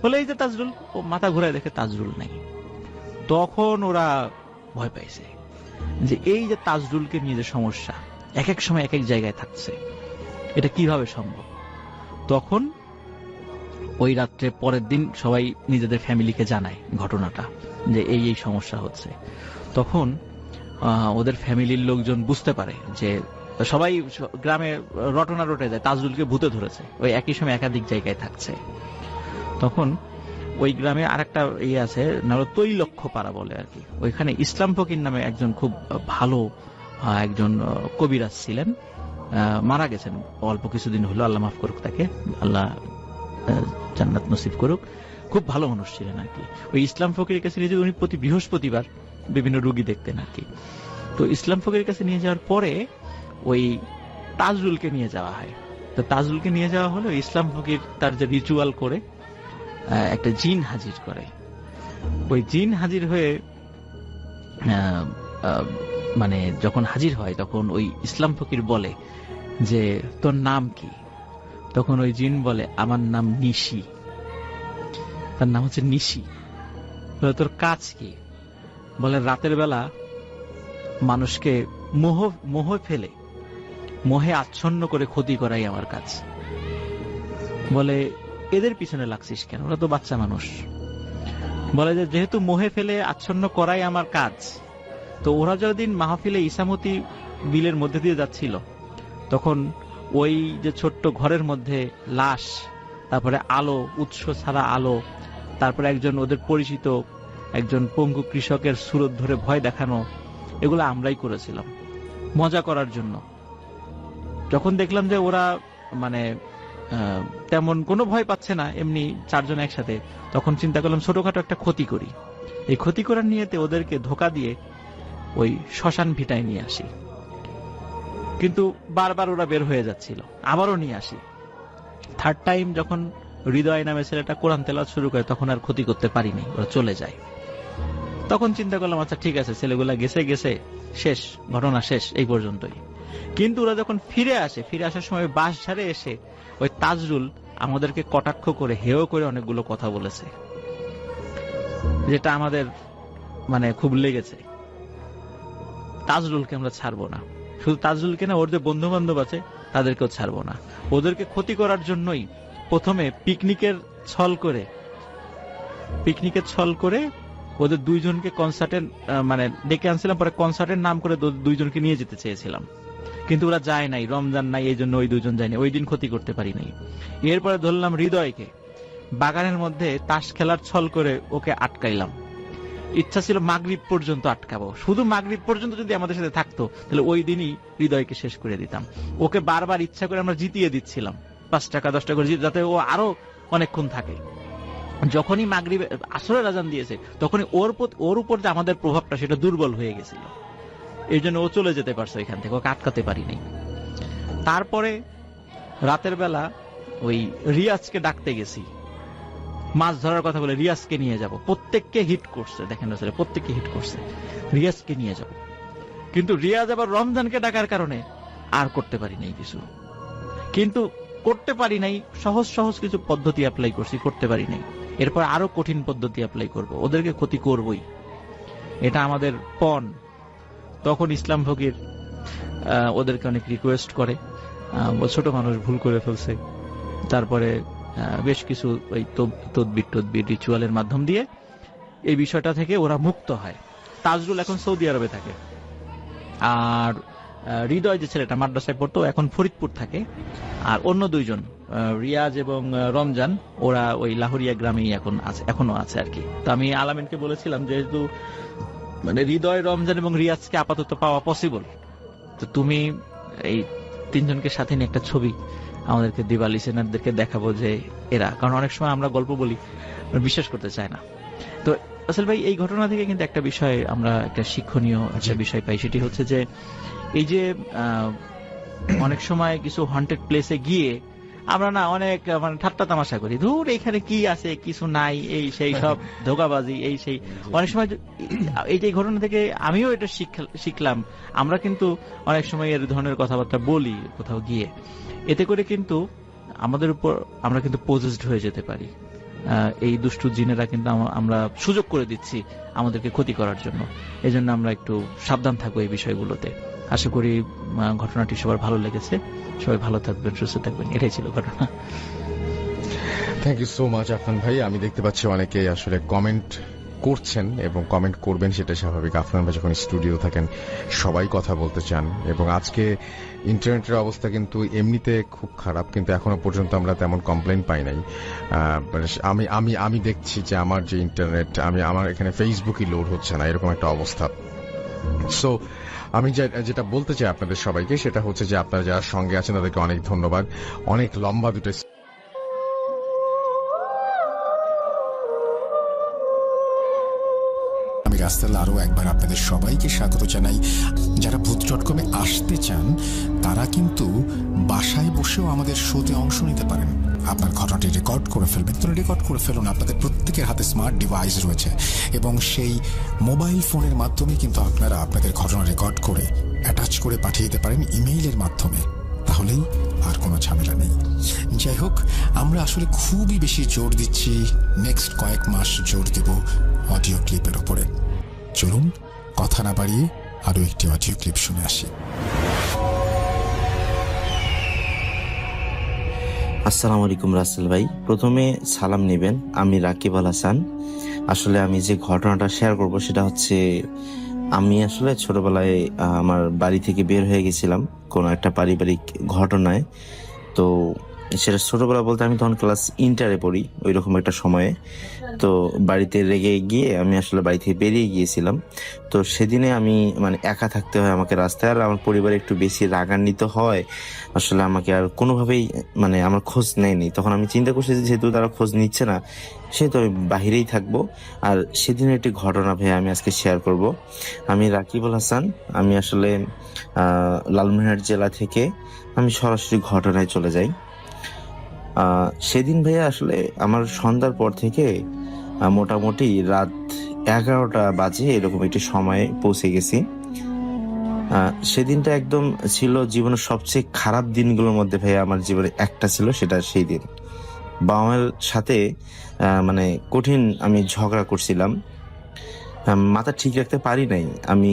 বলে এই যে তাজরুল। ও মাথা ঘুরায় দেখে তাজরুল নাই। তখন ওরা ভয় পাইছে যে এই যে তাজরুলকে নিয়ে যে সমস্যা, এক এক সময় এক এক জায়গায় থাকছে, এটা কিভাবে সম্ভব? তখন ওই রাত্রে পরের দিন সবাই নিজেদের ফ্যামিলিকে জানায় ঘটনাটা, যে এই এই সমস্যা হচ্ছে। তখন ওদের ফ্যামিলির লোকজন বুঝতে পারে যে সবাই গ্রামে রটনা রটে যায় তাজরুলকে ভূতে ধরেছে, ওই একই সময় একাধিক জায়গায় থাকছে। তখন ওই গ্রামে আরেকটা ইয়ে আছে, তৈলক্ষ পাড়া বলে আর কি, ওইখানে ইসলাম ফকির নামে একজন খুব ভালো একজন কবিরাজ ছিলেন, মারা গেছেন অল্প কিছুদিন হলো, আল্লাহ মাফ করুক তাকে, আল্লাহ জান্নাত নসিব করুক। খুব ভালো মানুষ ছিলেন আর কি। ওই ইসলাম ফকিরের কাছে নিয়ে যে উনি প্রতি বৃহস্পতিবার বিভিন্ন রোগী দেখতেন আর কি। তো ইসলাম ফকিরের কাছে নিয়ে যাওয়ার পরে ওই তাজরুলকে নিয়ে যাওয়া হয়। তো তাজরুলকে নিয়ে যাওয়া হলো, ইসলাম ফকির তার যে রিচুয়াল করে একটা জিন হাজির করে। ওই জিন হাজির হয়ে মানে যখন হাজির হয় তখন ওই ইসলাম ফকির বলে যে তোর নাম কি? তখন ওই জিন বলে আমার নাম নিশি। তার নাম হচ্ছে নিশি। তোর কাজ কি? বলে রাতের বেলা মানুষকে মোহে আচ্ছন্ন করে ক্ষতি করাই আমার কাজ। বলে এদের পিছনে লাগছিস কেন? ওরা তো বাচ্চা মানুষ। বলে যে যেহেতু মোহে ফেলে আচ্ছন্ন করাই আমার কাজ, তো ওরা যতদিন মাহফিলে ইসামতি বিলের মধ্যে দিয়ে যাচ্ছিল তখন ওই যে ছোট্ট ঘরের মধ্যে লাশ, তারপরে আলো, উৎস ছাড়া আলো, তারপরে একজন ওদের পরিচিত একজন পঙ্গু কৃষকের সুরত ধরে ভয় দেখানো, এগুলো আমরাই করেছিলাম মজা করার জন্য। যখন দেখলাম যে ওরা মানে তেমন কোনো ভয় পাচ্ছে না, এমনি চারজন একসাথে, তখন চিন্তা করলাম ছোটখাটো একটা ক্ষতি করি। এই ক্ষতি করার নিয়েতে ওদেরকে ধোকা দিয়ে ওই শ্মশান ভিটায় নিয়ে আসি, কিন্তু বারবার ওরা বের হয়ে যাচ্ছিল, আবারও নিয়ে আসি। থার্ড টাইম যখন হৃদয় নামে ছেলেটা কোরআন তেলাওয়াত শুরু করে তখন আর ক্ষতি করতে পারিনি, ওরা চলে যায়। তখন চিন্তা করলাম আচ্ছা ঠিক আছে, ছেলেগুলা গেছে শেষ, ঘটনা শেষ এই পর্যন্তই। কিন্তু ওরা যখন ফিরে আসার সময় বাস ঝাড়ে এসে ওই তাজরুল আমাদেরকে কটাক্ষ করে হেয় করে অনেকগুলো কথা বলেছে, যেটা আমাদের মানে খুব লেগেছে। তাজরুলকে আমরা ছাড়বো না, শুধু তাজরুলকে না, ওর যে বন্ধু বান্ধব আছে তাদেরকেও ছাড়বো না। ওদেরকে ক্ষতি করার জন্যই প্রথমে পিকনিকের ছল করে ওদের দুইজনকে কনসার্টে মানে ডেকে আনছিলাম, পরে কনসার্টের নাম করে দুইজনকে নিয়ে যেতে চেয়েছিলাম, কিন্তু ওরা যায় নাই, রমজান নাই, এই জন্য ওই দুইজন যায়নি, ওই দিন ক্ষতি করতে পারি নাই। এরপরে ধরলাম হৃদয়কে, বাগানের মধ্যে তাস খেলার ছল করে ওকে আটকাইলাম। ইচ্ছা ছিল মাগরিব পর্যন্ত আটকাবো, শুধু মাগরিব পর্যন্ত যদি আমাদের সাথে থাকতো তাহলে ওই দিনই হৃদয়কে শেষ করে দিতাম। ওকে বারবার ইচ্ছা করে আমরা জিতিয়ে দিচ্ছিলাম, 5 টাকা 10 টাকা করে, যাতে ও আরো অনেকক্ষণ থাকে। যখনই মাগরিব আসরের আজান দিয়েছে তখনই ওর উপর যে আমাদের প্রভাবটা সেটা দুর্বল হয়ে গেছিল, এই জন্য ও চলে যেতে পারছে এখান থেকে, ওকে আটকাতে পারিনি। তারপরে রাতের বেলা ওই রিয়াজকে ডাকতে গেছি, মাছ ধরার কথা বলে রিয়াজকে নিয়ে যাব, প্রত্যেককে হিট করছে, দেখেন প্রত্যেককে হিট করছে, রিয়াজকে নিয়ে যাব। কিন্তু রিয়াজ আবার রমজানকে ডাকার কারণে আর করতে পারি নাই কিছু, কিন্তু করতে পারি নাই, সহজ কিছু পদ্ধতি অ্যাপ্লাই করছি, করতে পারি নাই। এরপর আরো কঠিন পদ্ধতি অ্যাপ্লাই করব, ওদেরকে ক্ষতি করবই, এটা আমাদের পণ। তখন ইসলাম ফকির ওদেরকে অনেক রিকোয়েস্ট করে, ছোট মানুষ ভুল করে ফেলছে, তারপরে বেশ কিছু ওই তদবির রিচুয়ালের মাধ্যম দিয়ে এই বিষয়টা থেকে ওরা মুক্ত হয়। তাজরুল এখন সৌদি আরবে থাকে, আর হৃদয় যে ছেলেটা মাদ্রাসায় পড়তো এখন ফরিদপুর থাকে, আর অন্য দুইজন রিয়াজ এবং রমজান ওরা ওই লাহোরিয়া গ্রামেই এখনো আছে আর কি। তো আমি আলামিনকে বলেছিলাম যেহেতু মানে হৃদয়, রমজান এবং রিয়াজকে আপাতত পাওয়া পসিবল, তো তুমি এই তিনজনকে সাথে নিয়ে একটা ছবি আমাদেরকে দিবা, লিসেনারদেরকে দেখাবো যে এরা, কারণ অনেক সময় আমরা গল্প বলি বিশ্বাস করতে চায় না। তো আসল ভাই এই ঘটনা থেকে কিন্তু একটা বিষয় আমরা একটা শিক্ষণীয় একটা বিষয় পাই, সেটি হচ্ছে যে এই যে অনেক সময় কিছু হন্টেড প্লেসে গিয়ে আমরা না অনেক মানে ঠাট্টা তামাশা করি, ধুর এখানে কি আছে কিছু নাই, এই সেই সব ধোঁকাবাজি, এই সেই। অনেক সময় এই যে ঘটনা থেকে আমিও এটা শিখলাম, আমরা কিন্তু অনেক সময় এর ধরনের কথাবার্তা বলি কোথাও গিয়ে, এতে করে কিন্তু আমাদের উপর আমরা কিন্তু পজেসড হয়ে যেতে পারি। এই দুষ্টু জিনেরা কিন্তু আমরা সুযোগ করে দিচ্ছি আমাদেরকে ক্ষতি করার জন্য। এই জন্য আমরা একটু সাবধান থাকবো এই বিষয়গুলোতে। আশা করি ঘটনাটি সবার ভালো লেগেছে, সবাই ভালো থাকবেন, সুস্থ থাকবেন, এটাই ছিল ঘটনা। Thank you so much Afnan ভাই। আমি দেখতে পাচ্ছি অনেকে আসলে কমেন্ট করছেন এবং কমেন্ট করবেন, সেটা স্বাভাবিক। আফনান ভাই যখন স্টুডিও থাকেন সবাই কথা বলতে চান, এবং আজকে ইন্টারনেটের অবস্থা কিন্তু এমনিতে খুব খারাপ, কিন্তু এখনো পর্যন্ত আমরা তেমন কমপ্লেন পাই নাই। আমি আমি আমি দেখছি যে আমার যে ইন্টারনেট, আমার এখানে ফেসবুকই লোড হচ্ছে না, এরকম একটা অবস্থা। সো আমি যেটা বলতে চাই আপনাদের সবাইকে, সেটা হচ্ছে যে আপনারা যারা সঙ্গে আছেন তাদেরকে অনেক ধন্যবাদ। অনেক লম্বা দুটো আমি রাস্তাল আরও একবার আপনাদের সবাইকে স্বাগত জানাই। যারা ভূত.কমে আসতে চান তারা কিন্তু বাসায় বসেও আমাদের শোতে অংশ নিতে পারেন। আপনার ঘটনাটি রেকর্ড করে ফেলবেন, তো রেকর্ড করে ফেলুন। আপনাদের প্রত্যেকের হাতে স্মার্ট ডিভাইস রয়েছে এবং সেই মোবাইল ফোনের মাধ্যমে কিন্তু আপনারা আপনাদের ঘটনা রেকর্ড করে অ্যাটাচ করে পাঠিয়ে দিতে পারেন ইমেইলের মাধ্যমে, তাহলেই আর কোনো ঝামেলা নেই। যাই হোক, আমরা আসলে খুবই বেশি জোর দিচ্ছি, নেক্সট কয়েক মাস জোর দেব অডিও ক্লিপের ওপরে। চলুন কথা না বাড়িয়ে আরও একটি অডিও ক্লিপ শুনে আসি। আসসালামু আলাইকুম রাসেল ভাই, প্রথমে সালাম নেবেন। আমি রাকিব আল হাসান। আসলে আমি যে ঘটনাটা শেয়ার করব সেটা হচ্ছে, আমি আসলে ছোটবেলায় আমার বাড়ি থেকে বের হয়ে গেছিলাম কোনো একটা পারিবারিক ঘটনায়। তো সেটা ছোটবেলা বলতে আমি তখন ক্লাস ইন্টারে পড়ি, ওই রকম একটা সময়ে। তো বাড়িতে রেগে গিয়ে আমি আসলে বাড়ি থেকে বেরিয়ে গিয়েছিলাম। তো সেদিনে আমি মানে একা থাকতে হয় আমাকে রাস্তায়, আর আমার পরিবারে একটু বেশি রাগান্বিত হয়। আসলে আমাকে আর কোনোভাবেই মানে আমার খোঁজ নেয়নি। তখন আমি চিন্তা করছি যে যেহেতু তারা খোঁজ নিচ্ছে না, সেহেতু আমি বাহিরেই থাকবো। আর সেদিনের একটি ঘটনা ভাই আমি আজকে শেয়ার করব। আমি রাকিব আল হাসান, আমি আসলে লালমনিরহাট জেলা থেকে আমি সরাসরি ঘটনায় চলে যাই। সেদিন ভাইয়া আসলে আমার সন্ধ্যার পর থেকে মোটামুটি রাত 11টা বাজে এরকম একটি সময়ে পৌঁছে গেছি। সেদিনটা একদম ছিল জীবনের সবচেয়ে খারাপ দিনগুলোর মধ্যে ভাইয়া আমার জীবনে একটা ছিল, সেটা সেই দিন বাবা মায়ের সাথে মানে কঠিন আমি ঝগড়া করছিলাম। মাথা ঠিক রাখতে পারি নাই, আমি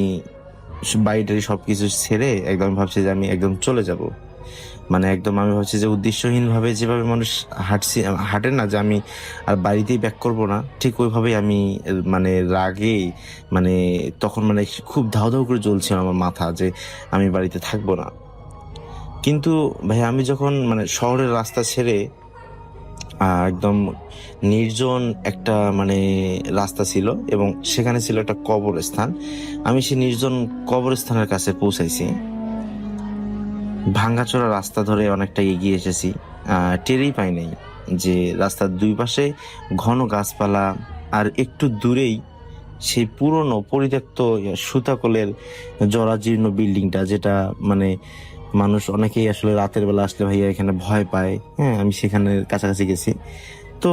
বাড়িটারি সবকিছু ছেড়ে একদম ভাবছি যে আমি একদম চলে যাব। মানে একদম আমি ভাবছি যে উদ্দেশ্যহীন ভাবে যেভাবে মানুষ হাঁটে না, যে আমি আর বাড়িতেই ব্যাক করব না, ঠিক ওইভাবেই আমি মানে রাগে মানে তখন মানে খুব ধাউ ধাউ করে জ্বলছিল আমার মাথা যে আমি বাড়িতে থাকবো না। কিন্তু ভাই আমি যখন মানে শহরের রাস্তা ছেড়ে একদম নির্জন একটা মানে রাস্তা ছিল এবং সেখানে ছিল একটা কবরস্থান, আমি সেই নির্জন কবরস্থানের কাছে পৌঁছাইছি। ভাঙ্গাচোরা রাস্তা ধরে অনেকটা এগিয়ে এসেছি, টেরই পাই নাই যে রাস্তার দুই পাশে ঘন গাছপালা, আর একটু দূরেই সেই পুরনো পরিত্যক্ত সুতাকলের জরাজীর্ণ বিল্ডিংটা, যেটা মানে মানুষ অনেকেই আসলে রাতের বেলা আসলে ভাইয়া এখানে ভয় পায়। হ্যাঁ, আমি সেখানে কাছাকাছি গেছি। তো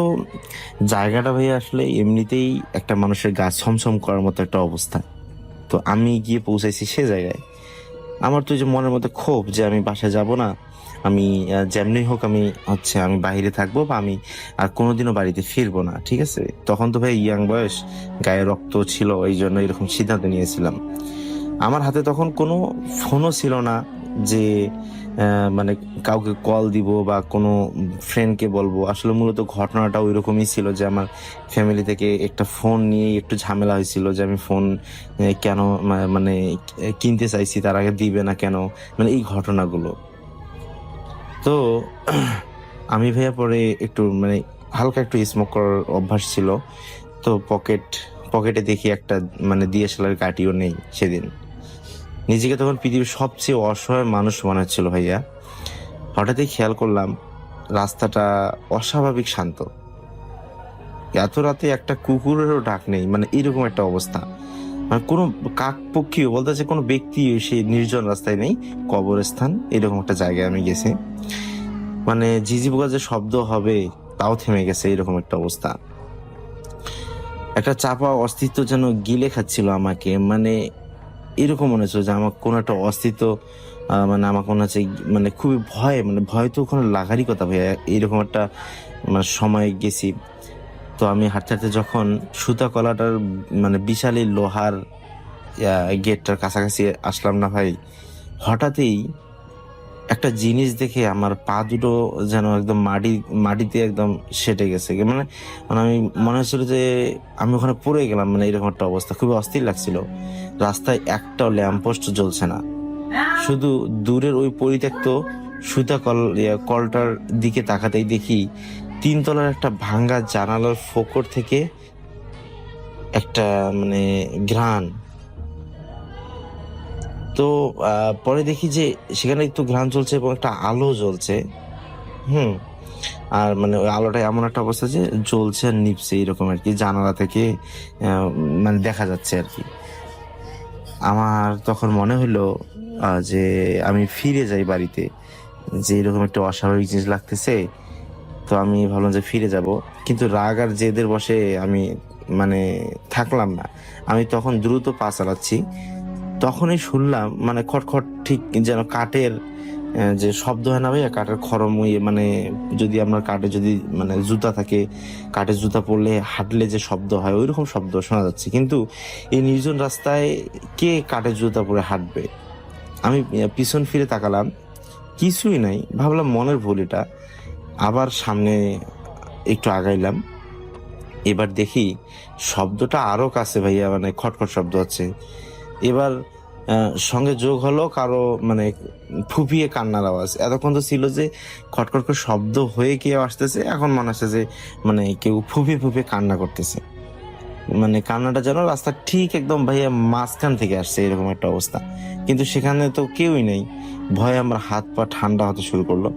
জায়গাটা ভাইয়া আসলে এমনিতেই একটা মানুষের গা ছমছম করার মতো একটা অবস্থা। তো আমি গিয়ে পৌঁছাইছি সে জায়গায়। আমার তো যে মনের মধ্যে ক্ষোভ যে আমি বাসায় যাব না, আমি যেমনি হোক আমি বাইরে থাকবো, বা আমি আর কোনোদিনও বাড়িতে ফিরবো না। ঠিক আছে, তখন তো ভাই ইয়াং বয়স, গায়ে রক্ত ছিল, এই জন্য এরকম সিদ্ধান্ত নিয়েছিলাম। আমার হাতে তখন কোনো ফোনও ছিল না যে মানে কাউকে কল দিব বা কোনো ফ্রেন্ডকে বলবো। আসলে মূলত ঘটনাটা ওই রকমই ছিল যে আমার ফ্যামিলি থেকে একটা ফোন নিয়ে একটু ঝামেলা হয়েছিল যে আমি ফোন কেন মানে কিনতে চাইছি, তার আগে দিবে না কেন, মানে এই ঘটনাগুলো। তো আমি ভাইয়া পরে একটু মানে হালকা একটু স্মোক করার অভ্যাস ছিল। তো পকেটে দেখি একটা মানে DSLR কাটিও নেই। সেদিন নিজেকে তখন পৃথিবীর সবচেয়ে অসহায় মানুষ মনে হচ্ছিল ভাইয়া। হঠাৎই খেয়াল করলাম রাস্তাটা অস্বাভাবিক শান্ত, এত রাতে একটা কুকুরেরও ডাক নেই, মানে এরকম একটা অবস্থা। মানে কোনো কাক পক্ষীও বলতেছে কোনো ব্যক্তি সেই নির্জন রাস্তায় নেই, কবরস্থান এরকম একটা জায়গায় আমি গেছি। মানে ঝিঝি পোকা যে শব্দ হবে তাও থেমে গেছে, এরকম একটা অবস্থা। একটা চাপা অস্তিত্ব যেন গিলে খাচ্ছিল আমাকে, মানে এরকম মনে হচ্ছে যে আমার কোনো একটা অস্তিত্ব মানে আমাকে মনে হচ্ছে মানে খুবই ভয় তো ওখানে লাগারই কথা ভাইয়া, এইরকম একটা মানে সময় গেছি। তো আমি হাঁটতে হাঁটতে যখন সুতা কলাটার মানে বিশাল লোহার গেটটার কাছাকাছি আসলাম না ভাই, হঠাৎই একটা জিনিস দেখে আমার পা দুটো যেন একদম মাটিতে একদম সেটে গেছে, মানে মানে আমি মনে হচ্ছিল যে আমি ওখানে পড়ে গেলাম, মানে এরকম একটা অবস্থা, খুবই অস্থির লাগছিল। রাস্তায় একটাও ল্যাম্পপোস্ট জ্বলছে না, শুধু দূরের ওই পরিত্যক্ত সুতা কলটার দিকে তাকাতেই দেখি 3 তলার একটা ভাঙ্গা জানালার ফোকর থেকে একটা মানে ঘ্রাণ। তো পরে দেখি যে সেখানে একটু ঘ্রাণ চলছে এবং একটা আলো জ্বলছে। আর মানে ওই আলোটা এমন একটা অবস্থা যে জ্বলছে আর নিভছে এরকম আর কি, জানালা থেকে মানে দেখা যাচ্ছে আর কি। আমার তখন মনে হলো যে আমি ফিরে যাই বাড়িতে, যে এরকম একটা অস্বাভাবিক জিনিস লাগতেছে। তো আমি ভাবলাম যে ফিরে যাব, কিন্তু রাগ আর জেদের বসে আমি মানে থাকলাম না। আমি তখন দ্রুত পা চালাচ্ছি, তখনই শুনলাম মানে খটখট, ঠিক যেন কাঠের যে শব্দ হয় না ভাইয়া, কাঠের খরম, মানে যদি আপনার কাঠে যদি মানে জুতা থাকে, কাঠের জুতা পরলে হাঁটলে যে শব্দ হয় ওইরকম শব্দ শোনা যাচ্ছে। কিন্তু এই নির্জন রাস্তায় কে কাঠের জুতা পরে হাঁটবে? আমি পিছন ফিরে তাকালাম, কিছুই নাই। ভাবলাম মনের ভুল এটা। আবার সামনে একটু আগাইলাম, এবার দেখি শব্দটা আরো কাছে ভাইয়া, মানে খটখট শব্দ হচ্ছে। এবার সঙ্গে যোগ হলো কারো মানে ফুপিয়ে কান্নার আওয়াজ। এতক্ষণ তো ছিল যে খটখট করে শব্দ হয়ে কেউ আসতেছে, এখন মনে হচ্ছে যে মানে কেউ ফুপিয়ে ফুপিয়ে কান্না করতেছে। মানে কান্নাটা যেন রাস্তা ঠিক একদম ভাইয়া মাঝখান থেকে আসছে, এরকম একটা অবস্থা। কিন্তু সেখানে তো কেউই নেই। ভয়ে আমার হাত পা ঠান্ডা হতে শুরু করলো।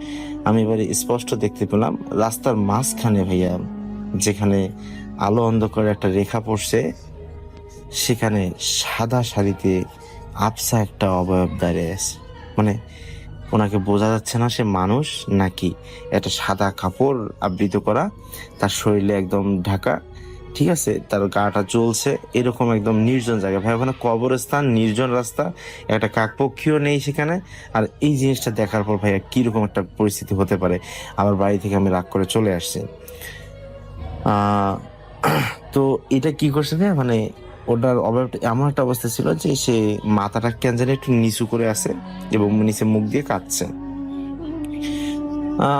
আমি এবারে স্পষ্ট দেখতে পেলাম রাস্তার মাঝখানে ভাইয়া, যেখানে আলো অন্ধকারে একটা রেখা পড়ছে, সেখানে সাদা শাড়িতে আবসা একটা অবয়ব দাঁড়িয়ে আছে। মানে ওনাকে বোঝা যাচ্ছে না সে মানুষ নাকি একটা সাদা কাপড় আবৃত করা, তার শরীরে একদম ঢাকা, ঠিক আছে, তার গাটা জ্বলছে, এরকম একদম নির্জন জায়গা ভাই। ওখানে কবরস্থান, নির্জন রাস্তা, একটা কাকপক্ষীও নেই সেখানে। আর এই জিনিসটা দেখার পর ভাইয়া কিরকম একটা পরিস্থিতি হতে পারে। আবার বাড়ি থেকে আমি রাগ করে চলে আসছি। তো এটা কি করছে ভাইয়া, মানে ওটার অবয়বটা এমন একটা অবস্থা ছিল যে সে মাথাটা কেন জানি একটু নিচু করে আছে এবং নিচে মুখ দিয়ে কাঁদছে।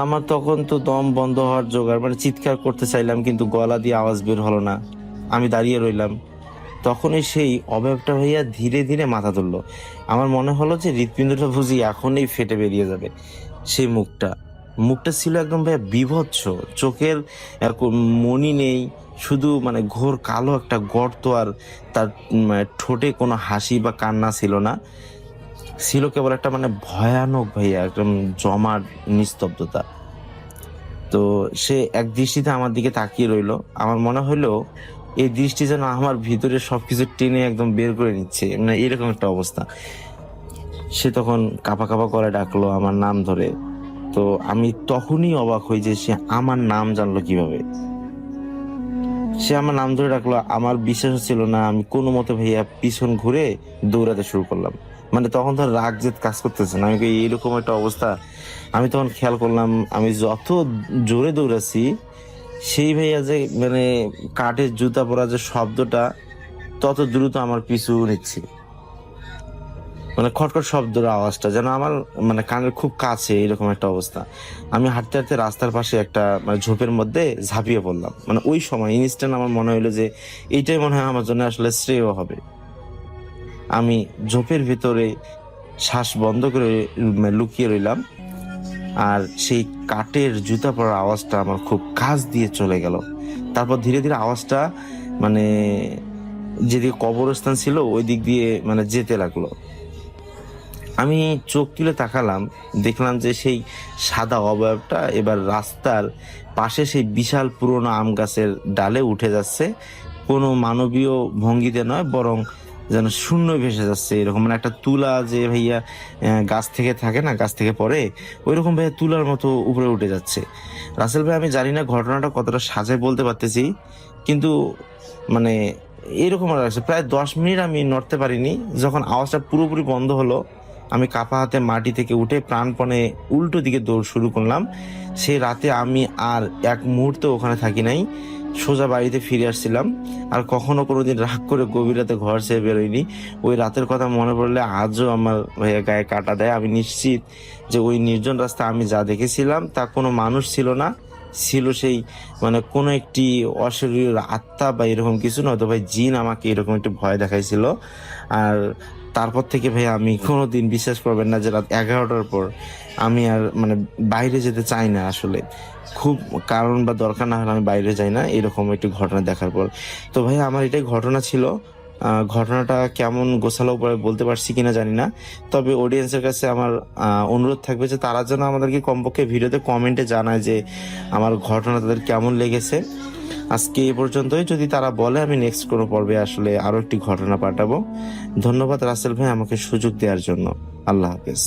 আমার তখন তো দম বন্ধ হওয়ার জোগাড়, মানে চিৎকার করতে চাইলাম কিন্তু গলা দিয়ে আওয়াজ বের হলো না। আমি দাঁড়িয়ে রইলাম। তখনই সেই অবয়বটা ভাইয়া ধীরে ধীরে মাথা তুললো। আমার মনে হলো যে হৃৎপিণ্ডটা বুঝি এখনই ফেটে বেরিয়ে যাবে। সেই মুখটা ছিল একদম ভাইয়া বিভৎস, চোখের মনি নেই, শুধু মানে ঘোর কালো একটা গর্ত, আর তার ঠোঁটে কোনো হাসি বা কান্না ছিল না, ছিল কেবল একটা মানে ভয়ানক ভাইয়া একদম জমাট নিস্তব্ধতা। তো সে এক দৃষ্টিতে আমার দিকে তাকিয়ে রইলো। আমার মনে হলো এই দৃষ্টি যেন আমার ভিতরে সবকিছু টেনে একদম বের করে নিচ্ছে, মানে এরকম একটা অবস্থা। সে তখন কাঁপা কাঁপা করে ডাকলো আমার নাম ধরে। তো আমি তখনই অবাক হই যে সে আমার নাম জানলো কিভাবে। সে আমার নাম ধরে ডাকলো, আমার বিশ্বাস ছিল না। আমি কোনো মতে ভাইয়া পিছন ঘুরে দৌড়াতে শুরু করলাম। মানে তখন তো রাগ জেদ কাজ করতেছে না, আমি এইরকম একটা অবস্থা। আমি তখন খেয়াল করলাম আমি যত জোরে দৌড়াচ্ছি, সেই ভাইয়া যে মানে কাঠের জুতা পরা যে শব্দটা তত দ্রুত আমার পিছু নিচ্ছে। মানে খটখট শব্দের আওয়াজটা যেন আমার মানে কানের খুব কাছে, এরকম একটা অবস্থা। আমি হাঁটতে হাঁটতে রাস্তার পাশে একটা মানে ঝোপের মধ্যে ঝাঁপিয়ে পড়লাম। মানে ওই সময় ইনস্ট্যান্ট আমার মনে হলো যে এইটাই মনে হয় আমার জন্য আসলে শ্রেয় হবে। আমি ঝোপের ভিতরে শ্বাস বন্ধ করে লুকিয়ে রইলাম। আর সেই কাঠের জুতা পরার আওয়াজটা আমার খুব কাছ দিয়ে চলে গেল। তারপর ধীরে ধীরে আওয়াজটা মানে যেদিকে কবরস্থান ছিল ওই দিক দিয়ে মানে যেতে লাগলো। আমি চোখ তুলে তাকালাম, দেখলাম যে সেই সাদা অবয়বটা এবার রাস্তার পাশে সেই বিশাল পুরোনো আম গাছের ডালে উঠে যাচ্ছে। কোনো মানবীয় ভঙ্গিতে নয়, বরং যেন শূন্য ভেসে যাচ্ছে, এরকম মানে একটা তুলা যে ভাইয়া গাছ থেকে থাকে না, গাছ থেকে পড়ে, ওই রকম ভাইয়া তুলার মতো উপরে উঠে যাচ্ছে। রাসেল ভাই, আমি জানি না ঘটনাটা কতটা সাজায় বলতে পারতেছি, কিন্তু মানে এরকম লাগছে। প্রায় 10 মিনিট আমি নড়তে পারিনি। যখন আওয়াজটা পুরোপুরি বন্ধ হলো, আমি কাপা হাতে মাটি থেকে উঠে প্রাণপণে উল্টো দিকে দৌড় শুরু করলাম। সেই রাতে আমি আর এক মুহূর্ত ওখানে থাকি নাই, সোজা বাড়িতে ফিরে আসছিলাম। আর কখনো কোনোদিন রাগ করে গভীর রাতে ঘর ছেড়ে বেরোয়নি। ওই রাতের কথা মনে পড়লে আজও আমার ভাইয়া গায়ে কাটা দেয়। আমি নিশ্চিত যে ওই নির্জন রাস্তা আমি যা দেখেছিলাম তা কোনো মানুষ ছিল না, ছিল সেই কোনো একটি অশরীর আত্মা বা এরকম কিছু, নয়তো ভাই জিন আমাকে এরকম একটু ভয় দেখাইছিল। আর তারপর থেকে ভাই আমি কোনোদিন, বিশ্বাস করবেন না, যে রাত 11টার পর আমি আর বাইরে যেতে চাই না। আসলে খুব কারণ বা দরকার না হলে আমি বাইরে যাই না, এরকম একটি ঘটনা দেখার পর। তো ভাই আমার এটাই ঘটনা ছিল। ঘটনাটা কেমন গোছালো পরে বলতে পারছি কিনা জানি না, তবে অডিয়েন্সের কাছে আমার অনুরোধ থাকবে যে তারা যেন আমাদেরকে কমপক্ষে ভিডিওতে কমেন্টে জানায় যে আমার ঘটনা তাদের কেমন লেগেছে। আজকে এ পর্যন্তই। যদি তারা বলে আমি নেক্সট কোনো পর্বে আসলে আরো একটি ঘটনা পাঠাবো। ধন্যবাদ রাসেল ভাই আমাকে সুযোগ দেওয়ার জন্য। আল্লাহ হাফেজ।